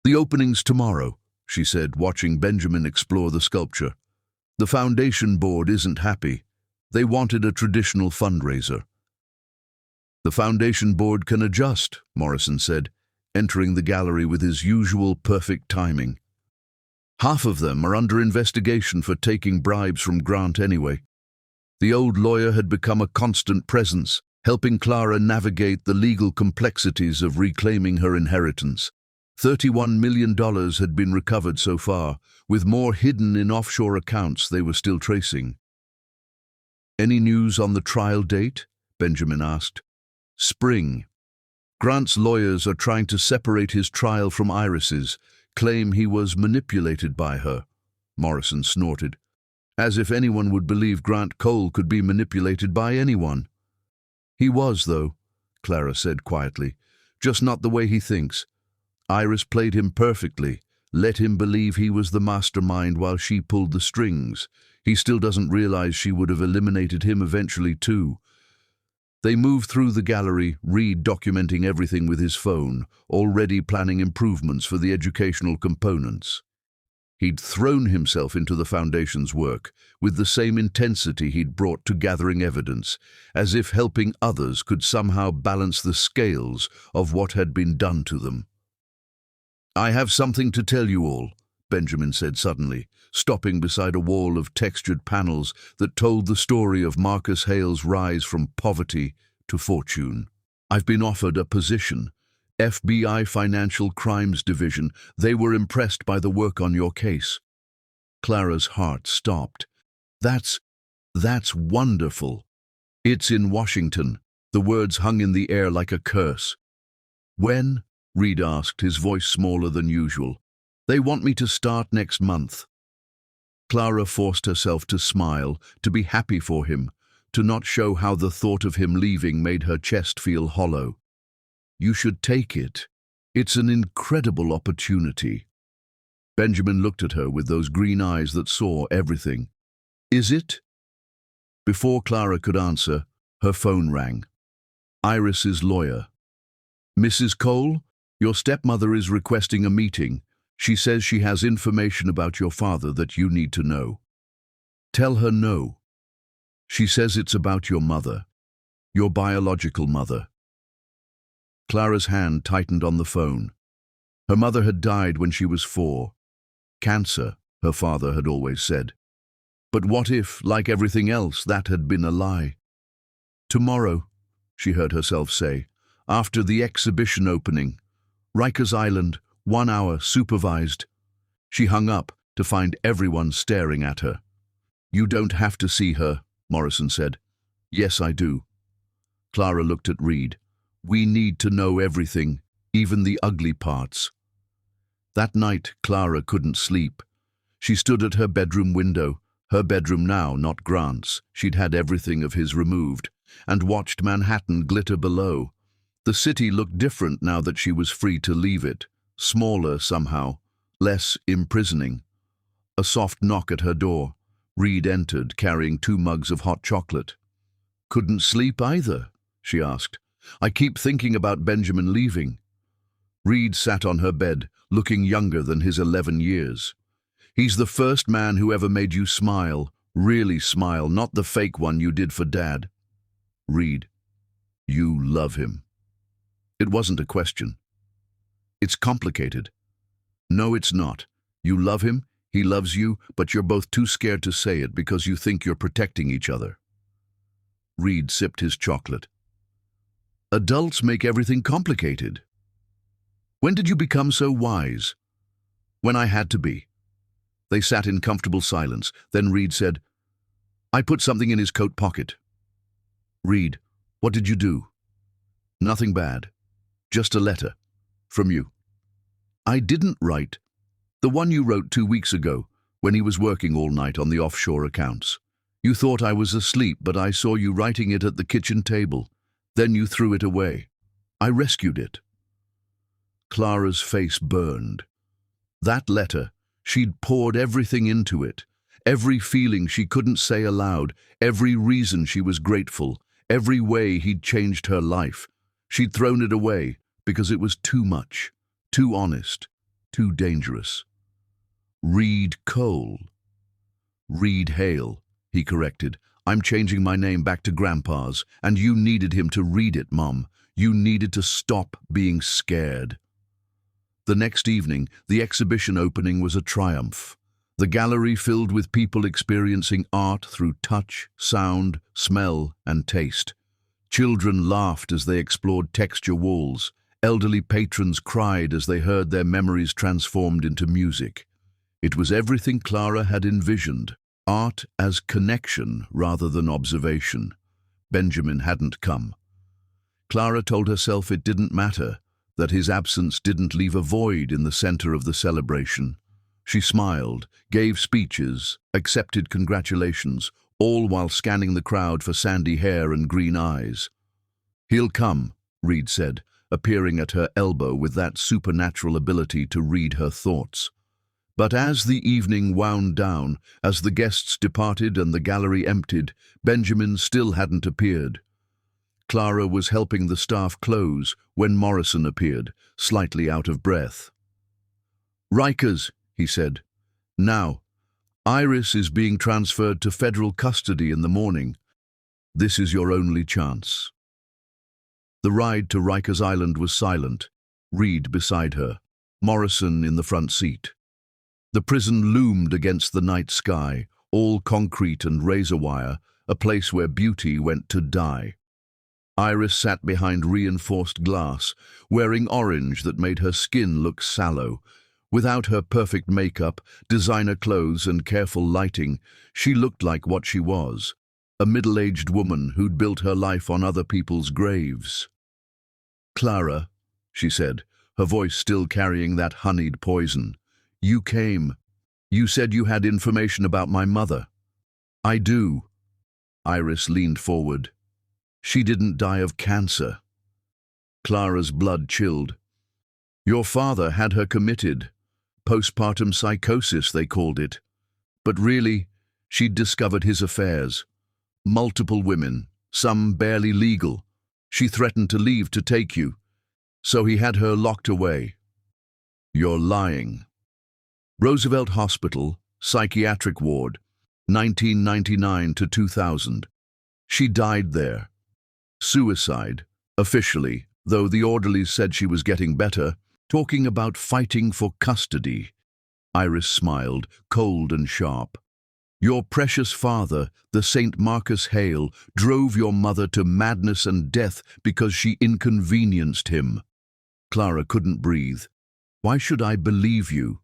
"The opening's tomorrow," she said, watching Benjamin explore the sculpture. "The foundation board isn't happy. They wanted a traditional fundraiser." "The foundation board can adjust," Morrison said, entering the gallery with his usual perfect timing. "Half of them are under investigation for taking bribes from Grant anyway." The old lawyer had become a constant presence, helping Clara navigate the legal complexities of reclaiming her inheritance. $31 million had been recovered so far, with more hidden in offshore accounts they were still tracing. "Any news on the trial date?" Benjamin asked. "Spring. Grant's lawyers are trying to separate his trial from Iris's, claim he was manipulated by her." Morrison snorted. "As if anyone would believe Grant Cole could be manipulated by anyone." "He was, though," Clara said quietly. "Just not the way he thinks. Iris played him perfectly, let him believe he was the mastermind while she pulled the strings. He still doesn't realize she would have eliminated him eventually, too." They moved through the gallery, Reed documenting everything with his phone, already planning improvements for the educational components. He'd thrown himself into the foundation's work, with the same intensity he'd brought to gathering evidence, as if helping others could somehow balance the scales of what had been done to them. "I have something to tell you all," Benjamin said suddenly, stopping beside a wall of textured panels that told the story of Marcus Hale's rise from poverty to fortune. "I've been offered a position. FBI Financial Crimes Division. They were impressed by the work on your case." Clara's heart stopped. That's wonderful." "It's in Washington." The words hung in the air like a curse. "When?" Reed asked, his voice smaller than usual. "They want me to start next month." Clara forced herself to smile, to be happy for him, to not show how the thought of him leaving made her chest feel hollow. "You should take it. It's an incredible opportunity." Benjamin looked at her with those green eyes that saw everything. "Is it?" Before Clara could answer, her phone rang. Iris's lawyer. "Mrs. Cole, your stepmother is requesting a meeting. She says she has information about your father that you need to know." "Tell her no." "She says it's about your mother, your biological mother." Clara's hand tightened on the phone. Her mother had died when she was 4. Cancer, her father had always said. But what if, like everything else, that had been a lie? "Tomorrow," she heard herself say. After the exhibition opening. Rikers Island, 1 hour, supervised. She hung up to find everyone staring at her. You don't have to see her, Morrison said. Yes, I do. Clara looked at Reed. We need to know everything, even the ugly parts. That night, Clara couldn't sleep. She stood at her bedroom window, her bedroom now, not Grant's. She'd had everything of his removed, and watched Manhattan glitter below. The city looked different now that she was free to leave it, smaller somehow, less imprisoning. A soft knock at her door. Reed entered, carrying 2 mugs of hot chocolate. Couldn't sleep either, she asked. I keep thinking about Benjamin leaving. Reed sat on her bed, looking younger than his 11 years. He's the first man who ever made you smile, really smile, not the fake one you did for Dad. Reed, you love him. It wasn't a question. It's complicated. No, it's not. You love him, he loves you, but you're both too scared to say it because you think you're protecting each other. Reed sipped his chocolate. Adults make everything complicated. When did you become so wise? When I had to be. They sat in comfortable silence. Then Reed said, I put something in his coat pocket. Reed, what did you do? Nothing bad. Just a letter. From you. I didn't write. The one you wrote 2 weeks ago, when he was working all night on the offshore accounts. You thought I was asleep, but I saw you writing it at the kitchen table. Then you threw it away. I rescued it. Clara's face burned. That letter, she'd poured everything into it. Every feeling she couldn't say aloud, every reason she was grateful, every way he'd changed her life. She'd thrown it away because it was too much, too honest, too dangerous. Reed Cole. Reed Hale, he corrected. I'm changing my name back to Grandpa's, and you needed him to read it, Mom. You needed to stop being scared. The next evening, the exhibition opening was a triumph. The gallery filled with people experiencing art through touch, sound, smell, and taste. Children laughed as they explored texture walls. Elderly patrons cried as they heard their memories transformed into music. It was everything Clara had envisioned. Art as connection rather than observation. Benjamin hadn't come. Clara told herself it didn't matter, that his absence didn't leave a void in the center of the celebration. She smiled, gave speeches, accepted congratulations, all while scanning the crowd for sandy hair and green eyes. He'll come, Reed said, appearing at her elbow with that supernatural ability to read her thoughts. But as the evening wound down, as the guests departed and the gallery emptied, Benjamin still hadn't appeared. Clara was helping the staff close when Morrison appeared, slightly out of breath. Rikers, he said. Now, Iris is being transferred to federal custody in the morning. This is your only chance. The ride to Rikers Island was silent, Reed beside her, Morrison in the front seat. The prison loomed against the night sky, all concrete and razor wire, a place where beauty went to die. Iris sat behind reinforced glass, wearing orange that made her skin look sallow. Without her perfect makeup, designer clothes and careful lighting, she looked like what she was, a middle-aged woman who'd built her life on other people's graves. Clara, she said, her voice still carrying that honeyed poison. You came. You said you had information about my mother. I do. Iris leaned forward. She didn't die of cancer. Clara's blood chilled. Your father had her committed. Postpartum psychosis, they called it. But really, she'd discovered his affairs. Multiple women, some barely legal. She threatened to leave to take you. So he had her locked away. You're lying. Roosevelt Hospital, psychiatric ward, 1999 to 2000. She died there. Suicide, officially, though the orderlies said she was getting better, talking about fighting for custody. Iris smiled, cold and sharp. Your precious father, the Saint Marcus Hale, drove your mother to madness and death because she inconvenienced him. Clara couldn't breathe. Why should I believe you?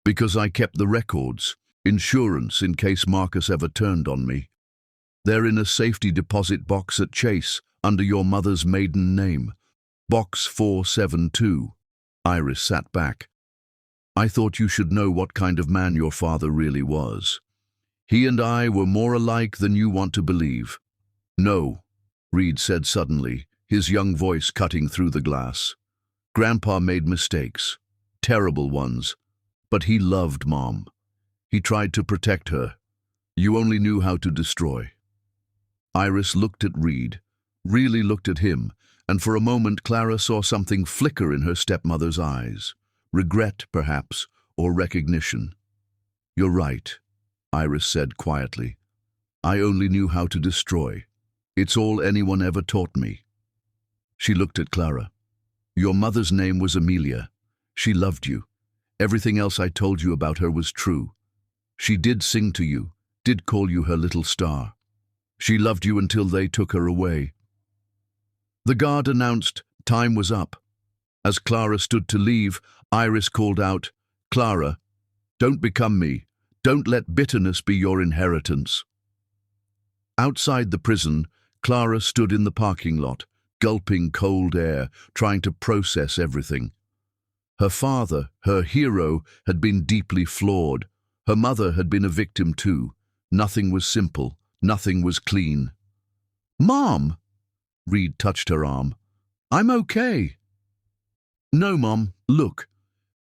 Because I kept the records, insurance in case Marcus ever turned on me. They're in a safety deposit box at Chase, under your mother's maiden name. Box 472. Iris sat back. I thought you should know what kind of man your father really was. He and I were more alike than you want to believe. No, Reed said suddenly, his young voice cutting through the glass. Grandpa made mistakes, terrible ones, but he loved Mom. He tried to protect her. You only knew how to destroy. Iris looked at Reed, really looked at him, and for a moment Clara saw something flicker in her stepmother's eyes. Regret, perhaps, or recognition. You're right, Iris said quietly. I only knew how to destroy. It's all anyone ever taught me. She looked at Clara. Your mother's name was Amelia. She loved you. Everything else I told you about her was true. She did sing to you, did call you her little star. She loved you until they took her away. The guard announced time was up. As Clara stood to leave, Iris called out, Clara, don't become me. Don't let bitterness be your inheritance. Outside the prison, Clara stood in the parking lot, gulping cold air, trying to process everything. Her father, her hero, had been deeply flawed. Her mother had been a victim too. Nothing was simple. Nothing was clean. Mom! Reed touched her arm. I'm okay. No, Mom, look.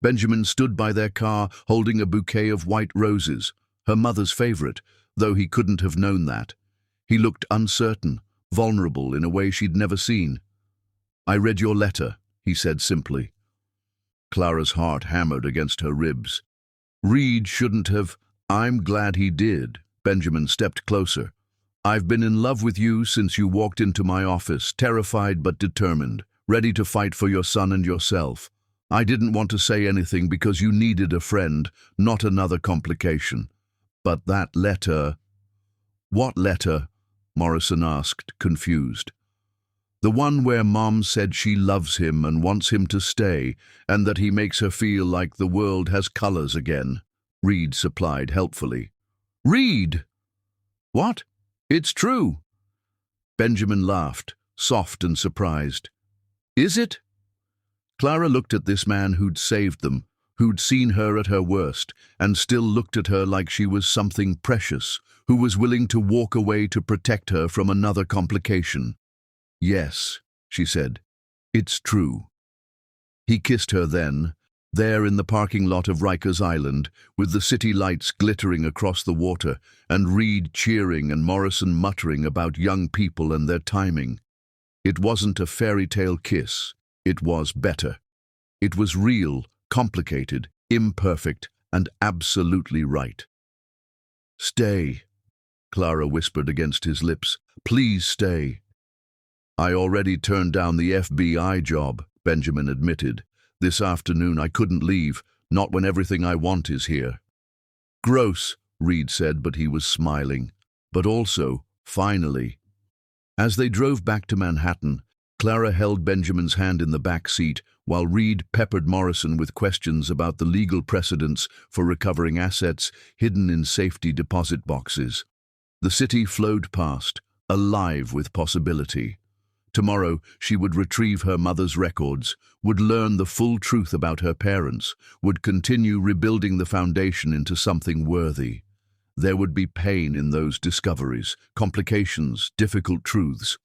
Benjamin stood by their car holding a bouquet of white roses, her mother's favorite, though he couldn't have known that. He looked uncertain, vulnerable in a way she'd never seen. I read your letter, he said simply. Clara's heart hammered against her ribs. Reed shouldn't have. I'm glad he did. Benjamin stepped closer. I've been in love with you since you walked into my office, terrified but determined, ready to fight for your son and yourself. I didn't want to say anything because you needed a friend, not another complication. But that letter... What letter? Morrison asked, confused. The one where Mom said she loves him and wants him to stay, and that he makes her feel like the world has colors again, Reed supplied helpfully. Reed! What? It's true. Benjamin laughed, soft and surprised. Is it? Clara looked at this man who'd saved them, who'd seen her at her worst, and still looked at her like she was something precious, who was willing to walk away to protect her from another complication. Yes, she said, it's true. He kissed her then, there in the parking lot of Rikers Island, with the city lights glittering across the water, and Reed cheering and Morrison muttering about young people and their timing. It wasn't a fairy tale kiss. It was better. It was real, complicated, imperfect, and absolutely right. Stay, Clara whispered against his lips. Please stay. I already turned down the FBI job, Benjamin admitted. This afternoon I couldn't leave, not when everything I want is here. Gross, Reed said, but he was smiling. But also, finally. As they drove back to Manhattan, Clara held Benjamin's hand in the back seat while Reed peppered Morrison with questions about the legal precedents for recovering assets hidden in safety deposit boxes. The city flowed past, alive with possibility. Tomorrow she would retrieve her mother's records, would learn the full truth about her parents, would continue rebuilding the foundation into something worthy. There would be pain in those discoveries, complications, difficult truths.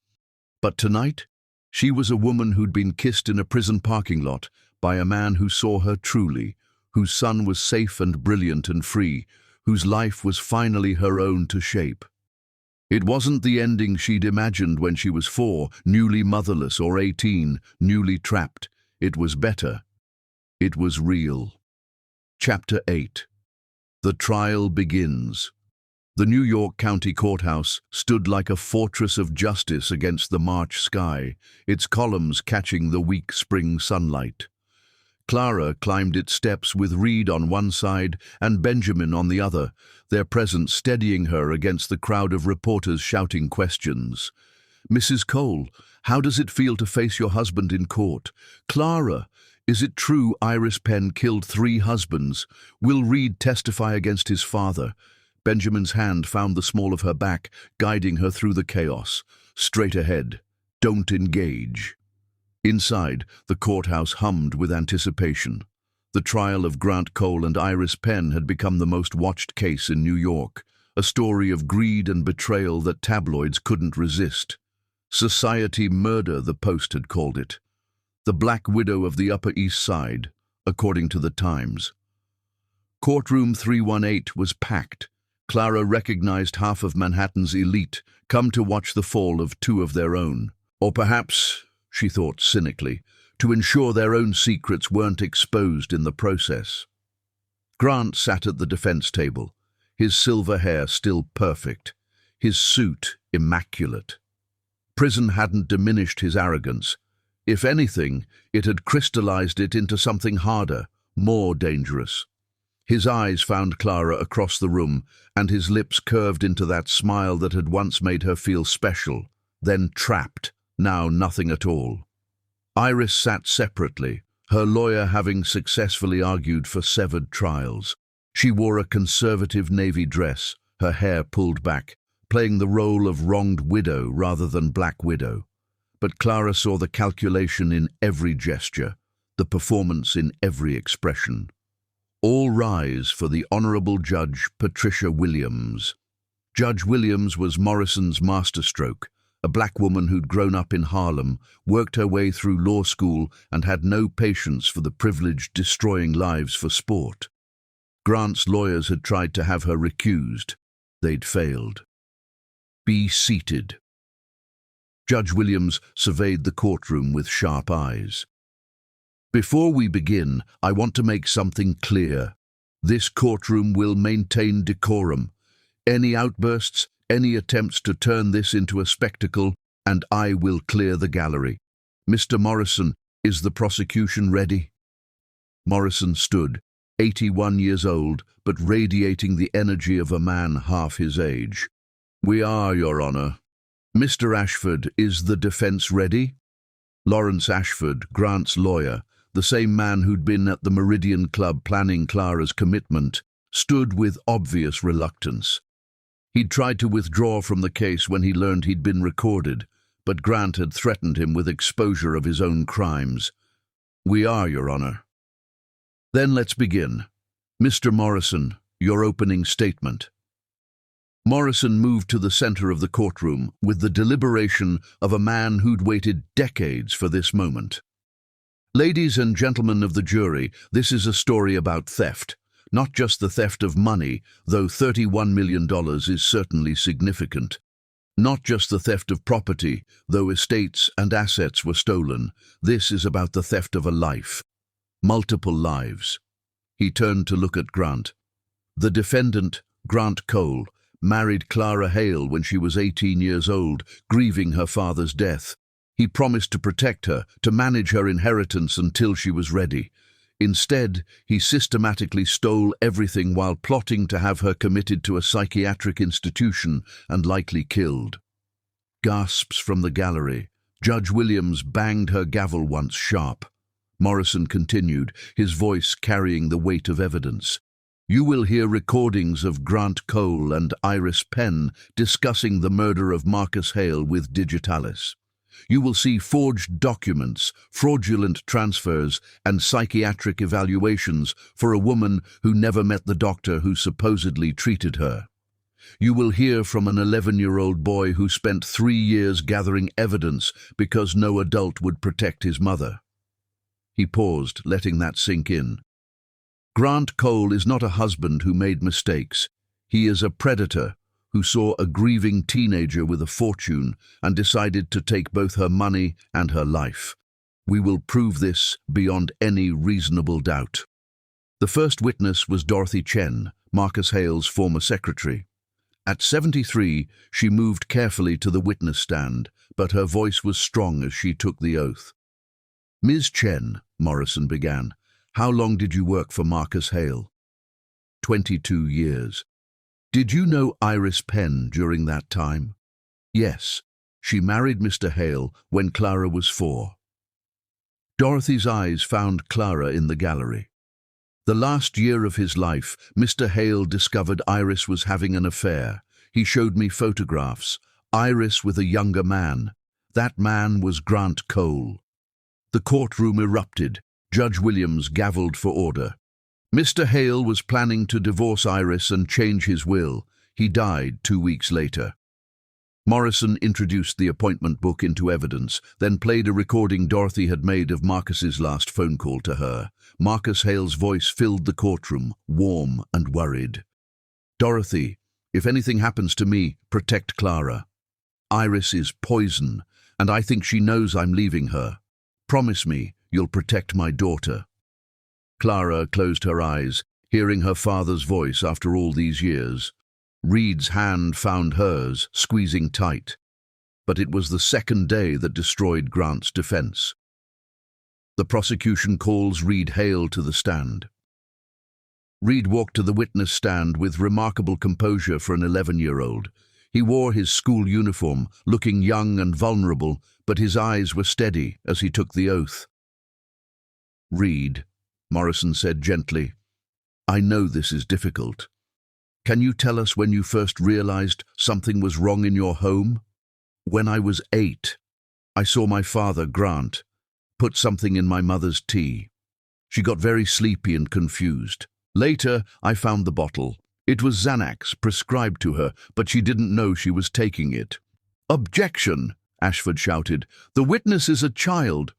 But tonight, she was a woman who'd been kissed in a prison parking lot by a man who saw her truly, whose son was safe and brilliant and free, whose life was finally her own to shape. It wasn't the ending she'd imagined when she was 4, newly motherless, or 18, newly trapped. It was better. It was real. Chapter 8. The trial begins. The New York County Courthouse stood like a fortress of justice against the March sky, its columns catching the weak spring sunlight. Clara climbed its steps with Reed on one side and Benjamin on the other, their presence steadying her against the crowd of reporters shouting questions. "Mrs. Cole, how does it feel to face your husband in court? Clara, is it true Iris Penn killed 3 husbands? Will Reed testify against his father?" Benjamin's hand found the small of her back, guiding her through the chaos. "Straight ahead. Don't engage." Inside, the courthouse hummed with anticipation. The trial of Grant Cole and Iris Penn had become the most watched case in New York, a story of greed and betrayal that tabloids couldn't resist. Society murder, the Post had called it. The Black Widow of the Upper East Side, according to the Times. Courtroom 318 was packed. Clara recognized half of Manhattan's elite, come to watch the fall of 2 of their own. Or perhaps, she thought cynically, to ensure their own secrets weren't exposed in the process. Grant sat at the defense table, his silver hair still perfect, his suit immaculate. Prison hadn't diminished his arrogance. If anything, it had crystallized it into something harder, more dangerous. His eyes found Clara across the room, and his lips curved into that smile that had once made her feel special, then trapped, now nothing at all. Iris sat separately, her lawyer having successfully argued for severed trials. She wore a conservative navy dress, her hair pulled back, playing the role of wronged widow rather than black widow. But Clara saw the calculation in every gesture, the performance in every expression. All rise for the Honorable Judge Patricia Williams. Judge Williams was Morrison's masterstroke, a black woman who'd grown up in Harlem, worked her way through law school, and had no patience for the privileged destroying lives for sport. Grant's lawyers had tried to have her recused. They'd failed. "Be seated." Judge Williams surveyed the courtroom with sharp eyes. "Before we begin, I want to make something clear. This courtroom will maintain decorum. Any outbursts, any attempts to turn this into a spectacle, and I will clear the gallery. Mr. Morrison, is the prosecution ready?" Morrison stood, 81 years old, but radiating the energy of a man half his age. "We are, Your Honor." "Mr. Ashford, is the defense ready?" Lawrence Ashford, Grant's lawyer, the same man who'd been at the Meridian Club planning Clara's commitment, stood with obvious reluctance. He'd tried to withdraw from the case when he learned he'd been recorded, but Grant had threatened him with exposure of his own crimes. "We are, Your Honor." "Then let's begin. Mr. Morrison, your opening statement." Morrison moved to the center of the courtroom with the deliberation of a man who'd waited decades for this moment. "Ladies and gentlemen of the jury, this is a story about theft. Not just the theft of money, though $31 million is certainly significant. Not just the theft of property, though estates and assets were stolen. This is about the theft of a life. Multiple lives." He turned to look at Grant. The defendant, Grant Cole, married Clara Hale when she was 18 years old, grieving her father's death. He promised to protect her, to manage her inheritance until she was ready. Instead, he systematically stole everything while plotting to have her committed to a psychiatric institution and likely killed. Gasps from the gallery. Judge Williams banged her gavel once sharp. Morrison continued, his voice carrying the weight of evidence. "You will hear recordings of Grant Cole and Iris Penn discussing the murder of Marcus Hale with Digitalis. You will see forged documents, fraudulent transfers, and psychiatric evaluations for a woman who never met the doctor who supposedly treated her. You will hear from an 11-year-old boy who spent 3 years gathering evidence because no adult would protect his mother." He paused, letting that sink in. "Grant Cole is not a husband who made mistakes. He is a predator who saw a grieving teenager with a fortune and decided to take both her money and her life. We will prove this beyond any reasonable doubt." The first witness was Dorothy Chen, Marcus Hale's former secretary. At 73, she moved carefully to the witness stand, but her voice was strong as she took the oath. "Ms. Chen," Morrison began, How long did you work for Marcus Hale? 22 years. Did you know Iris Penn during that time? Yes. She married Mr. Hale when Clara was 4. Dorothy's eyes found Clara in the gallery. The last year of his life, Mr. Hale discovered Iris was having an affair. He showed me photographs. Iris with a younger man. That man was Grant Cole. The courtroom erupted. Judge Williams gavelled for order. Mr. Hale was planning to divorce Iris and change his will. He died 2 weeks later. Morrison introduced the appointment book into evidence, then played a recording Dorothy had made of Marcus's last phone call to her. Marcus Hale's voice filled the courtroom, warm and worried. Dorothy, if anything happens to me, protect Clara. Iris is poison, and I think she knows I'm leaving her. Promise me you'll protect my daughter. Clara closed her eyes, hearing her father's voice after all these years. Reed's hand found hers, squeezing tight. But it was the second day that destroyed Grant's defense. The prosecution calls Reed Hale to the stand. Reed walked to the witness stand with remarkable composure for an 11-year-old. He wore his school uniform, looking young and vulnerable, but his eyes were steady as he took the oath. Reed, Morrison said gently, I know this is difficult. Can you tell us when you first realized something was wrong in your home? When I was 8, I saw my father, Grant, put something in my mother's tea. She got very sleepy and confused. Later, I found the bottle. It was Xanax, prescribed to her, but she didn't know she was taking it. Objection, Ashford shouted. The witness is a child.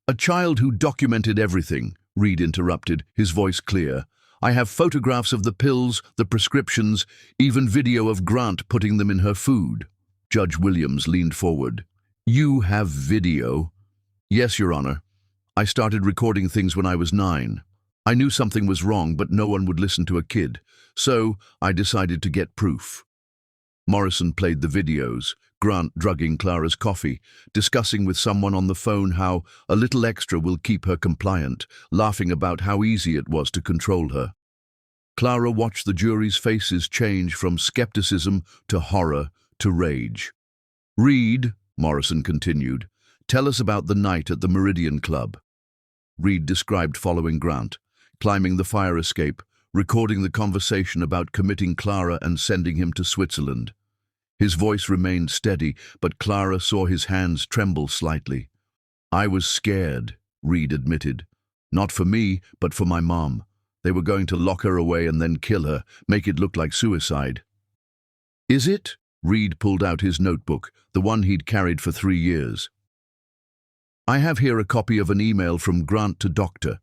A child who documented everything, Reed interrupted, his voice clear. I have photographs of the pills, the prescriptions, even video of Grant putting them in her food. Judge Williams leaned forward. You have video? Yes, Your Honor. I started recording things when I was 9. I knew something was wrong, but no one would listen to a kid. So I decided to get proof. Morrison played the videos, Grant drugging Clara's coffee, discussing with someone on the phone how a little extra will keep her compliant, laughing about how easy it was to control her. Clara watched the jury's faces change from skepticism to horror to rage. Reed, Morrison continued, tell us about the night at the Meridian Club. Reed described following Grant, climbing the fire escape, recording the conversation about committing Clara and sending him to Switzerland. His voice remained steady, but Clara saw his hands tremble slightly. I was scared, Reed admitted. Not for me, but for my mom. They were going to lock her away and then kill her, make it look like suicide. Is it? Reed pulled out his notebook, the one he'd carried for 3 years. I have here a copy of an email from Grant to Dr.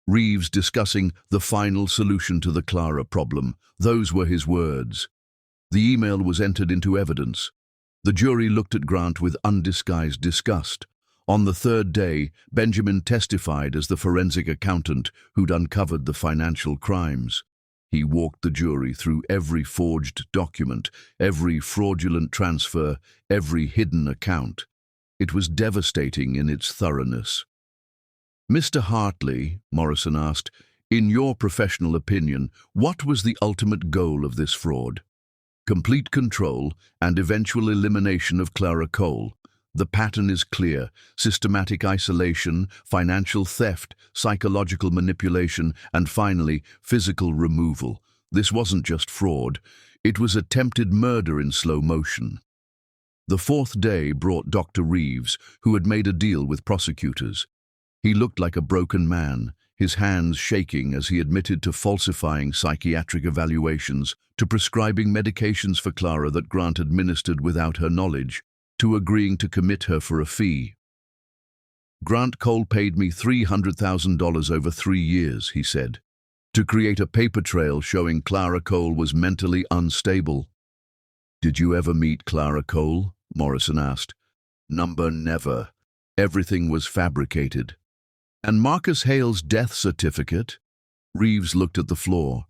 Reeves discussing the final solution to the Clara problem. Those were his words. The email was entered into evidence. The jury looked at Grant with undisguised disgust. On the 3rd day, Benjamin testified as the forensic accountant who'd uncovered the financial crimes. He walked the jury through every forged document, every fraudulent transfer, every hidden account. It was devastating in its thoroughness. Mr. Hartley, Morrison asked, in your professional opinion, what was the ultimate goal of this fraud? Complete control and eventual elimination of Clara Cole. The pattern is clear: systematic isolation, financial theft, psychological manipulation, and finally, physical removal. This wasn't just fraud, it was attempted murder in slow motion. The 4th day brought Dr. Reeves, who had made a deal with prosecutors. He looked like a broken man, his hands shaking as he admitted to falsifying psychiatric evaluations, to prescribing medications for Clara that Grant administered without her knowledge, to agreeing to commit her for a fee. Grant Cole paid me $300,000 over 3 years, he said, to create a paper trail showing Clara Cole was mentally unstable. Did you ever meet Clara Cole? Morrison asked. Never. Everything was fabricated. And Marcus Hale's death certificate? Reeves looked at the floor.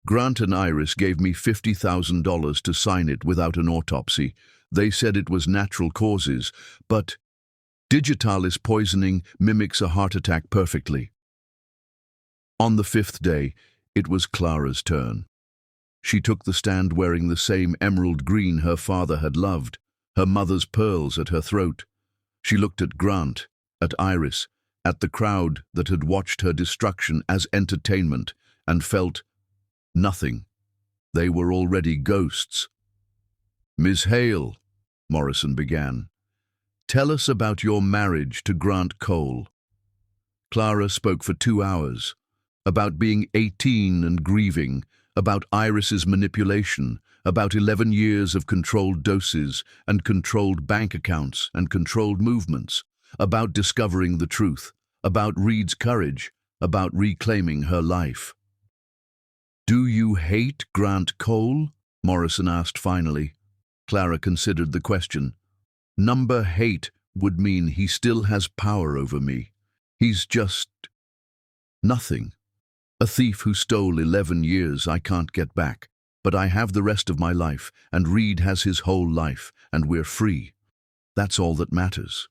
Grant and Iris gave me $50,000 to sign it without an autopsy. They said it was natural causes, but digitalis poisoning mimics a heart attack perfectly. On the fifth day, it was Clara's turn. She took the stand wearing the same emerald green her father had loved, her mother's pearls at her throat. She looked at Grant, at Iris, at the crowd that had watched her destruction as entertainment, and felt nothing. They were already ghosts. "Miss Hale," Morrison began, "tell us about your marriage to Grant Cole." Clara spoke for 2 hours, about being 18 and grieving, about Iris's manipulation, about 11 years of controlled doses and controlled bank accounts and controlled movements, about discovering the truth, about Reed's courage, about reclaiming her life. "Do you hate Grant Cole?" Morrison asked finally. Clara considered the question. Number hate would mean he still has power over me. He's just nothing. A thief who stole 11 years I can't get back. But I have the rest of my life, and Reed has his whole life, and we're free. That's all that matters.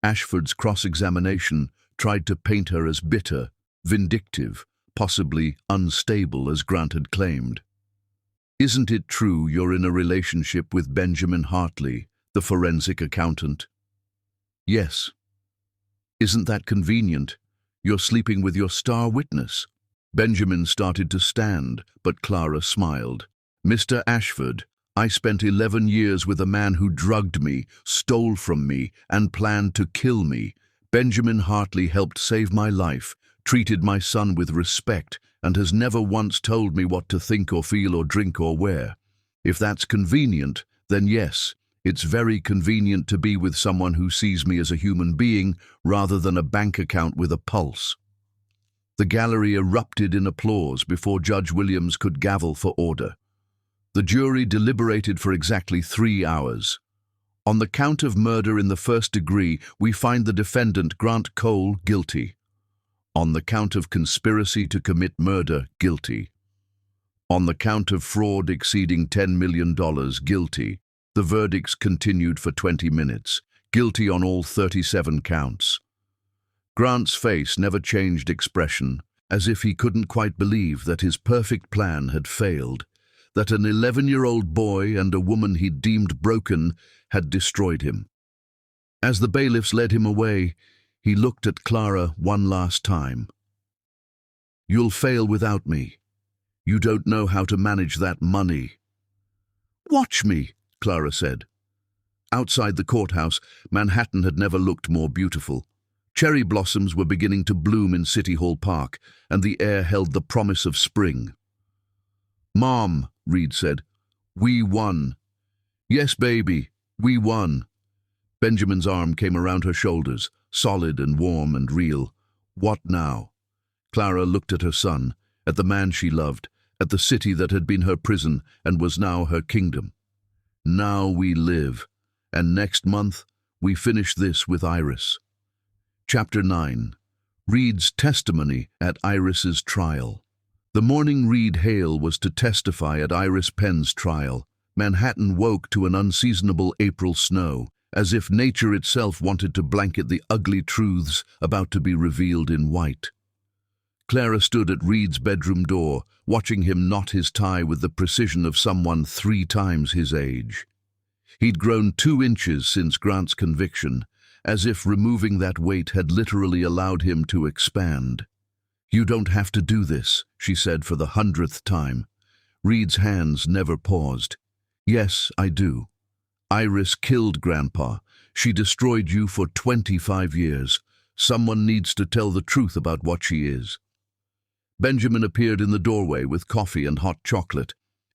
Ashford's cross-examination tried to paint her as bitter, vindictive, possibly unstable as Grant had claimed. "Isn't it true you're in a relationship with Benjamin Hartley, the forensic accountant?" "Yes." "Isn't that convenient? You're sleeping with your star witness." Benjamin started to stand, but Clara smiled. "Mr. Ashford, I spent 11 years with a man who drugged me, stole from me, and planned to kill me. Benjamin Hartley helped save my life, treated my son with respect, and has never once told me what to think or feel or drink or wear. If that's convenient, then yes, it's very convenient to be with someone who sees me as a human being rather than a bank account with a pulse." The gallery erupted in applause before Judge Williams could gavel for order. The jury deliberated for exactly 3 hours. On the count of murder in the first degree, we find the defendant, Grant Cole, guilty. On the count of conspiracy to commit murder, guilty. On the count of fraud exceeding $10 million, guilty. The verdicts continued for 20 minutes, guilty on all 37 counts. Grant's face never changed expression, as if he couldn't quite believe that his perfect plan had failed, that an 11-year-old boy and a woman he'd deemed broken had destroyed him. As the bailiffs led him away, he looked at Clara one last time. "You'll fail without me. You don't know how to manage that money." "Watch me," Clara said. Outside the courthouse, Manhattan had never looked more beautiful. Cherry blossoms were beginning to bloom in City Hall Park, and the air held the promise of spring. "Mom," Reed said, "we won." "Yes, baby, we won." Benjamin's arm came around her shoulders, solid and warm and real. "What now?" Clara looked at her son, at the man she loved, at the city that had been her prison and was now her kingdom. "Now we live, and next month we finish this with Iris." Chapter 9. Reed's testimony at Iris's trial. The morning Reed Hale was to testify at Iris Penn's trial, Manhattan woke to an unseasonable April snow, as if nature itself wanted to blanket the ugly truths about to be revealed in white. Clara stood at Reed's bedroom door, watching him knot his tie with the precision of someone 3 times his age. He'd grown 2 inches since Grant's conviction, as if removing that weight had literally allowed him to expand. "You don't have to do this," she said for the 100th time. Reed's hands never paused. "Yes, I do. Iris killed Grandpa. She destroyed you for 25 years. Someone needs to tell the truth about what she is." Benjamin appeared in the doorway with coffee and hot chocolate.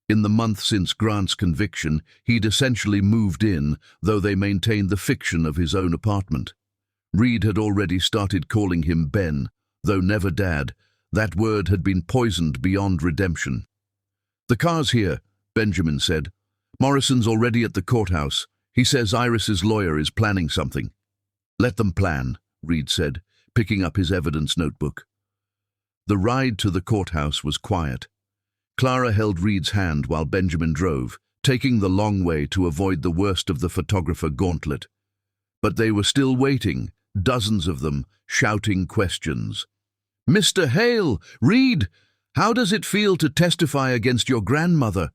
In the month since Grant's conviction, he'd essentially moved in, though they maintained the fiction of his own apartment. Reed had already started calling him Ben, though never Dad. That word had been poisoned beyond redemption. "The car's here," Benjamin said. "Morrison's already at the courthouse. He says Iris's lawyer is planning something." "Let them plan," Reed said, picking up his evidence notebook. The ride to the courthouse was quiet. Clara held Reed's hand while Benjamin drove, taking the long way to avoid the worst of the photographer gauntlet. But they were still waiting, dozens of them, shouting questions. "Mr. Hale, Reed, how does it feel to testify against your grandmother?"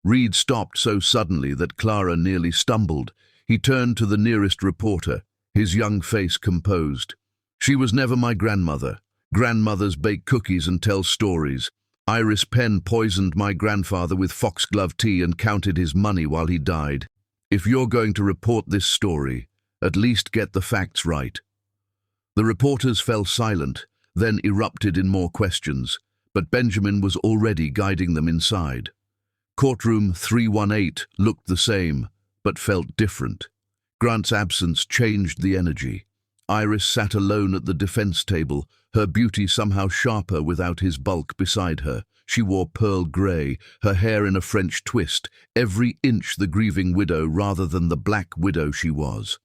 Reed stopped so suddenly that Clara nearly stumbled. He turned to the nearest reporter, his young face composed. "She was never my grandmother. Grandmothers bake cookies and tell stories. Iris Penn poisoned my grandfather with foxglove tea and counted his money while he died. If you're going to report this story, at least get the facts right." The reporters fell silent, then erupted in more questions, but Benjamin was already guiding them inside. Courtroom 318 looked the same, but felt different. Grant's absence changed the energy. Iris sat alone at the defense table, her beauty somehow sharper without his bulk beside her. She wore pearl grey, her hair in a French twist, every inch the grieving widow rather than the black widow she was.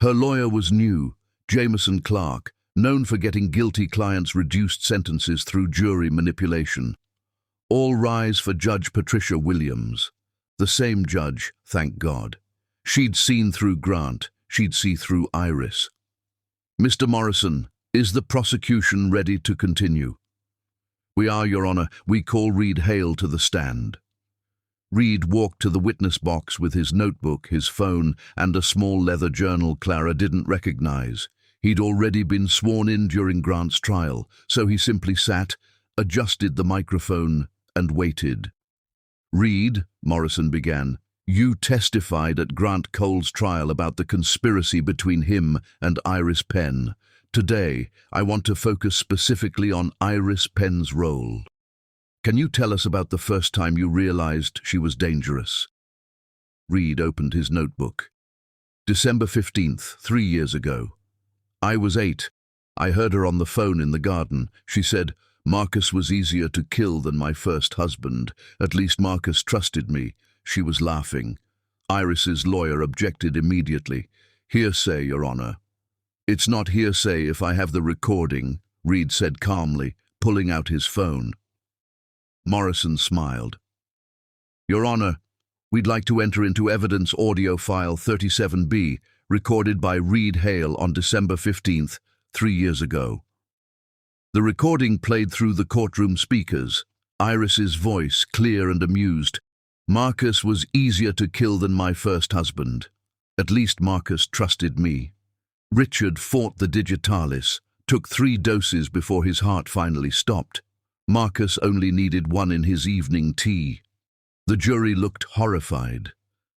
Her lawyer was new, Jameson Clark, known for getting guilty clients reduced sentences through jury manipulation. All rise for Judge Patricia Williams. The same judge, thank God. She'd seen through Grant, she'd see through Iris. "Mr. Morrison, is the prosecution ready to continue?" "We are, Your Honor. We call Reed Hale to the stand." Reed walked to the witness box with his notebook, his phone, and a small leather journal Clara didn't recognize. He'd already been sworn in during Grant's trial, so he simply sat, adjusted the microphone, and waited. "Reed," Morrison began, "you testified at Grant Cole's trial about the conspiracy between him and Iris Penn. Today, I want to focus specifically on Iris Penn's role. Can you tell us about the first time you realized she was dangerous?" Reed opened his notebook. "December 15th, 3 years ago. I was 8. I heard her on the phone in the garden. She said, 'Marcus was easier to kill than my first husband. At least Marcus trusted me.' She was laughing." Iris's lawyer objected immediately. "Hearsay, Your Honor." "It's not hearsay if I have the recording," Reed said calmly, pulling out his phone. Morrison smiled. "Your Honor, we'd like to enter into evidence audio file 37B, recorded by Reed Hale on December 15th, 3 years ago." The recording played through the courtroom speakers, Iris's voice clear and amused. "Marcus was easier to kill than my first husband. At least Marcus trusted me. Richard fought the digitalis, took 3 doses before his heart finally stopped. Marcus only needed 1 in his evening tea." The jury looked horrified.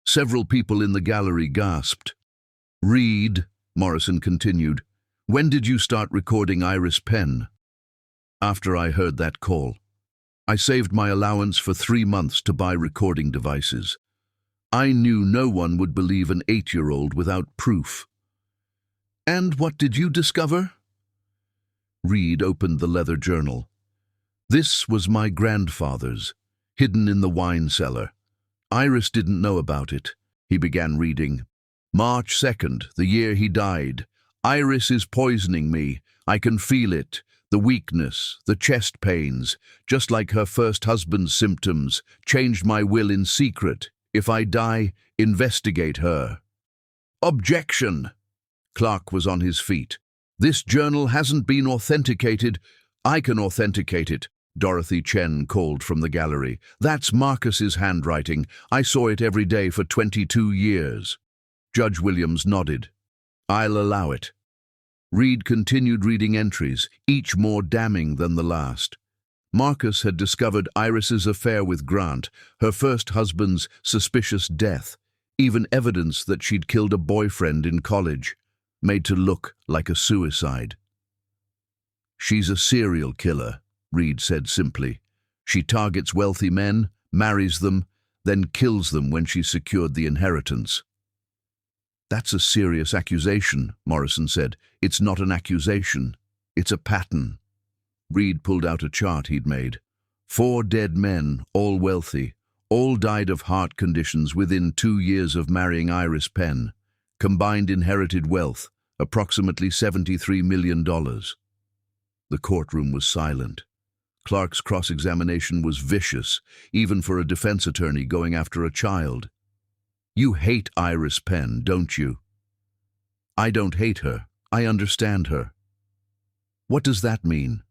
Several people in the gallery gasped. "Reed," Morrison continued, "when did you start recording Iris Penn?" "After I heard that call. I saved my allowance for 3 months to buy recording devices. I knew no one would believe an 8-year-old without proof." "And what did you discover?" Reed opened the leather journal. "This was my grandfather's, hidden in the wine cellar. Iris didn't know about it." He began reading. "March 2nd, the year he died. Iris is poisoning me. I can feel it. The weakness, the chest pains, just like her first husband's symptoms. Changed my will in secret. If I die, investigate her." "Objection!" Clark was on his feet. "This journal hasn't been authenticated." "I can authenticate it," Dorothy Chen called from the gallery. "That's Marcus's handwriting. I saw it every day for 22 years. Judge Williams nodded. "I'll allow it." Reed continued reading entries, each more damning than the last. Marcus had discovered Iris's affair with Grant, her first husband's suspicious death, even evidence that she'd killed a boyfriend in college, made to look like a suicide. "She's a serial killer," Reed said simply. "She targets wealthy men, marries them, then kills them when she's secured the inheritance." "That's a serious accusation," Morrison said. "It's not an accusation. It's a pattern." Reed pulled out a chart he'd made. 4 dead men, all wealthy. All died of heart conditions within 2 years of marrying Iris Penn. Combined inherited wealth, approximately $73 million. The courtroom was silent. Clark's cross-examination was vicious, even for a defense attorney going after a child. "You hate Iris Penn, don't you?" "I don't hate her. I understand her." "What does that mean?"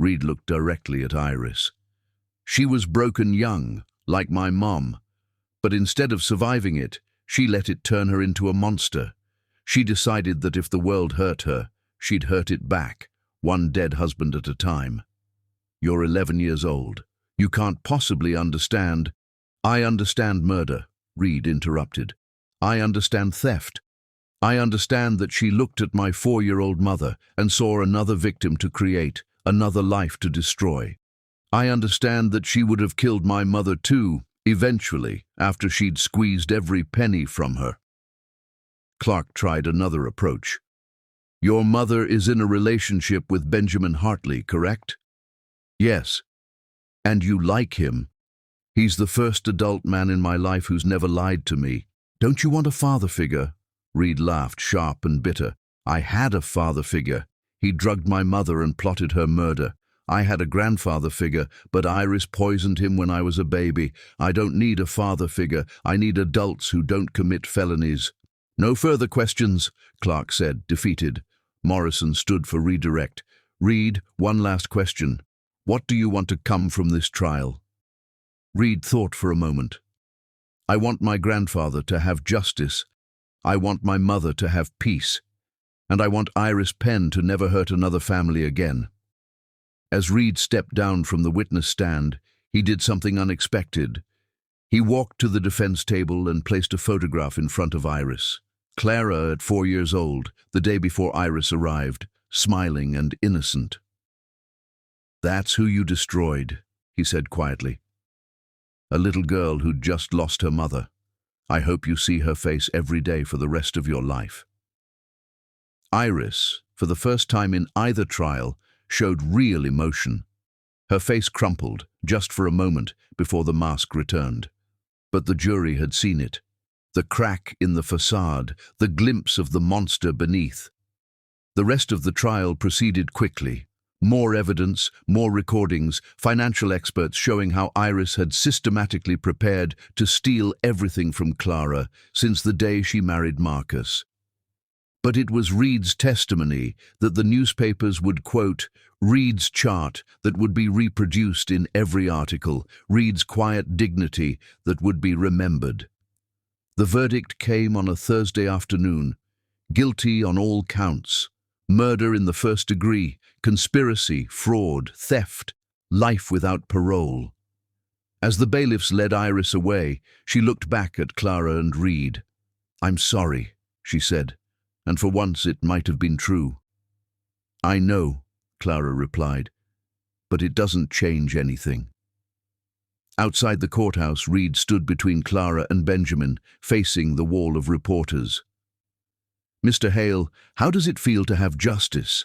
Reed looked directly at Iris. She was broken young, like my mom, but instead of surviving it, she let it turn her into a monster. She decided that if the world hurt her, she'd hurt it back, one dead husband at a time. You're 11 years old. You can't possibly understand. I understand murder, Reed interrupted. I understand theft. I understand that she looked at my 4-year-old mother and saw another victim to create, another life to destroy. I understand that she would have killed my mother too, eventually, after she'd squeezed every penny from her. Clark tried another approach. Your mother is in a relationship with Benjamin Hartley, correct? Yes. And you like him. He's the first adult man in my life who's never lied to me. Don't you want a father figure? Reed laughed, sharp and bitter. I had a father figure. He drugged my mother and plotted her murder. I had a grandfather figure, but Iris poisoned him when I was a baby. I don't need a father figure. I need adults who don't commit felonies. No further questions, Clark said, defeated. Morrison stood for redirect. Reed, one last question. What do you want to come from this trial? Reed thought for a moment. I want my grandfather to have justice. I want my mother to have peace. And I want Iris Penn to never hurt another family again. As Reed stepped down from the witness stand, he did something unexpected. He walked to the defense table and placed a photograph in front of Iris. Clara, at 4 years old, the day before Iris arrived, smiling and innocent. That's who you destroyed, he said quietly. A little girl who'd just lost her mother. I hope you see her face every day for the rest of your life. Iris, for the first time in either trial, showed real emotion. Her face crumpled, just for a moment, before the mask returned. But the jury had seen it. The crack in the facade, the glimpse of the monster beneath. The rest of the trial proceeded quickly. More evidence, more recordings, financial experts showing how Iris had systematically prepared to steal everything from Clara since the day she married Marcus. But it was Reed's testimony that the newspapers would quote, Reed's chart that would be reproduced in every article, Reed's quiet dignity that would be remembered. The verdict came on a Thursday afternoon, guilty on all counts. Murder in the first degree, conspiracy, fraud, theft, life without parole. As the bailiffs led Iris away, she looked back at Clara and Reed. I'm sorry, she said, and for once it might have been true. I know, Clara replied, but it doesn't change anything. Outside the courthouse, Reed stood between Clara and Benjamin, facing the wall of reporters. Mr. Hale, how does it feel to have justice?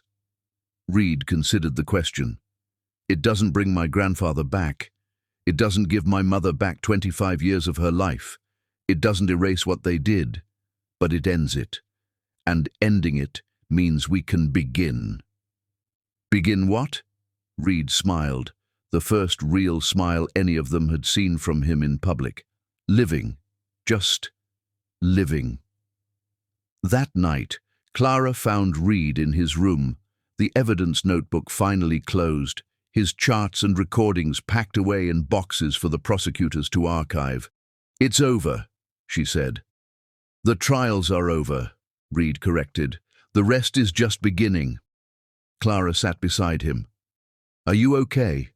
Reed considered the question. It doesn't bring my grandfather back. It doesn't give my mother back 25 years of her life. It doesn't erase what they did, but it ends it. And ending it means we can begin. Begin what? Reed smiled, the first real smile any of them had seen from him in public. Living. Just living. That night, Clara found Reed in his room, the evidence notebook finally closed, his charts and recordings packed away in boxes for the prosecutors to archive. It's over, she said. The trials are over, Reed corrected. The rest is just beginning. Clara sat beside him. Are you okay?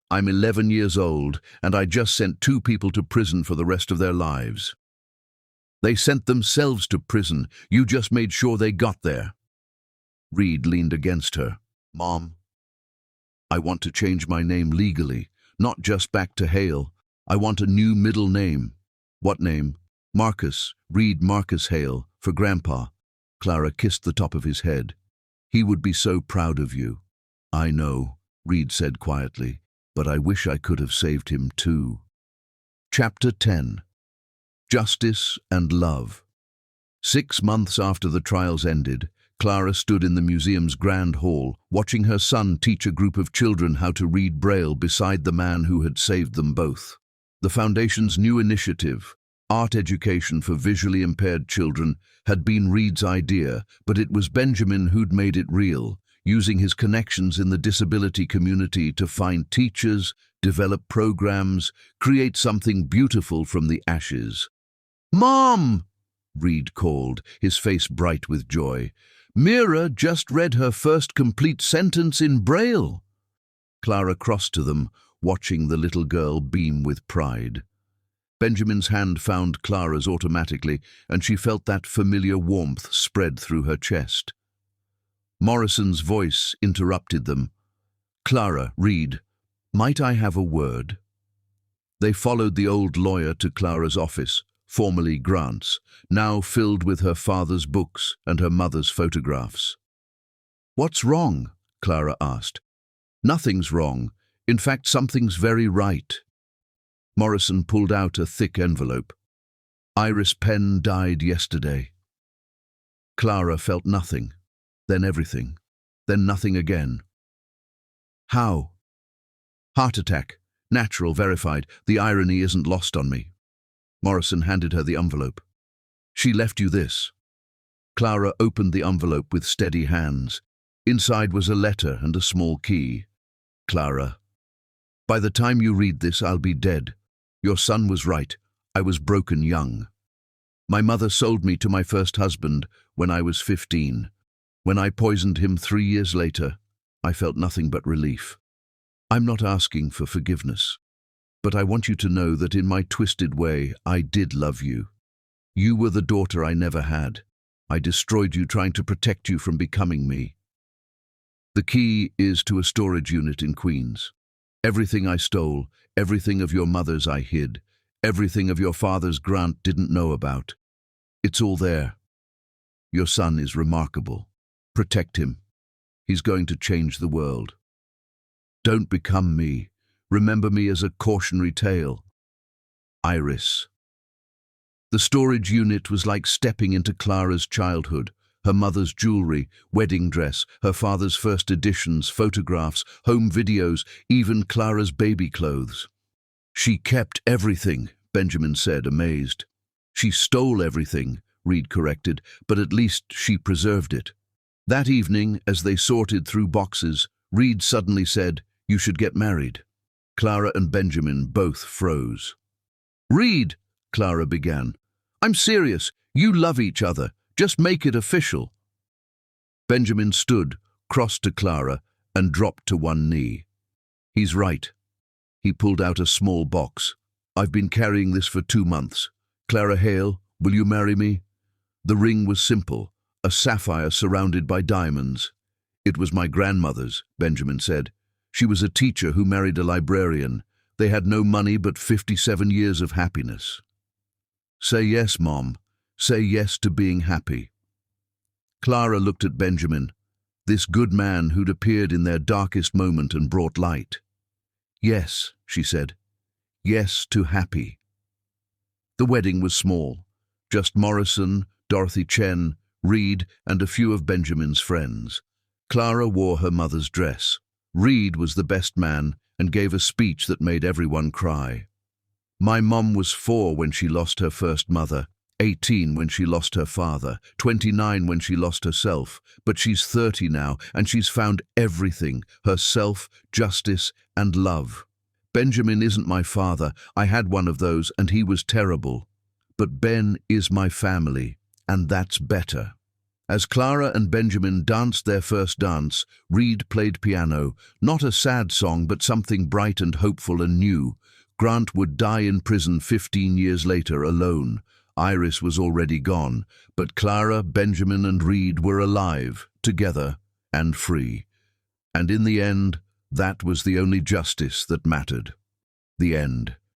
I'm 11 years old, and I just sent 2 people to prison for the rest of their lives. They sent themselves to prison. You just made sure they got there. Reed leaned against her. Mom, I want to change my name legally, not just back to Hale. I want a new middle name. What name? Marcus. Reed Marcus Hale, for Grandpa. Clara kissed the top of his head. He would be so proud of you. I know, Reed said quietly, but I wish I could have saved him too. Chapter 10. Justice and Love. 6 months after the trials ended, Clara stood in the museum's grand hall, watching her son teach a group of children how to read Braille beside the man who had saved them both. The Foundation's new initiative, Art Education for Visually Impaired Children, had been Reed's idea, but it was Benjamin who'd made it real, using his connections in the disability community to find teachers, develop programs, create something beautiful from the ashes. "Mom!" Reed called, his face bright with joy. "Mira just read her first complete sentence in Braille." Clara crossed to them, watching the little girl beam with pride. Benjamin's hand found Clara's automatically, and she felt that familiar warmth spread through her chest. Morrison's voice interrupted them. "Clara, Reed, might I have a word?" They followed the old lawyer to Clara's office, formerly Grant's, now filled with her father's books and her mother's photographs. "What's wrong?" Clara asked. "Nothing's wrong. In fact, something's very right." Morrison pulled out a thick envelope. "Iris Penn died yesterday." Clara felt nothing, then everything, then nothing again. "How?" "Heart attack. Natural, verified. The irony isn't lost on me." Morrison handed her the envelope. "She left you this." Clara opened the envelope with steady hands. Inside was a letter and a small key. "Clara, by the time you read this, I'll be dead. Your son was right. I was broken young. My mother sold me to my first husband when I was 15. When I poisoned him 3 years later, I felt nothing but relief. I'm not asking for forgiveness, but I want you to know that in my twisted way, I did love you. You were the daughter I never had. I destroyed you trying to protect you from becoming me. The key is to a storage unit in Queens. Everything I stole, everything of your mother's I hid, everything of your father's Grant didn't know about. It's all there. Your son is remarkable. Protect him. He's going to change the world. Don't become me. Remember me as a cautionary tale. Iris." The storage unit was like stepping into Clara's childhood. Her mother's jewelry, wedding dress, her father's first editions, photographs, home videos, even Clara's baby clothes. "She kept everything," Benjamin said, amazed. "She stole everything," Reed corrected, "but at least she preserved it." That evening, as they sorted through boxes, Reed suddenly said, "You should get married." Clara and Benjamin both froze. "Reed," Clara began, "I'm serious. You love each other. Just make it official." Benjamin stood, crossed to Clara, and dropped to one knee. "He's right." He pulled out a small box. "I've been carrying this for 2 months. Clara Hale, will you marry me?" The ring was simple, a sapphire surrounded by diamonds. "It was my grandmother's," Benjamin said. "She was a teacher who married a librarian. They had no money but 57 years of happiness." "Say yes, Mom. Say yes to being happy." Clara looked at Benjamin, this good man who'd appeared in their darkest moment and brought light. "Yes," she said. "Yes to happy." The wedding was small. Just Morrison, Dorothy Chen, Reed, and a few of Benjamin's friends. Clara wore her mother's dress. Reed was the best man and gave a speech that made everyone cry. "My mom was 4 when she lost her first mother, 18 when she lost her father, 29 when she lost herself, but she's 30 now and she's found everything, herself, justice, and love. Benjamin isn't my father. I had one of those and he was terrible. But Ben is my family, and that's better." As Clara and Benjamin danced their first dance, Reed played piano, not a sad song but something bright and hopeful and new. Grant would die in prison 15 years later alone. Iris was already gone, but Clara, Benjamin, and Reed were alive, together, and free. And in the end, that was the only justice that mattered. The end.